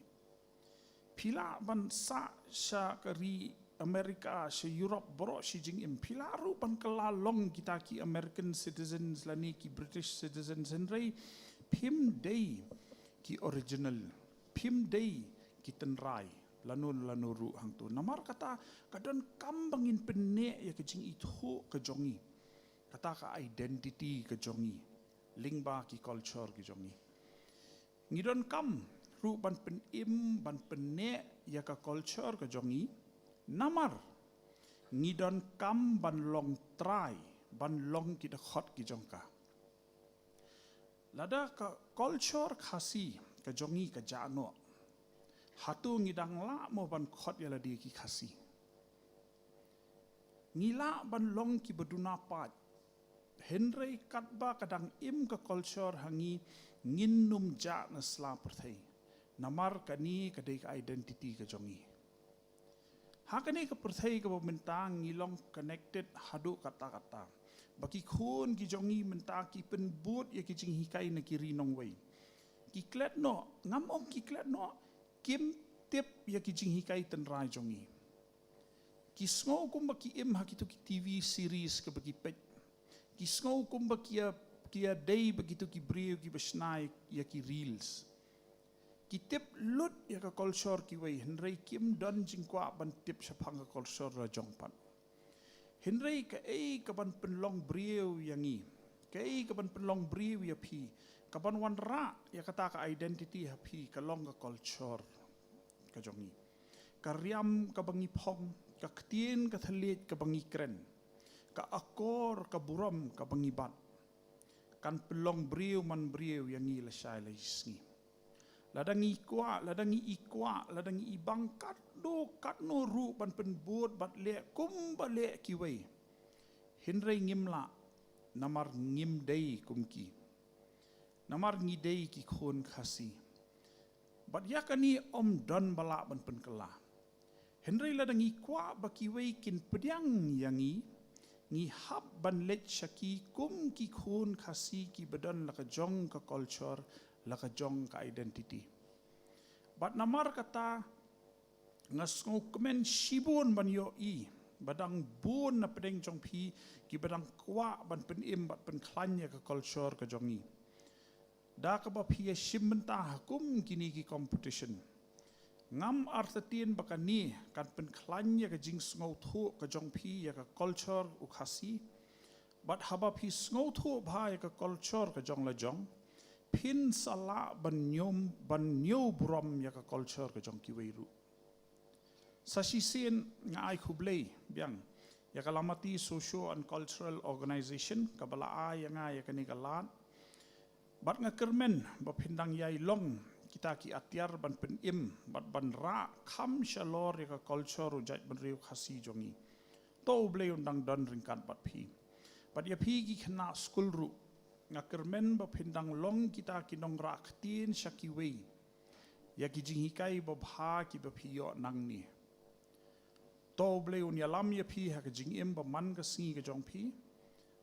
Pila ban sa kari Amerika sa Europe boro si jing im pila ru ban kalalong kita ki American citizens lani ki British citizens henrei pim day ki original, pim day ki tenrai. Lanu ru hang tu namar kata kadon kambangin penne ya kejing itu ke jongi kata ka identity ke jongi lingba ki culture ke jongi ngidon kam ru ban pen im ban penne ya ka culture ke jongi namar ngidon kam ban long try ban long ki de khot ki jongka lada ka culture khasi ke jongi ke jano hatu ngidang la mo ban khot yala di ki khasi ngila ban long ki beduna pat henrei katba kadang im ka culture hangi nginnum ja na sla perthai namar kani kadai ka identity ka jongi hakani ka perthai ka mentang ngilong connected hadu kata-kata baki khun ki jongi mentang ki penbut ya ki jing hikai na ki rinong wei ki klet no ngam ong ki klet no kim tip ya ki jing hikai ten rai jongi ki sngo kum baki im hakitu ki TV series ke baki pet ki sngo kum baki ya day begitu ki brio ki besnai ya ki reels ki tip lut ya ka culture ki wei henrei kim don jing kwa ban tip sapang ka culture ra jongpan henrei ka ka ban penlong brio yangi ka ka ban penlong brio ya pi ka ban wan ra ya kata ka identity ha pi ka long ka culture ka jongi ka riam ka bangi phong ka ktien ka thalit ka bangi kren ka akor ka buram ka bangi bat kan pelong brio man brio yang la shai la isngi ladangi ikwa ladangi ibang kat no ru ban penbut bat le kum ba le kiwei hinrei ngimla namar ngim dei kumki namar ngi dei ki khon khasi bat yakani om don bala ban penkela henrei ladangi kwa bakiwei kin pediang yangi ngi hab ban let shaki kum ki khon khasi ki badan laka jong ka culture laka jong ka identity bat namar kata ngasngo kemen shibun ban yo I badang bun na pedeng jong pi ki badang kwa ban pen im bat pen klanya ka culture ka jongi da ka ba pi shimbenta hakum kini ki competition ngam artatin bakani kan pen klanya ka jing sngo thu ka jong pi ya ka culture u khasi bat haba pi sngo thu bha ya ka culture ka jong la jong pin sala ban nyom buram ya ka culture ka jong ki weiru sashi sin ngai khublei biang ya kalamati social and cultural organization kabala yang ya kani kalat bat ngakermen bapindang yai long kita ki atiar ban penim bat ban ra kham shalor ya culture ujat ban riu khasi jongi to ble undang don ringkat bat phi bat ya phi ki khna school ru ngakermen bapindang long kita ki nong ra khtin shakiwei ya ki jinghikai babha ki baphiyo nangni to ble un yalam ya phi ha ka jingim ba man ka singi ka jong phi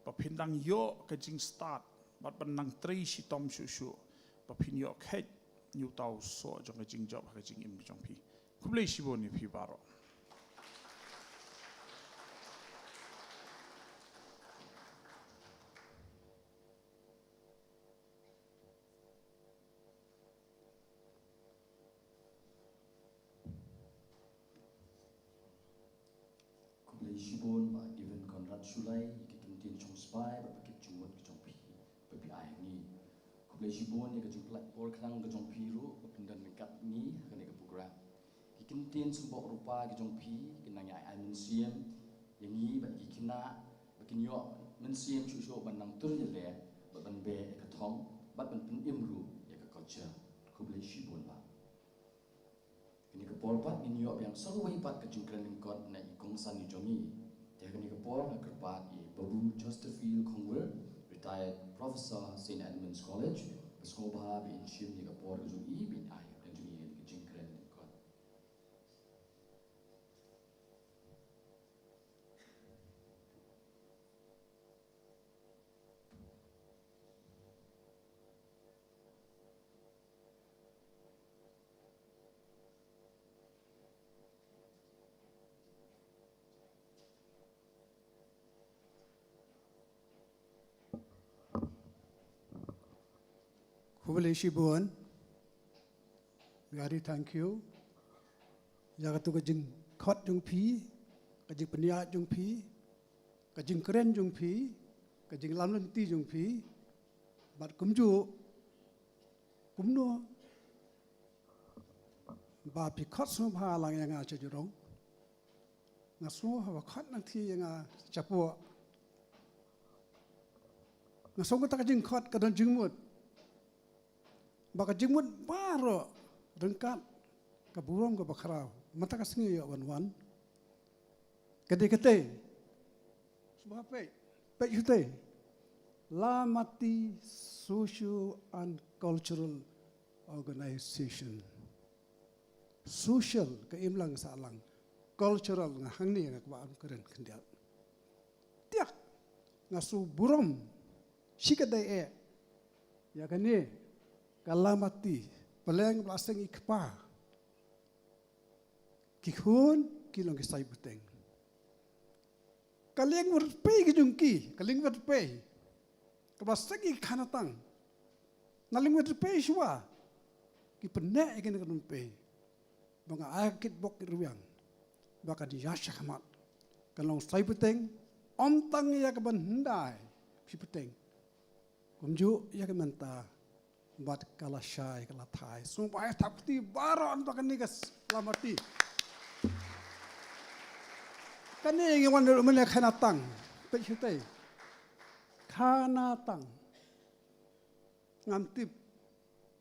ba phindang yo ka jing start bat ban nang tri si tom shu shu ba phin yo khet new tau so jong ka jing job ha ka jingim ka jong phi kuble si bon ni phi baro Shibon ba even Konrad Sulai ki kintin chong spai ba ki chungmot ki chong pi ba pi ai ni kuble shibon ya ki jung plak por khang ki chong pi ru ba pindan mekat ni ka ne ka program ki kintin sumbok rupa ki chong pi ki nang ai museum yang ni ba ki kina ba kin yo museum chu sho ban nang tun ye le ba ban be ka thong ba ban pin im ru ya ka culture kuble shibon ba ini ke polpat ini yo yang sarwai pat ke jungkran lingkot na ikong san ni jongi dia kini ke pol na kerpat I Babu Chesterfield Conwell retired professor St Edmunds College sekolah bi inshim ni ke pol ke jungi bin ai dan jungi ke jungkran lingkot Kubali Shibun, very thank you. Jagatu kajing kot jung pi, kajing peniat jung pi, kajing keren jung pi, kajing lam ti jung pi, bat kumju, kumno, ba pi kot sum ha lang yang aja jurong, ngasu hawa kot nanti yang a capo, ngasu kita kajing kot kadang jengmut. Baka jingmut baro rengkat ka burong ka bakrau mata ka singi ya wan kete sebab pe yute lamati social and cultural organization social ka imlang salang cultural nga hangni nga kwaan keren kendial tiak ngasu burom sikadai ya kani kalamati peleng belaseng ikpa kihun kilong kisai buteng kaleng berpei kijungki kaleng berpei kebelaseng ikhanatang naling berpei shua ki penek ikan ikan berpei banga akit bok ruang baka di yasha kamat kalong sai buteng ontang ya keban hendai pi buteng kumju ya kemanta bat kala syai kala thai sumpah takti baron bakan ni kas lamati kani yang wan mele khanatang pe chute khanatang ngantip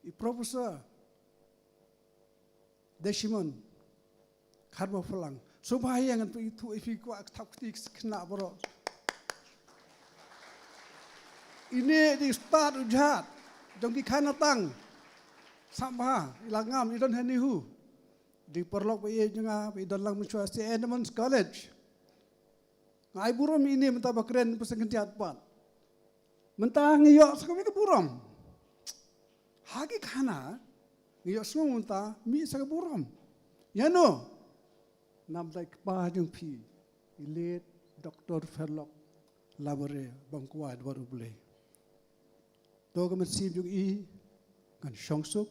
I professor Desimon kharbo fulang sumpah yang tu itu ifi ko takti kena bro ini di start ujat Jongki khanatang sama ilangam idon henihu di perlok pe jenga pe idon lang muncul St Edmunds College ngai burom ini mentah bakren peseng kentiat pat mentah ngiyok sekali ke burom hagi khana ngiyok semua mentah mi sekali burom ya no nam dai pa jong pi ilet Dr. Ferlok labore bangkuat baru boleh Doga mesin juga I kan syongsuk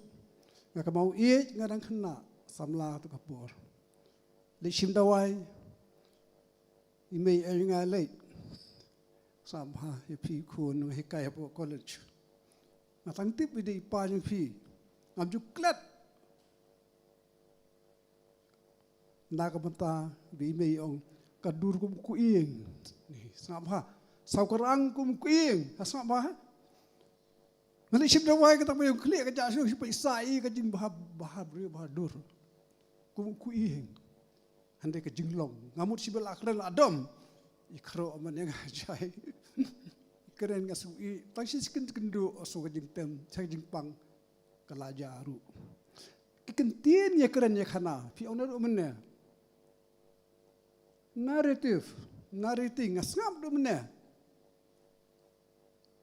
ngak mau I ngadang kena samla tu kapur lishim dawai imei nga late samha ya pi kun hikai po college ngatang tip di pa jung pi ngam juklat nakamata bi imei ong kadur kum kuing ni sangapa sau kerang kum kuing sangapa nanti sip dawai kita punya klik kerja sih sip isai kejing bahadur kum kuing ande kejinglong ngamut sibel akren adom ikro man yang ajai keren ngasui pasti sekin kendu oso kejing tem kejing pang kelajaru ikentin ya keren ya kana fi onar umne narrating ngasngap do mene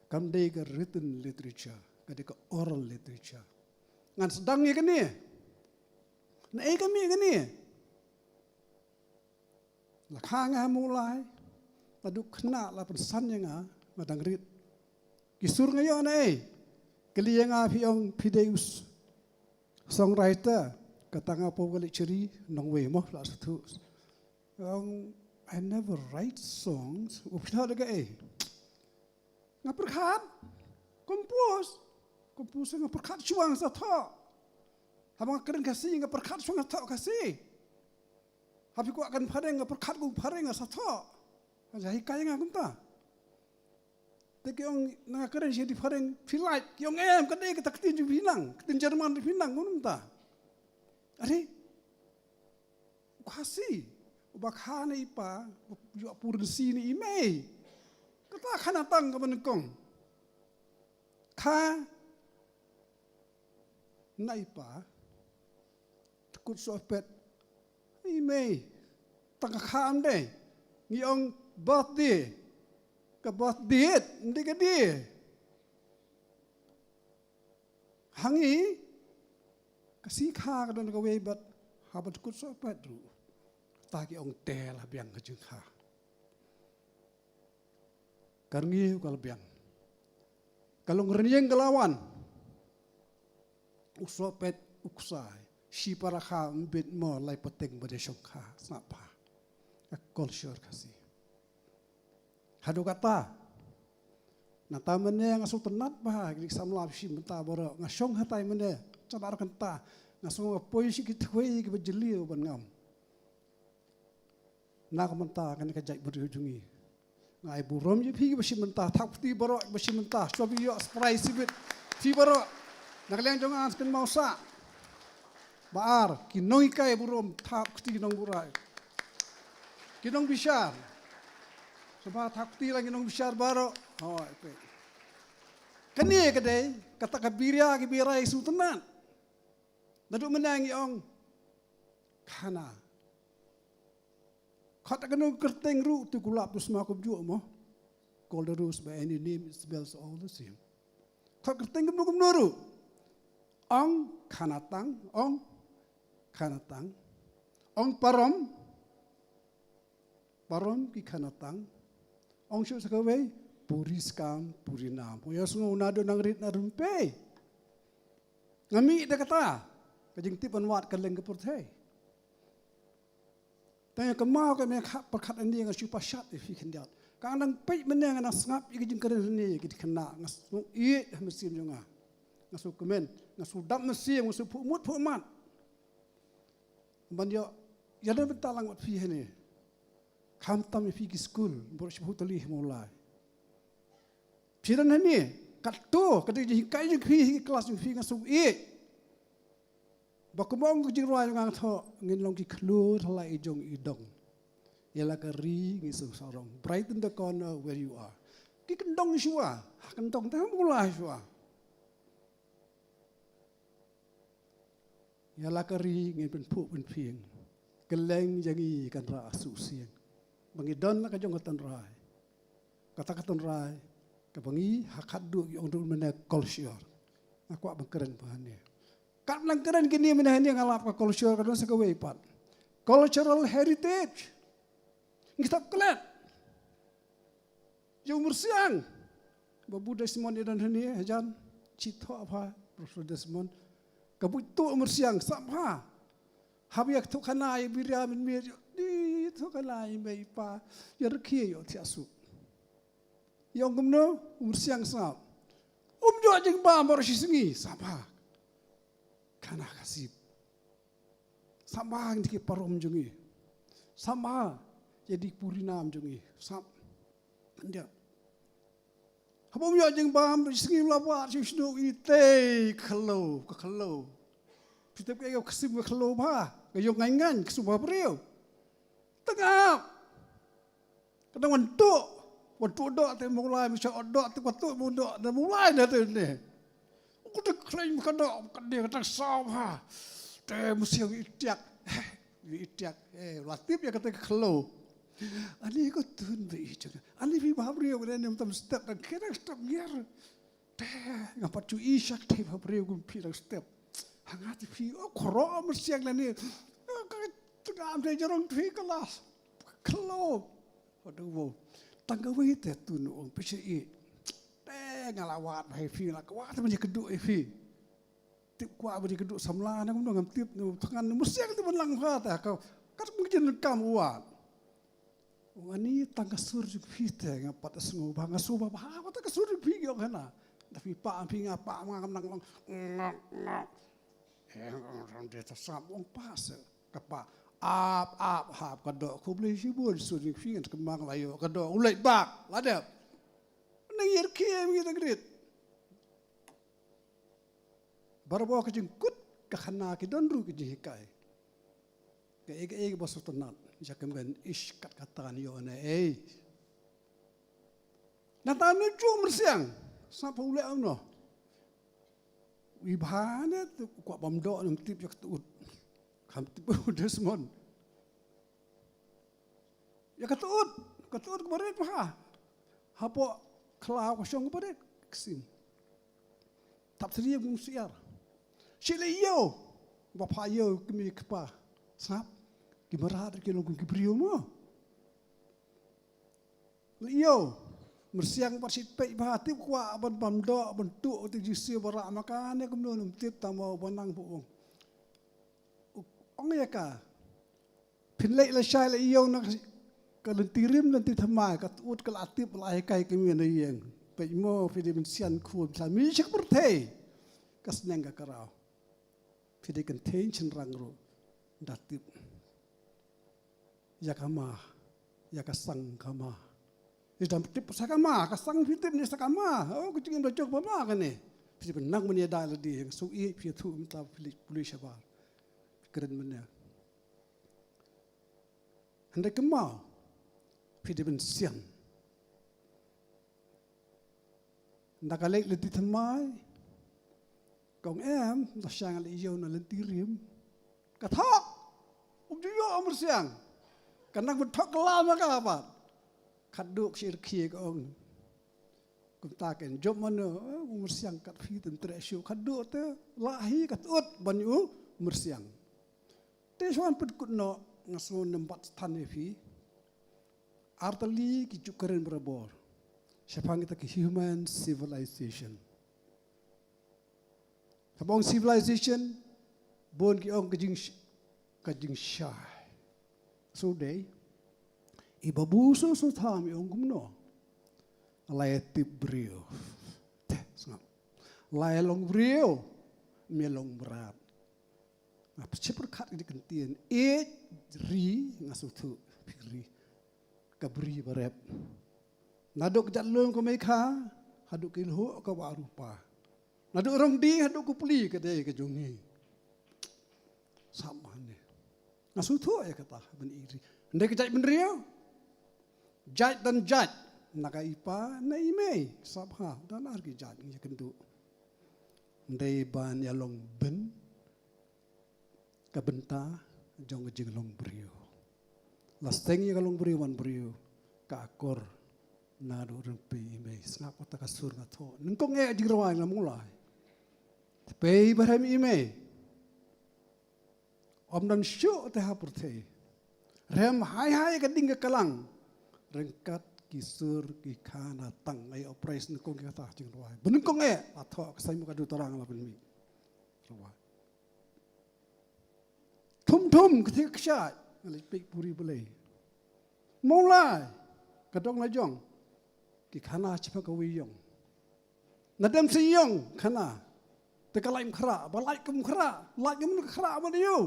kam dei ke written literature kade ke oral literature ngan sedang ya kene na e kami kene la khanga mulai tadu kena la pensan yang madang rit kisur ngayo na e kelianga fiong pideus songwriter katanga po kali ceri nong we mo la satu I never write songs. Upita daga ngaperkat kompos ngaperkat suang sa tho. Habang keren kasi ngaperkat suang tho kasi. Habi ko akan pareng ngaperkat ko pareng sa tho. Jadi kaya ngakunta. Tapi yang ngakeren siya di pareng filait yung kadai kita ketin Pinang, ketin Jerman di Pinang ngunta. Ari kasi bakhana ipa yo purun sini imei kata khana tang ka manengkong kha na ipa takut sopet imei tang kham de ngiong birthday ka birthday ndi ka di hangi kasi kha ka don ka we bat habat takut sopet ru taki ong tel biang kejeng ha. Karngi kalau biang. Kalau ngerenyeng kelawan. Usopet uksai. Si para kha mbit mo lai peteng bade syongkha. Snapa. Culture kasi. Hadu kata. Nata mene ngasul tenat bah. Glik samlap si menta boro. Ngasyong hatai mene. Cadar kenta. Ngasul ngapoi si kitwei kebejeli ban ngam. Nak mentah kan kejai berujungi. Ngai burom je pergi bersih mentah. Tak putih berok bersih mentah. Suami yo surprise sibit. Fi berok. Nak liang jangan sekan mau sak. Baar kinong ikai burom tak putih kinong burai. Kinong bisyar. Sebab tak putih lagi kinong bisyar berok. Oh, itu. Kini kedai kata kabiria kibirai sultanan. Naduk menangi ong kana. Kata kena kerteng ru tu kulap tu semakup jua mo. Call the rules by any name, it spells all the same. Kata kerteng kena kumnoru. Ong kanatang, ong parom ki kanatang, ong syuk sakaway puri skam puri nam. Puya sungu nado nang rit na rumpe. Ngami dah kata, kajing tipan wat kaleng kepurthai. Tanya kemau kami perkat ini yang syupa syat di kendiat. Kadang pej menang nak sengap ikut jengkeran ini kita kena ngasu iet mesin juga. Ngasu kemen, ngasu dap mesin, ngasu pumut pumat. Banyak ya dah bentalang buat fi ini. Kamtam fi ki school, baru sebut tali mulai. Firan ini kat tu jadi kai je fi kelas fi ngasu iet. Bakumong kujing ruai ngang tho ngin long ki klur halai ijong idong. Yala kari ngisung sorong. Brighten the corner where you are. Ki kendong syua, kendong tah mulai syua. Yala kari ngin pen pu pen pieng. Keleng jangi kan ra asu siang. Bangidon la ka jong katan rai. Kata katan rai ka bangi hakat du yong du mena culture. Aku bangkeren bahane. Kat langkaran kini menahan yang ngalap ke culture kadang sekawe ipat. Cultural heritage. Kitab kelat. Yang umur siang. Babu Desmond dan ini hajan cito apa Profesor Desmond. Kabutu umur siang sama. Habiak tu kanai biria min mir di tu kanai mai pa yarki yo tiasu. Yang gumno umur siang sam. Jo jeng ba mor singi sama. Kana kasih. Sama yang diki parom jungi. Sama jadi purinam jungi sap dia habom yo jeng bam singi lawat sing sno ite khalo ka khalo kita ke yo ksim ka khalo ba ke yo ngan kesumba priu tengah kadang wantu dok te mulai misal dok te watu mundok dan mulai dah tu ni aku dah klaim kadang dia kata sah te mesti itiak latip ya kata khalo ani ko tun be ich ani vi babri ko nem tam step dan kira step yer te ngapat cu isak te babri ko pi step hangati pi o khoro mesti yang ni ka tudam te jorong thi kelas khalo aduh tangga we te tun ong pe i te ngalawat bai fi la kwa te menjadi keduk fi tip kwa beri keduk samla na ngam tip nu tangan mesti yang te lang pha ta ka kat mungkin kam wa wani tangga sur ju pite ngapat asngu banga suba ba ta ka sur pi yo kana tapi pa pi ngapa ngam nang long orang dia tersam wong pas kapa ap hap kadok kubli sibul sur ju pi kemang layo kadok ulai bak ladap nang yer kiem kita grit barbo ka jengkut ka khana ki donru ki jikai ka ege bosu tenat jakam ben ish kat katan yo na natanu jum siang sapa ule amno wibhana tu kwa bamdo nam tip yak tut kham tip desmon ya katut kemarin pa hapo klau ko syong pare ksim tap sri bung siar sile yo bapa yo kemi kpa sap kimarat ke long kibrio mo yo mersiang parsit pe bahati kwa ban bamdo bentuk ti jisi bara makane kumno num tip tamo bonang bu ong ya ka pinlei la shai la yo na ka lentirim lenti thamai ka ut ka atip la kai kemi na yeng pe mo fidi ben sian khu sa mi chik burte kas nang ka karao fidi kan tension rangro datip yakama yakasang kama idam tip sakama kasang fitip ni sakama oh kucing dojok bama kan ni pisi benang menia dal di yang so i pi tu minta polis apa keren menia hendak kemau pidi ben siang nak alek leti temai kong em dah siang alek iyo na lentirim kathok umjuyo amur siang kanang betok lama ka apa kaduk sirki ko ong kumta ken job mano umur siang kat fi tentre syu kaduk te lahi kat ut banyu umur siang te swan put kutno ngaso nempat tan fi artali ki cukeren berabor siapa kita ki human civilization sabong civilization bon ki ong kajing syah so day ibabuso so tham yung gumno lay tip brio lay long brio melong berat apa cepur kat di kentian ri ngasutu ri kabri barep naduk jalung ko meka haduk ilhu ko warupa naduk rong di haduk ko puli kedai ke jungi sama ni ngasutu ya kata ben iri ndek jaj ben rio jaj dan jaj nakaipa na ime sabha dan argi jaj ni kendu ndai ban ya long ben ka benta jong jing long brio lasteng ya long brio wan brio ka akor na do rempe ime snap kota kasur na tho ningkong e jing rawai na mulai pe barem ime om dan syu te hapurte rem hai ka ding ka kalang rengkat kisur ki khana tang ai operation ko ki ta jing rawai benung kong e atho ka sai mu ka du torang la ben mi rawai thum ke ksha ali pik puri boleh mulai kadong la jong ki khana chpa ka wi yong nadam si yong khana te kalaim khra balai kum khra la yum khra ma yu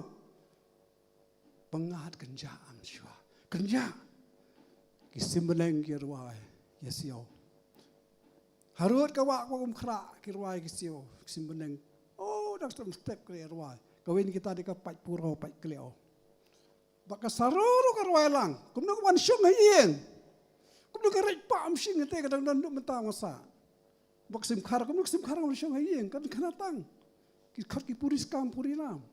pengat kenja am shwa kenja ki simbeneng ki ruai ya sio harut ka wa ko khra ki ruai ki sio simbeneng oh dak step ki ruai kawin kita di ka pai puro pai kleo baka saruru ka ruai lang kum no wan syung hien kum no ka rai pa am sing te ka dang dan menta masa bak sim khar kum no sim khar wan syung hien kan kana tang ki khat ki puris kam puri nam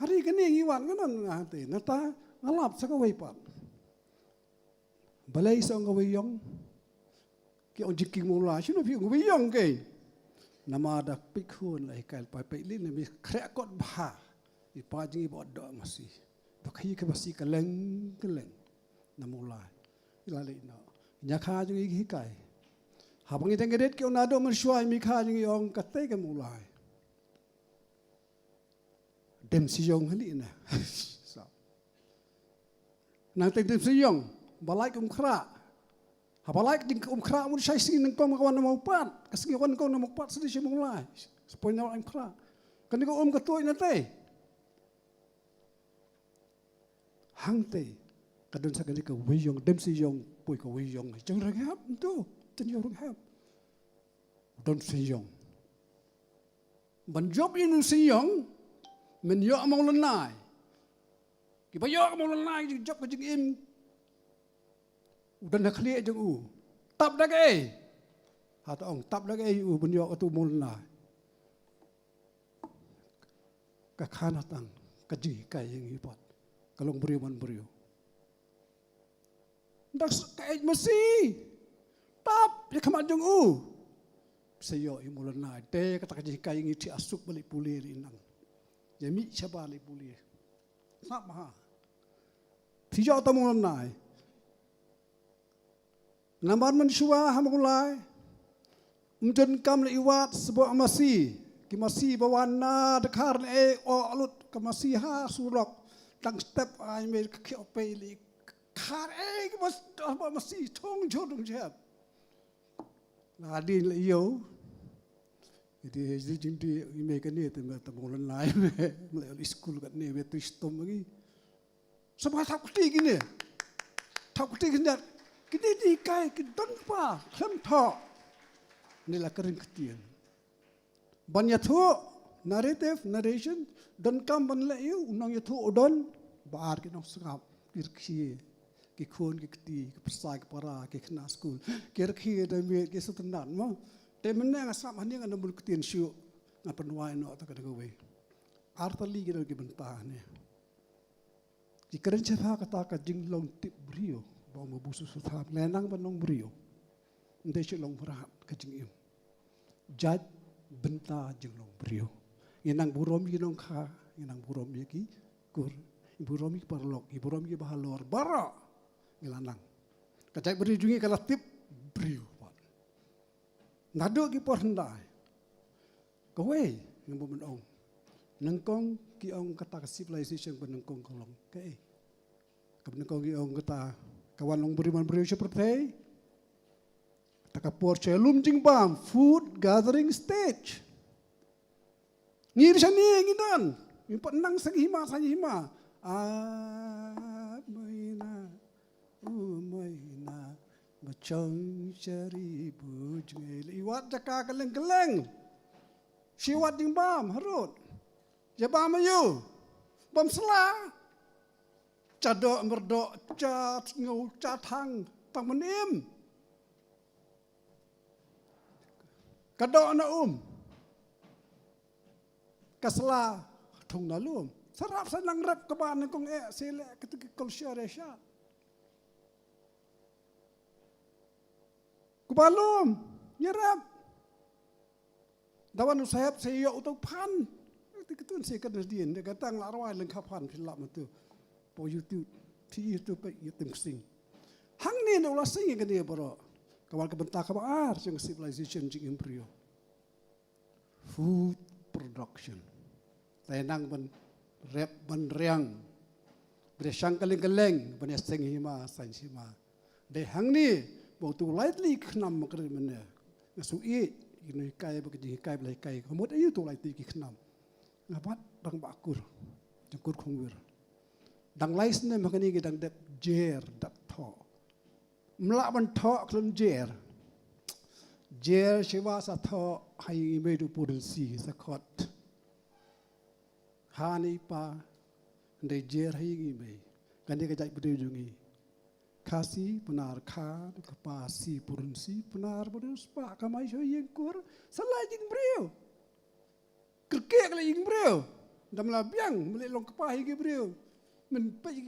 hari kini ngiwan kan ngate nata ngalap sa kawai pa balai sa ngawai yong ki on jiking mula sino pi ngawai yong ke nama ada pikhun lai kal pai pai lin mi krek kot bha i pa jingi bod do masi bakai ke basi keleng namula ilale no nya kha jingi hi kai ha bangi teng gedet ki onado man shwai mi kha jingi ong kate ke mulai dem si yong hali na nang teng dem si yong balai khra balai ding khra mun sai sing nang kom kawan mau pat kasing kawan kau mau pat sedih mulai seponya am khra kan ko katoi na te hang te kadon sa ka wiyong dem si yong pui ko wiyong jang rang hap tu ten yo rang hap don si yong ban job in si yong men yo among lenai ki ba yo among lenai ji job ka jing im udan nak khlie jeng u tap dak e ha ta ong tap dak e u ben yo tu mol lenai ka khana tang ka ji kai yang hipat kalong beriu man beriu dak ka e masi tap ya kamat jeng u sayo i mol lenai te ka ta ji kai ngi ti asuk balik puli inang Yami siapa lagi boleh? Sama. Tidak tahu mana. Nampak manusia hamulai. Mungkin kamu lewat sebuah masih. Masih bawana dekar alut masih ha surok. Tang step ay may kiopeli. Kar masih tong jodong jab. Ladin iyo. Jadi jadi mereka ni temulan lain melalui sekolah kat ni betul istom lagi. Sebab tak putih gini, tak putih gini. Kita dikai kita apa? Kenapa? Inilah kering ketian. Banyak tu narration dan kam banyak you unang itu odon bar kita nak sengap kirki kikun kikti kepesai kepara kikna school kirki dan kita setenan mah. Temennya ngasap hanya kan nombor ketian syuk ngapan wae no tak ada gawe. Artali kita lagi bentah ni. Jika rencana kata kajing long tip brio, bawa mabusu sutap lenang banong brio. Ndai syuk long berat kajing im. Jad bentah jing long brio. Inang burom ginong kha, inang burom ki kur. Burom ki parlok, burom ki bahalor bara. Ilanang. Kajai beri jungi kala tip brio. Nado ki por hendai. Kowe yang bumenong. Nengkong ki ong kata civilization benengkong kolong. Ke. Kebenengkong ki ong kata kawan long beriman beriu seperti takapor celum jing bam food gathering stage. Ngir sani ngidan. Impat nang sagihima sagihima. Maina. Maina. Macam cari bujung liwat jaka keleng-keleng. Siwat ding bam harut. Ya bam ayu. Bam sela. Cadok merdok cat ngau catang tang menim. Kadok na Kasela thong na lum. Sarap sanang rap kaban kong sele ketika kulsya resya. Kubalum, nyerap. Dawan usahab saya utang pan. Itu ketun saya kena dia. Dia kata ngelarwai lengkap pan filap itu. Po YouTube, ti YouTube pe YouTube sing. Hang ni nak ulas sing ke dia bro. Kawal kebentak kabar yang civilization jing embryo. Food production. Tenang ben rep ben riang. Bersang keleng-keleng ben sing hima sains hima. De hang ni waktu lightly kenam makar mana ngasui ini kai bekerja kai belai kai kemudian itu lightly kenam ngapat bang bakur jengkur kongwir dang lais ne makani ki dang dep jer dap tho mla ban tho klum jer shiwa sa tho hai me du purun si sa khot hani pa de jer hai gi me kan ni ka jai budi jungi kasi benar kha ka si purun si benar benar spa kamai so yeng kur salai jing brio kerkek la yeng brio dam la biang mele long ka hi gi brio men pa gi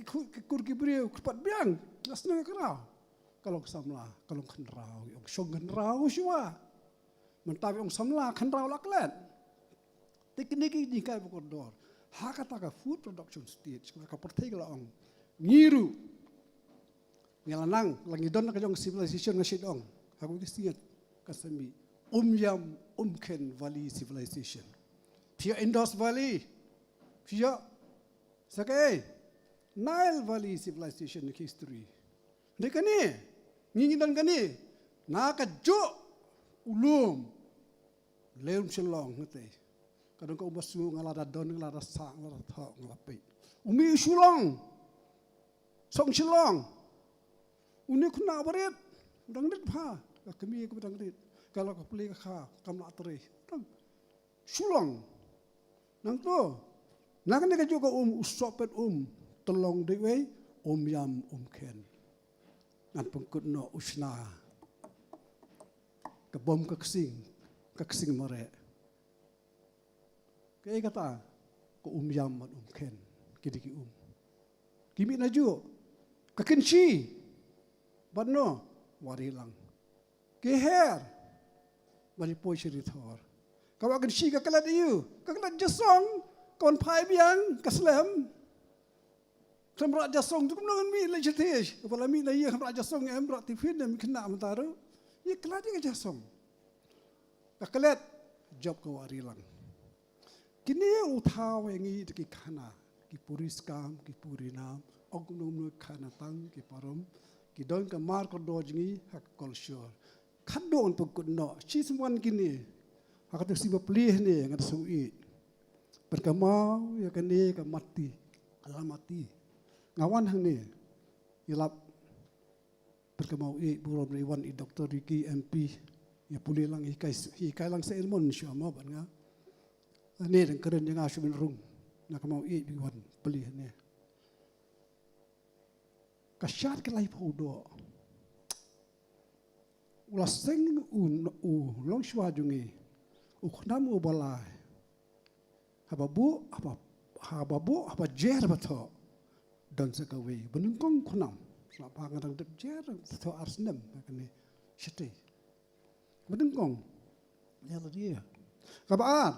kur gi brio kepat biang nasna ka kalau samla kalau khan rau ong song khan rau siwa men tabi ong samla khan rau laklet teknik ni kai bukordor ha kata ka food production stage ka perthai la ong ngiru ngelanang langi don ka jong civilization ngasit ong aku kisiat kasami yam ken valley civilization pia Indus Valley pia sakai Nile Valley civilization history dekani ngingi dan kani naka jo ulum leum selong ngate kadang kau basu ngalada don ngalada sa ngalada tho ngalapai umi sulong song selong uni kuna baret dang dit pha kami ko dang dit kalau ka pli ka kam la tre dang sulong nang to nak ne ka jo ko usopet tolong dewe yam ken ngan pengkut no usna ke bom keksing mare ke kata ko yam mat ken kidiki kimi na ju kakenchi badno warilang ke her bali poisiri thor kawa kenchi ka kalat yu ka kalat jasong kon phai biang kaslem Kamra jasong tu kumnangan mi le jetish. Kepala mi le ye kamra jasong embra tifin dem kena mentaru. Ye keladi ke jasong. Kakelet job ko warilang. Kini utaw engi ki kana ki puriskam ki purinam ognum no kana tang ki parom ki don ka mar ko dojngi hak culture. Kadon pukut no chiswan kini. Hakatu siba plih ni ngat sui. Perkamau ya kani ka mati. Alamati. Ngawan hang ni ilap perkemau burom riwan Dr. Ricky MP ya puli lang hikai lang sa ilmon siya mo ban nga ani dang keren nga subin rung nakamau biwan puli ni kasyat ke lai phodo ula seng long shwa jungi ukhnam u balai haba jer batho dan sekawe benungkong kunam selapa ngadang dep jarang to arsnem kani shite benungkong ya dia kabaan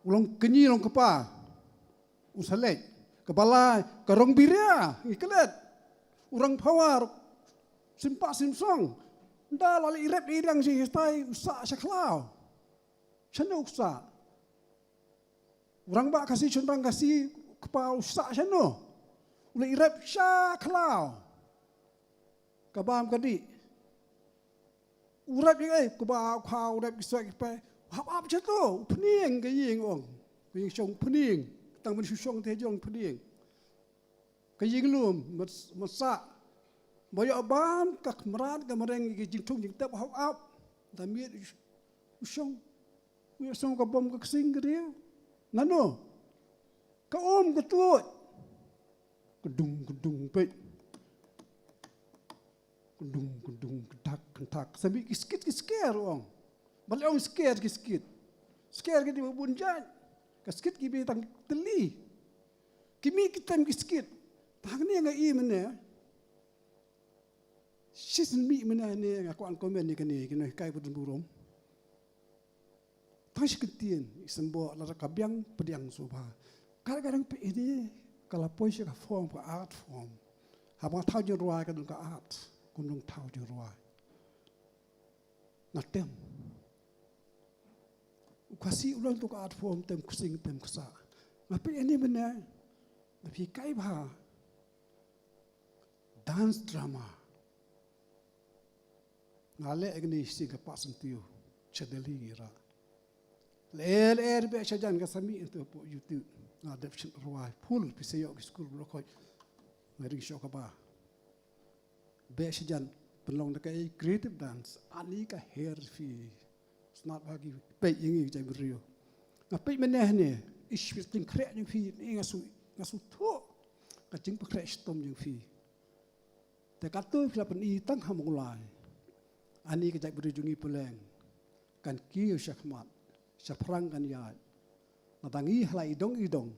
ulong kenyi long kepa usalek kepala karong biria ikelet urang pawar simpa simsong nda lali irep irang si histai usa saklau chana usa urang ba kasih chundang kasih kepa usa chano ule irep sha klau kabam kadi urep ye kuba khau urep kisek pe hap chato pning ke ying ong ke shong pning tang ban shong te jong pning ke ying lum masa boyo bam kak merat ka mereng ke jing tung jing tep hap damit shong we shong ka bom ka sing ke dia nano ka ke tuot gedung pe gedung kedak sambil kiskit ong balik ong skit ke di bunjan kiskit ki betang teli kimi kitam kiskit tang ni nga i mene sisen mi mene ne nga kwan komen ni kani kai budun burom tang sikitien isembo la kabyang pediang soba kadang-kadang pe ini kalau pois ka form ka art form habang thau je ruai ka dun ka art kunung thau je ruai na tem kasi ulang tu ka art form tem kusing tem kusa tapi ini benar tapi kai ba dance drama ngale agni si ka pasen tiu chadeli ra le be chajan ka sami itu po youtube na dep ruai full piseyo ki school blokoi ngering show kaba be sijan penlong dekai creative dance ani ka hair fi snap bagi pe ingi jai brio ngapai meneh ni ish ting krek jeng fi ni ngasu tho ka jing pakrek stom jeng fi te katu fila pen I tang hamulai ani ka jai brio jungi peleng kan kiu syakmat syafrang kan ya natangi halai idong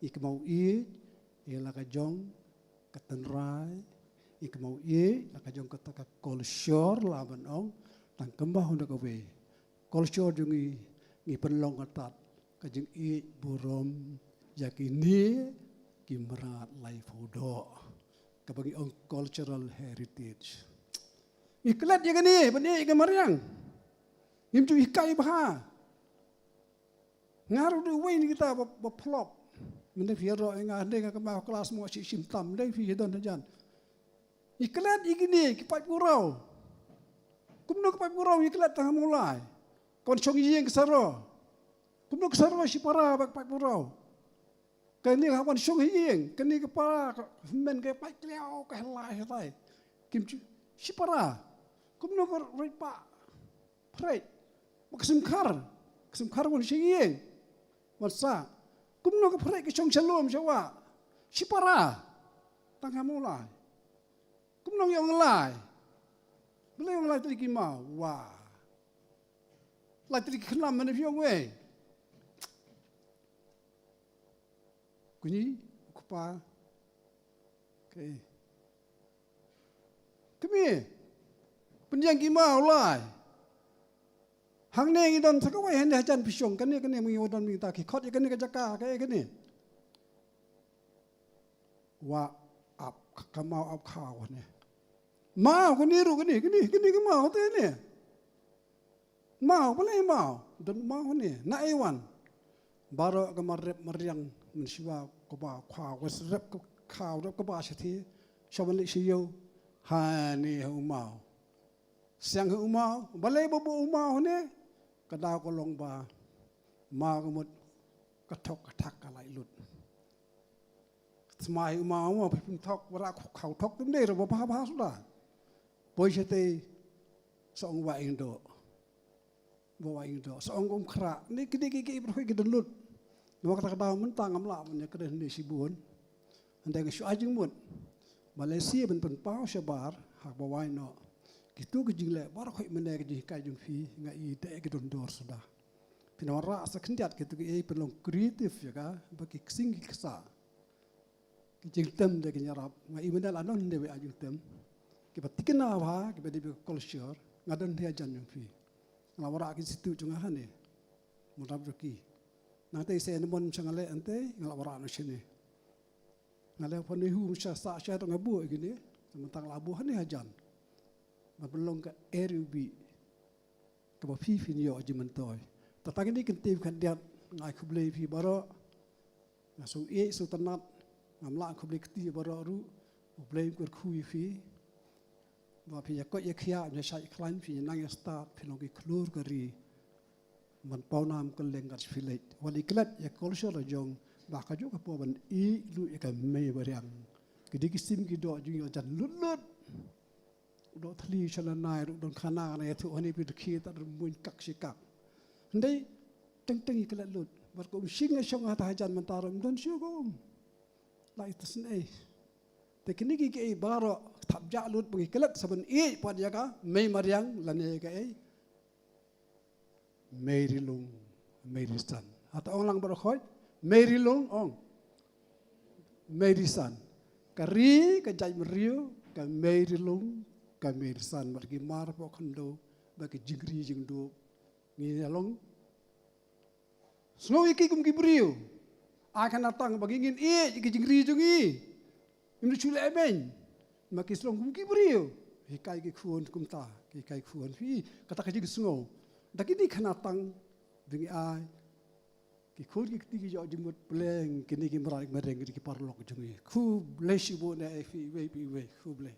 ikmau ialah kajong katenrai ikmau la kajong kataka culture laban ong tang kembah honda kawe culture jungi ngi penlong katat kajing burom yakini kimrat lai fodo kabagi ong cultural heritage iklat ya gani bani ikamaryang imju ikai bah ngaruh du wain kita beplop mende fiero enga ande ka ma kelas mo si simtam dei fi don jan iklat igini kipat purau kumno kipat purau iklat tang mulai kon chong yeng kesaro kumno kesaro si para bak pat purau kani ha kon chong yeng kani kepala men ke pat kliao ka lai tai kim si para kumno ko roi pa prei maksim khar kon si yeng masa kumno ka prei ke chong shalom jawa si para tang mulai kumno yang lai beli yang lai tadi kimau wah lai tadi kenam mana fiong we kuni kupa okay kami penjang kimau lai hang neng idon sakawai hendak jan pisong kani mengi odon minta ki khot kani ka jaka kani wa ap kamau ap khaw ne mau kani ru kani mau te ne mau boleh mau dan mau ne na ewan baro kamar rep meriang mensiwa ko ba khaw was rep ko khaw rep ko ba sathi shawan li siyo ha ni hu mau siang hu mau boleh bobo mau ne kadau ko long ba ma ko mut kathok kathak kalai lut smai ma ma pin thok wara khau thok tum dei ro ba ba sudah boy chete song wa indo song om khra ni kidi ki bro ki lut no kata kadau mentang amla men ke ni sibun ande ke ajing mut Malaysia ben pen pau sabar ha ba wai no gitu ke jingle bar khoi mene ke ji kai jung fi ngai te ke don dor sudah pinora sa khendiat ke tu ke pelong kreatif ya ka bagi sing ki sa ki jing tem de ke nyarap ngai mene la non de we ajung tem ki batikna ba ki badi culture ngadon dia jan jung fi ngawara ki situ jung ha ne mudab ki nanti se mon changale ante ngawara no sini ngale pon hu sa to ngabu gini mentang labu ha ne hajan belong ke erubi ke fi finyo jimentoy tatang ini kentim kan dia ngai kuble fi baro ngasu su tanat ngamla kuble kti baro ru kuble kur kui fi ba fi ko ye khia nya sai klan fi nang ya start finong ki klur kari man paunam ke lengkat filet wali klat ya culture jong ba ka ju ka po ban I lu ya ka me bariang kidi kisim ki do ju ya jan lut do thli chalanai do khana ne thu ani pi khi ta mun kak sikak ndai teng iklat lut bar ko singa song ha jan mantaram don sio ko lai tasnai tekniki ke baro thabja lut bagi kelat saban I pad ya ka mei mariang lane ke Merilung Merisan atau orang berkhoi Merilung ong Merisan kari ke jai meriu ke Merilung ke Merisan bagi mar po khando bagi jingri jingdo ngi long snow iki kum gibriu akan datang bagi ngin iki jingri jungi imri chule ben maki slong kum gibriu hikai ki khuon kumta hikai khuon fi kata ka jing snow dakini kanatang dengan ai ki khul ki ti ki jo jimut pleng kini ki marak mereng ki parlok jungi khu blesi bo na fi we khu ble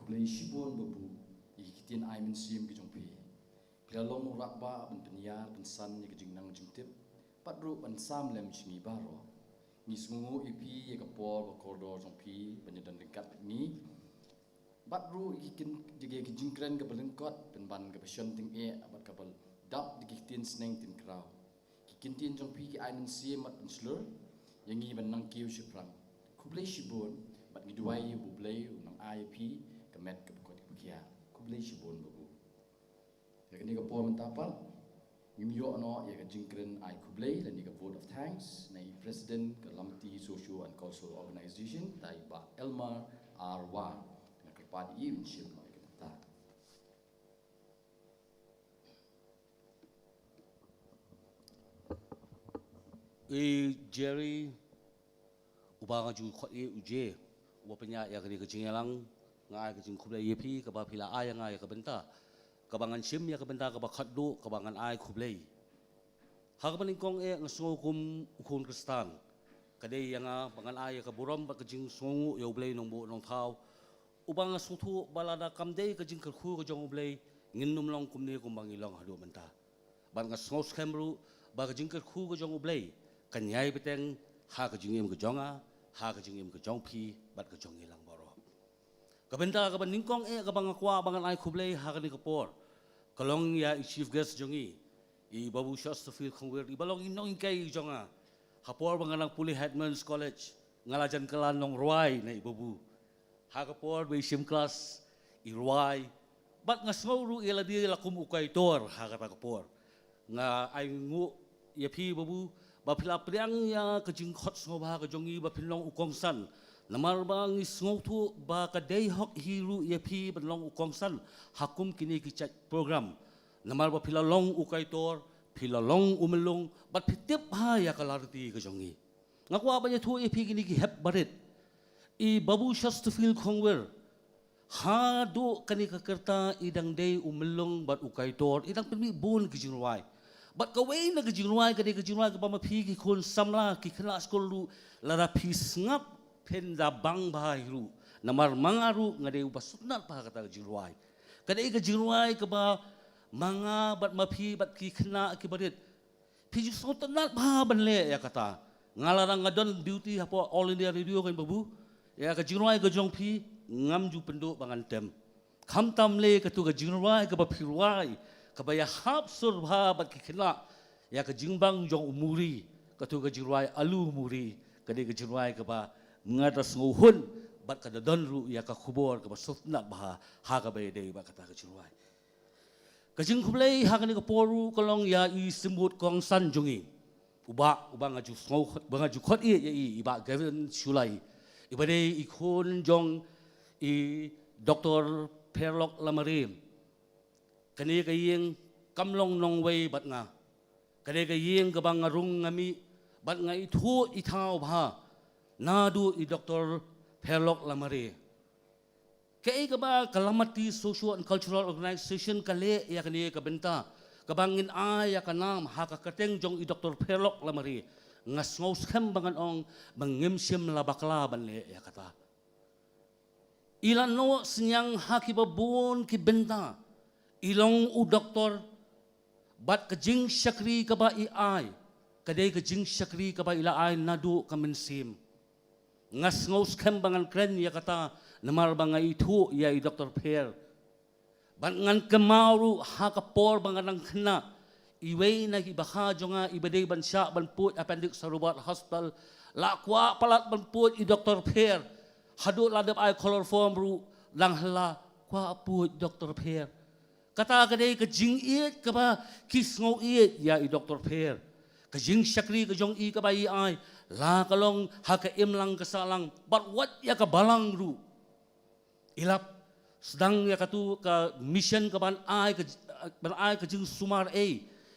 kublai shibon babu ikitin ai min sim ki jongpi pilalong rakba ban penyar ban san ni kijing nang jingtip patru ban sam lem chingi baro ni sungu ipi ye kapor ba koridor jongpi banyadan dekat ni batru ikin jige kijing kren ke belengkot ban ban ke passion ting e abat kabal dap dikitin sneng tin kraw kikin tin jongpi ki ai min sim mat ban slur yangi ban nang kiu shiprang kublai shibon bat ni duai bublai nang IAP kemet ke bekot kia kublai shibon babu ya kini ke por mentapal ngimyo no ya ke jingkren ai kublai dan ni ke vote of thanks nai president ke Lamati Socio and Cultural Organization dai ba Elmar R1 na kerpadi i unship no ke ta Jerry ubanga ju khot uje wa penya ya kini kecing lang ngai kecing kublai yepi ka ba pila ai ngai ka benta ka bangan sim ya ka benta ka ba khatdu ka bangan ai kublai ha ka baning kong ngaso kum ukun kristan ka dei yang bangan ai ka buram ba kecing songu yo blai nong bo nong thau ubanga sutu balada kam dei kecing khu ka jong blai ngin num long kum ne kum bangi long hadu benta ban ngaso skemru ba kecing khu ka jong blai kan yai beteng ha ka jingim ka jonga ha ka jingim ka jongpi bat ka jongi lang baro ka benda ka baningkong ka bangakwa bangan ai kublai ha ka ni kapor kalong ya chief guest jongi I babu Chesterfield Khongwer I balong inong kai jonga kapor bangan ang Puli Headman's College ngalajan kelan nong ruai na ibabu ha kapor be sim class I ruai bat nga smoro ila di la kum ukay tor ha ka kapor nga ai ngu yapi babu bapila priang ya kajing khot so ba ka jongi bapilong ukong san namar bang isngotu ba ka day hok hiru yapi banlong ukong san hakum kini ki program namar bapila long ukay tor pila long umelong bat pitip ha ya kalarti ka jongi ngakwa ba tu yapi kini ki hep barit I babu Chesterfield Khongwer ha do kani ka kerta idang day umelong bat ukay tor idang pemi bon ki jingwai But kawai na kajingruai ka pa mapi ki kun samla ki kena skol lu lara pis ngap pen da bang bahai ru namar mangaru ngade ubasutnat pa kata kajingruai kadai kajingruai ka ba manga bat mapi bat ki kena ki barit piju sotanat pa banle ya kata ngalarang ngadon beauty hapo all India radio kan babu ya kajingruai ka jongpi ngam ju penduk bangan tem kham tamle ka tu kajingruai ka ba piruai kabaya hap surba bat kikila ya ke jingbang jong umuri katu ke jirwai alu muri kade ke jirwai ke ba ngatas nguhun bat kada donru ya ka khubor ke ba sutna ba ha ka bay dei ba kata ke jirwai ke jing khublei ha ke poru kolong ya I simbut kong san jongi uba ngaju ngau ngaju khot I ba Gavin Shulai ibade I khun jong I Dr. Perlok Lamarim kani kayeng kamlong nong way bat nga kani kayeng kabang ngarung ngami bat nga itu itaw ba nadu I Dr. Perlok Lamare kay kaba Kalamati Social and Cultural Organization kale ya kani kabenta kabangin ay kanam hakakateng jong I Dr. Perlok Lamare ngasngos kem bangan ong mangimsim labakla banle ya kata ilan no senyang hakibabon ki benta ilong u doktor bat kajing syakri ka ba ai kadai kajing syakri ka ba ila ai nadu ka mensim ngas ngos kembangan kren ya kata namar banga itu ya I Dr. Per ban ngan kemauru ha ka por bangan kena iway na ibaha jonga ibadai ban sya ban put appendix sarubat hospital lakwa palat ban put I Dr. Per hadu ladap ai chloroform ru lang hala kwa put Dr. Per kata kadai ka jing iet ka ba kisngo iet ya I Dr. Per ka jing syakri ka jong I ka ba ai la kalong ha ka imlang ka salang but what ya ka balang ru ilap sedang ya katu ka mission ka ban ai ka jing sumar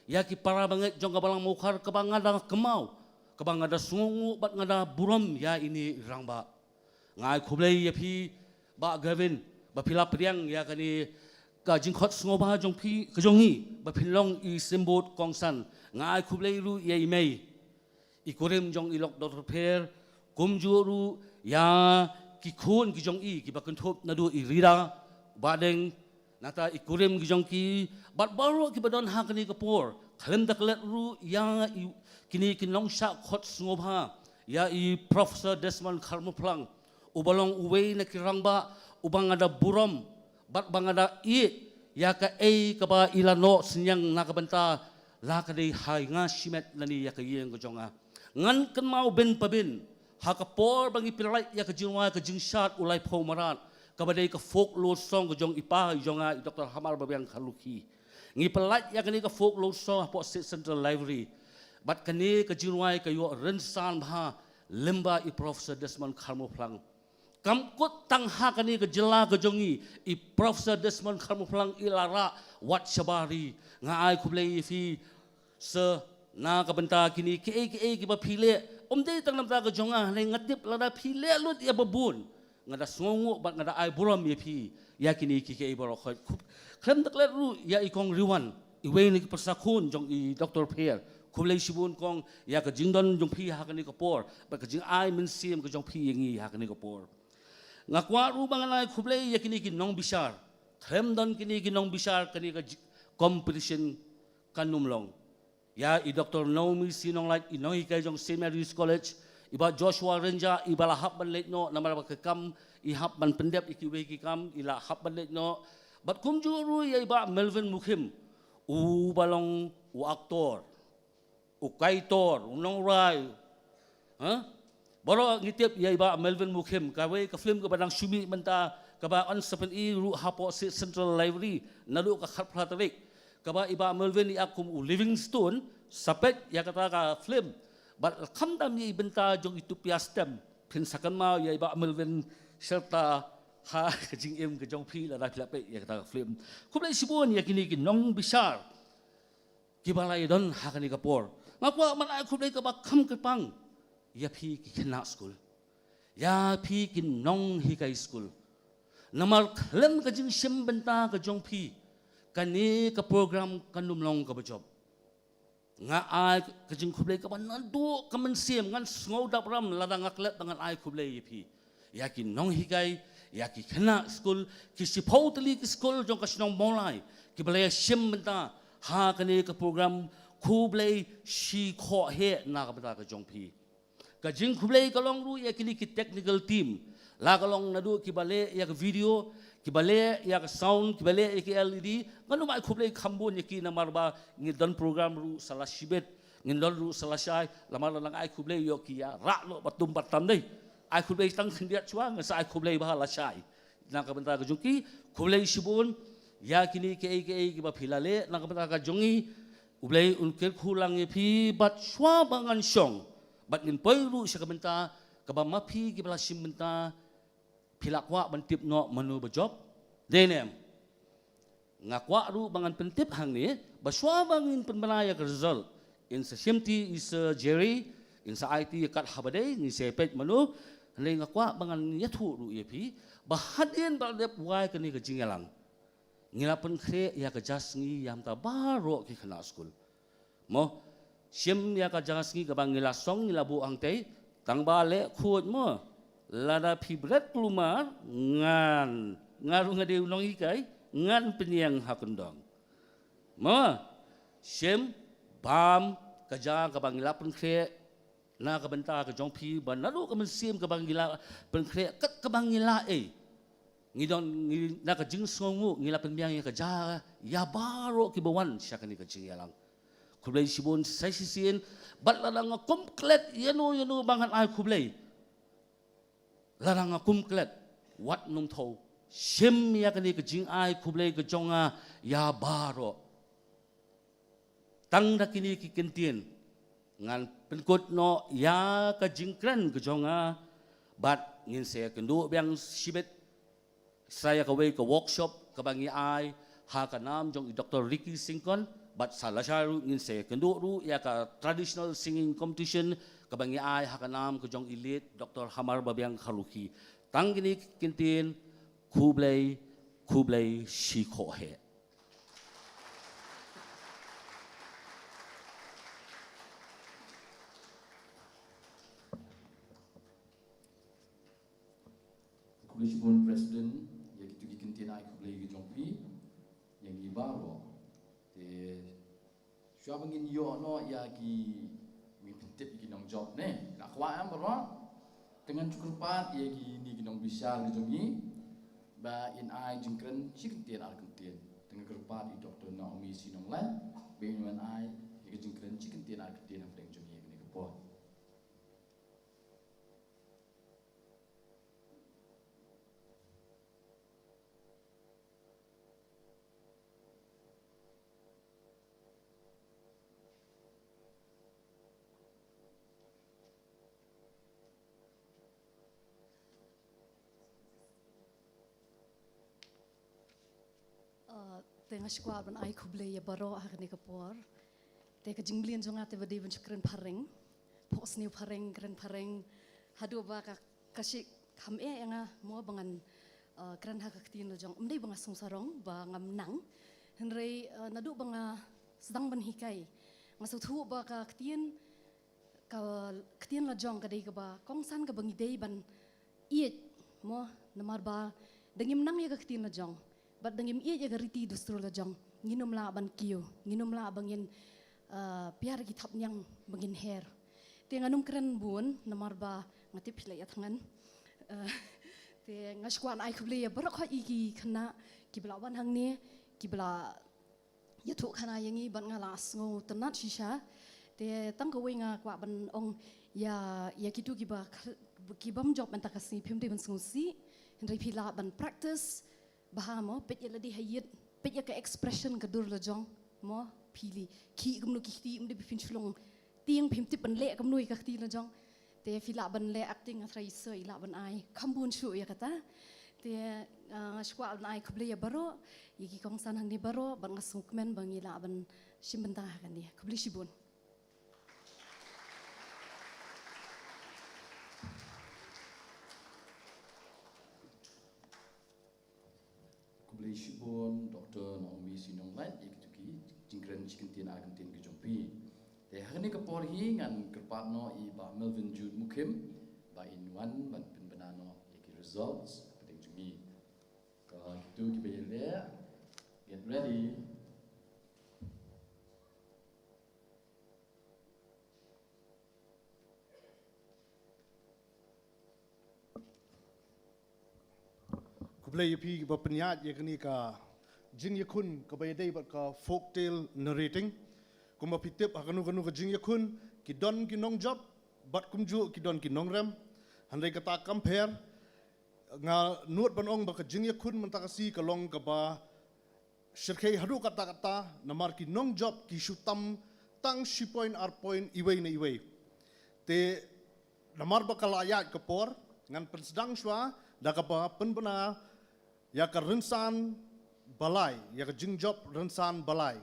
ya ki para banget jong ka balang mukar ka bang ngada kemau ka bang ngada sungu bat ngada buram ya ini rang ba ngai khublei ya phi ba Gavin ba phila priang ya kani ka jingkhot sngoba jong phi ka jongi ba phinlong I simbot kongsan ngai khublei ru ye imei I korem jong ilok Dr. Per kumjuru ya ki khun ki jong I ki ba kun thop na du I rira badeng nata I kurim ki jong ki bat baro ki badon ha kani kapor khalem daklet ru ya kini kinong sha khot sngobha ya I Professor Desmond Kharmuplang ubalong uwei na kirangba ubang ada burom bat bangada I ya ka ka ba ilano senyang nakabenta la ka dei hai nga simet lani ya ka yeng ko jonga ngan kan mau ben pabin ha ka por bangi pilai ya ka jingwa ka jingsat ulai phomarat ka ba dei ka folk lo song ko jong ipa jonga Dr. Hamar Babiang Khaluki ngi pelat ya kani ka folk lo song po Central Library bat kani ka jingwa ka yo rensan bha lemba I Professor Desmond Kharmuplang kam kot tang ha kani ka jela ka jongi I Professor Desmond Kharmuplang ilara wat shabari nga ai kublei fi se na ka benta kini ki ba phile omdei tang namta ka jonga le ngatip lada phile lut ya babun ngada songo bat ngada ai buram ye phi ya kini ki baro khot khlem daklet ru ya ikong riwan iwe ni persakun jong I Dr. Pierre kublei sibun kong ya ka jingdon jong phi ha kani ka por ba ka jing ai min sim ka jong phi yengi ha kani ka por ngakwa ru bangalai kublei ya kini ki nong bishar khlem don kini ki nong bishar kani ka competition kanumlong ya I Dr. Naomi Sinong Light I Nong Hikay jong St. Mary's College iba Joshua Renja iba lahap ban late no namara ka kam I hap ban pendep ikiwe ki kam ila hap ban late no bat kum juru ya iba Melvin Mukim u balong u aktor u kaitor u nong rai ha baro ngitip ya iba Melvin Mukim kawe ka film ka badang sumi menta ka ba on 7 I ru hapo Central Library nalu ka khatpratarik kaba iba Melvin I akum u Livingstone sapet ya kata ka film bat khamdam ni benta jong itu piastem pin sakan mau ya iba Melvin serta ha kajing em ke jong phi la dapat ya kata ka film kublai sibun ya kini nong besar kibalai don ha kani kapor ngakwa man ai kublai ka ba kham kepang ya phi ki khna school ya phi ki nong hikai school namar khlem kajing sim benta ka jong phi kani ka program kanumlong ka bajob nga ai kajing kublai ka banadu ka mensim ngan sngow dapram ladang aklet dengan ai kublai phi yakin nong higai yaki khna school ki sipotli ki school jong ka snong molai ki balaya sim benta ha kani ka program kublai shi kho he na ka beta ka jong phi kajing kublai ka long ru yakini ki technical team la ka long nadu ki bale yak video kibale ya sound kibale ya LED nganu mai khublei khambun yaki na marba ngidon program ru salah shibet ngidon ru salah shai lamar lang ai khublei yo ki ya ra lo batum batam dei ai khublei tang khindiat chua ngasa ai khublei ba la shai na ka benta ka jungki khublei shibun ya kini ke ki ba philale na ka benta ka jungi ublei unkel khulang ye phi bat shwa bangan shong bat ngin poi ru sha ka benta ka ba ma phi ki bala sim benta pilakwa bantip no menu bejob denem ngakwa ru bangan pentip hang ni baswa bangin penbenaya ke result in sa simti is Jerry in sa IT kat habade ni sepet menu le ngakwa bangan yathu ru yepi bahadin baldep wai ke ni ke jingelang ngilapen kre ya ke jasngi yam ta baro ki khana school mo sim ya ka jasngi ke bangila song nilabu angte tang bale khut mo lada pibret kelumar ngan ngaru ngade unong ikai ngan penyang hakundong ma sem bam kaja ka bangila penkre na ka benta ka jongpi banalu ka mensim ka bangila penkre kat ka bangila ngidon na ka jing songu ngila penbyang ya kaja ya baro ki bawan sya kani ka jing yalang kublai sibun sai sisin bat ladang komplet yanu bangan ai kublai larang akum klet wat nung thau sim ya kani ke jing ai kublai ke jonga ya baro tang da kini ki kentien ngan penkut no ya ka jing kren ke jonga bat ngin se kendu biang sibet saya ka wei ka workshop ka bangi ai ha ka nam jong Dr. Ricky Singkon bat salasharu ngin se kendu ru ya ka traditional singing competition kabangi ai hakanam ke jong elite Dr. Hamar Babiang Khaluki tangini kintin kublai shiko he kublai sibun presiden ya gitu gikintin ai kublai gi jongpi yang gi baro te syua bangin yo no ya gi mintip gi nong job ne la kwa am baro dengan cukur pat ya gi ni gi nong bisa gi jongi ba in ai jingkren chikintin al kintin dengan kerpat di Dr. Naomi Sinonglan ben ai gi jingkren chikintin al kintin apa yang jongi ni kepot. Tengah sekolah ban ai kublai ya baro hakni kapor. Te ka jinglian jonga te badi ban chukren pareng. Pos new pareng kren pareng. Hadu ba ka kasi kam yang mo bangan kren hak aktin jong. Umdai banga sungsarong ba ngam nang. Henry nadu banga sedang ban hikai. Ngasau thu ba ka aktin la jong ka dei ka ba kongsan ka bangi dei ban iet mo namar ba dengim nang ya ka aktin la jong. But dengim iya jaga riti dustru la jong nginum la ban kiyo nginum la bangin piar kitap nyang bangin hair te nganum keren bun namar ba ngati pila ya tangan te ngashkwan ai kuble ya barak ha iki khana kiblawan hang ne kibla ya thu khana yangi ban ngalas ngo tanat shisha te tang ko wenga kwa ban ong ya kitu kibam job ban takasi phimde ban sungsi hendrai pila ban practice bahamo pet ya ladi hayit pet ya ka expression ka dur la jong mo pili ki gumnu ki ti umde bifin chulong tiang phim tip ban le gumnu ka ti la jong te fila ban le acting a thrai se ila ban ai khambun shu ya kata te skwa ban ai kble ya baro yiki kong san hang ni baro ban ngasuk men bang ila ban shimbenta kan dia kble shibun kublai shibun Dr. Naomi Sinonglan ikituki jingkren chikintin agentin ke jompi te hakni kapor hi ngan kerpatno i ba Melvin Jude Mukim ba in one ban penbenano iki results penting jungi ka gitu ki bayele get ready Kublai yapi ba penyat ya kini ka jing yakun ka bayadai ba ka folk tale narrating kuma pitip akanu ka jing yakun ki don ki nong job bat kumju ki don ki nong rem handai kata compare nga nuat banong ba ka jing yakun mentakasi ka long ka ba shirkai hadu kata namar ki nong job ki shutam tang shi point ar point iway na iway te namar ba ka layat ka por ngan pensedang shwa da ka ba penbena ya ka rensan balai ya ka jingjob rensan balai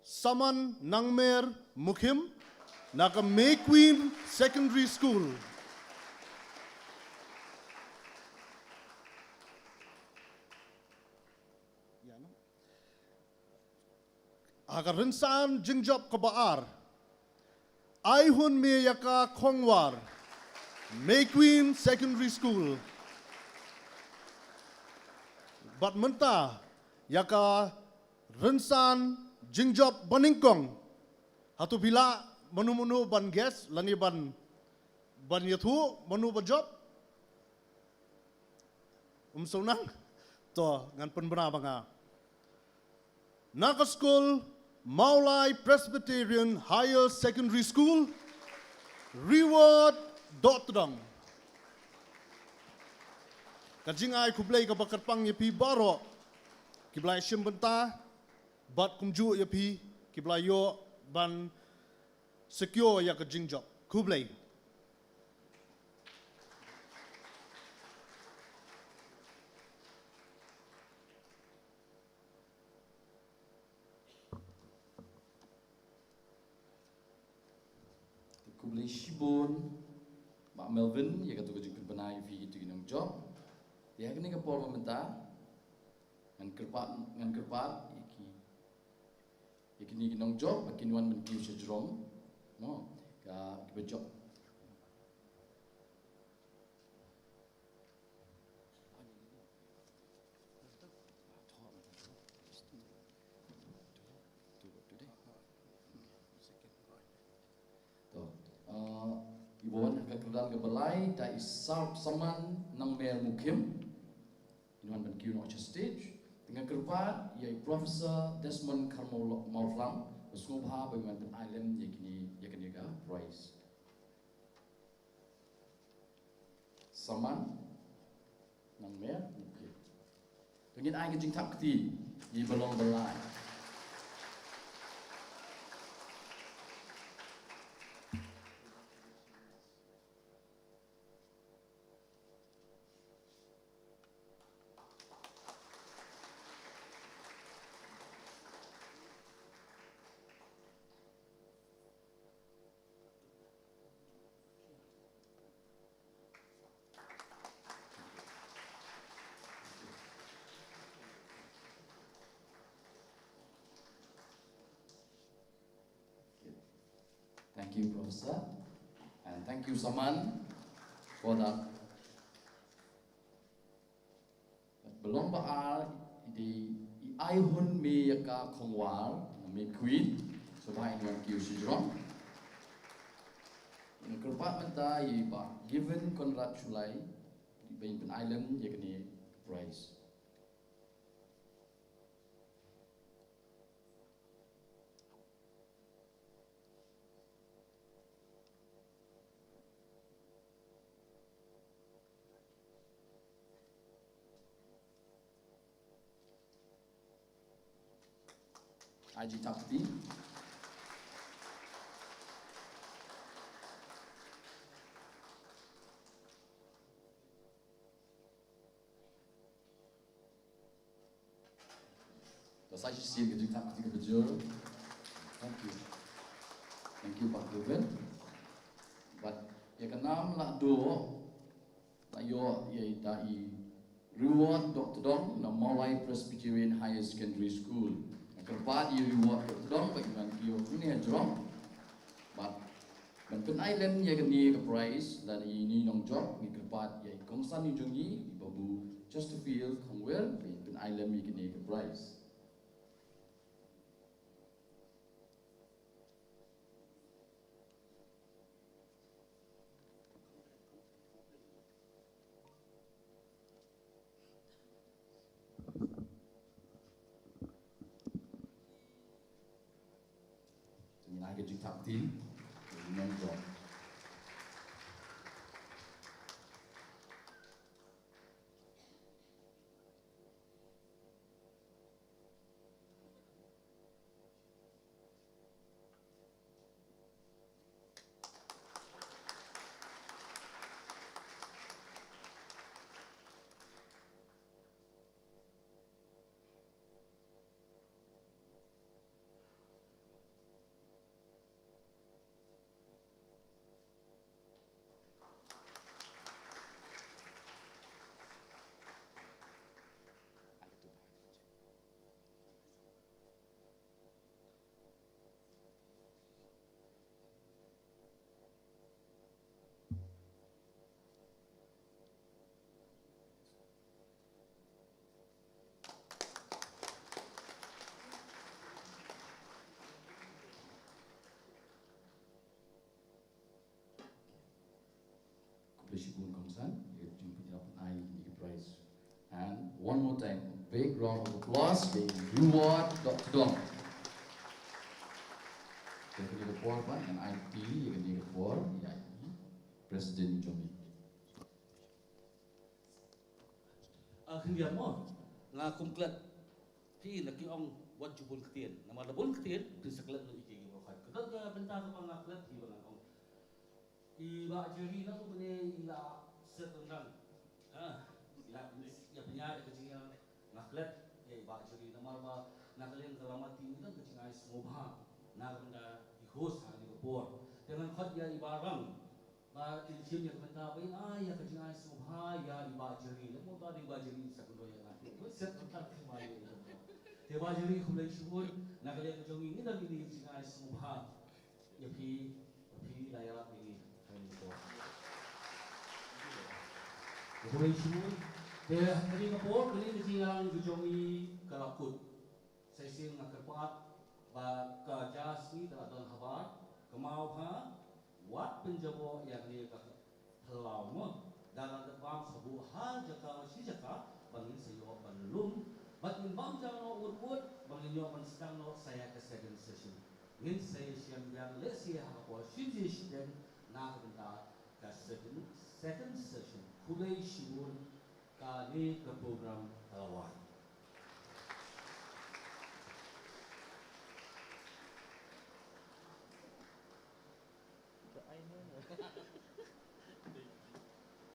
Saman Nangmer Mukim na ka May Queen Secondary School aga rensan jingjob ka baar ai hun me ya ka khongwar May Queen Secondary School Bat menta yaka rensan jingjob baningkong hatu bila manu ban gas lani ban yathu manu ba job sonang to ngan penbena banga Naga School Maulai Presbyterian Higher Secondary School Reward Dotdong Kajingai kublai ka bakat pang yapi baro kiblai shimbenta bat kumju yapi kiblai yo ban secure ya ka jingjob kublai kublai shibun Mak Melvin ya katu kajing penai fi itu ginong job ya kini ke por mementa ngan kerpat iki ni ginong job makin wan men kiu sejrom no ka job dan gebelai da isap saman nang mer mukim inuan ban kiu no stage dengan kerpat yai Profesor Desmond Carmel Mauflang berskubha bagaimana ban island yakini ga prize saman nang mer mukim dengan ai jing thap kti i belong belai Thank you, Professor, and thank you, Saman, for that. Belum baal di aihun me yaka kongwal me queen supaya dengan kiu sijron. Yang kerpat menta ba given Conrad Chulai di Bain Island yakni prize. Haji Tapti. Das Haji Sim Haji Tapti Kebejur. Thank you. Thank you Pak Ruben. But ya kenam lah do tayo yai dai reward Dr. Dong na Maulai Presbyterian Higher Secondary School. Kerpat ia reward dong bagaimana kio ini ajrong, but Ban Island ia kini ke prize dan ini nong job ni kerpat ia kongsan jungi di babu Chesterfield Commonwealth Ban Island ia kini ke prize. Haji Tapti, non-job. Shibun Kongsan, prize. And one more time, big round of applause, big reward Dr. Dong. Yang ketiga puan Pak, yang IT, yang ketiga puan, ya Presiden Jomi. Kemudian mo, ngakum klat, pi nak kiong wan jubun ketien, nama labun ketien, prinsaklat lo iki gimana? Ketat ke bentar ke pangaklat di bang ong. Iba jeri na ko bene ila setengah, ila ya penyair kecil ngaklet, ya iba jeri na marba nakalen kelamati itu kecil semua, nak benda dihos hari kepor, dengan khot ya iba rang, ba ilhim ya benda bain ya kecil semua ya iba jeri, lemo tu ada iba jeri sekundo yang nanti, setengah kemari itu, iba jeri kulai syukur, nakalen kecil ini dan ini kecil semua, ya pi layak ini. Kulai syukur, dia hari kepor, kini kecilan jujongi kalakut, sesi ngakerpat, ba kajas ni tak ada kabar, kemau ha, wat penjabo yang ni Halawma dalam debam sabu hal jaka si jaka bangin sayo banlum batin bam jano urut bangin yo menstang no saya ke second session ngin saya siam yang lesi hapo shinji shiden na benda ka second session kulai shibun ka ni ke program tawar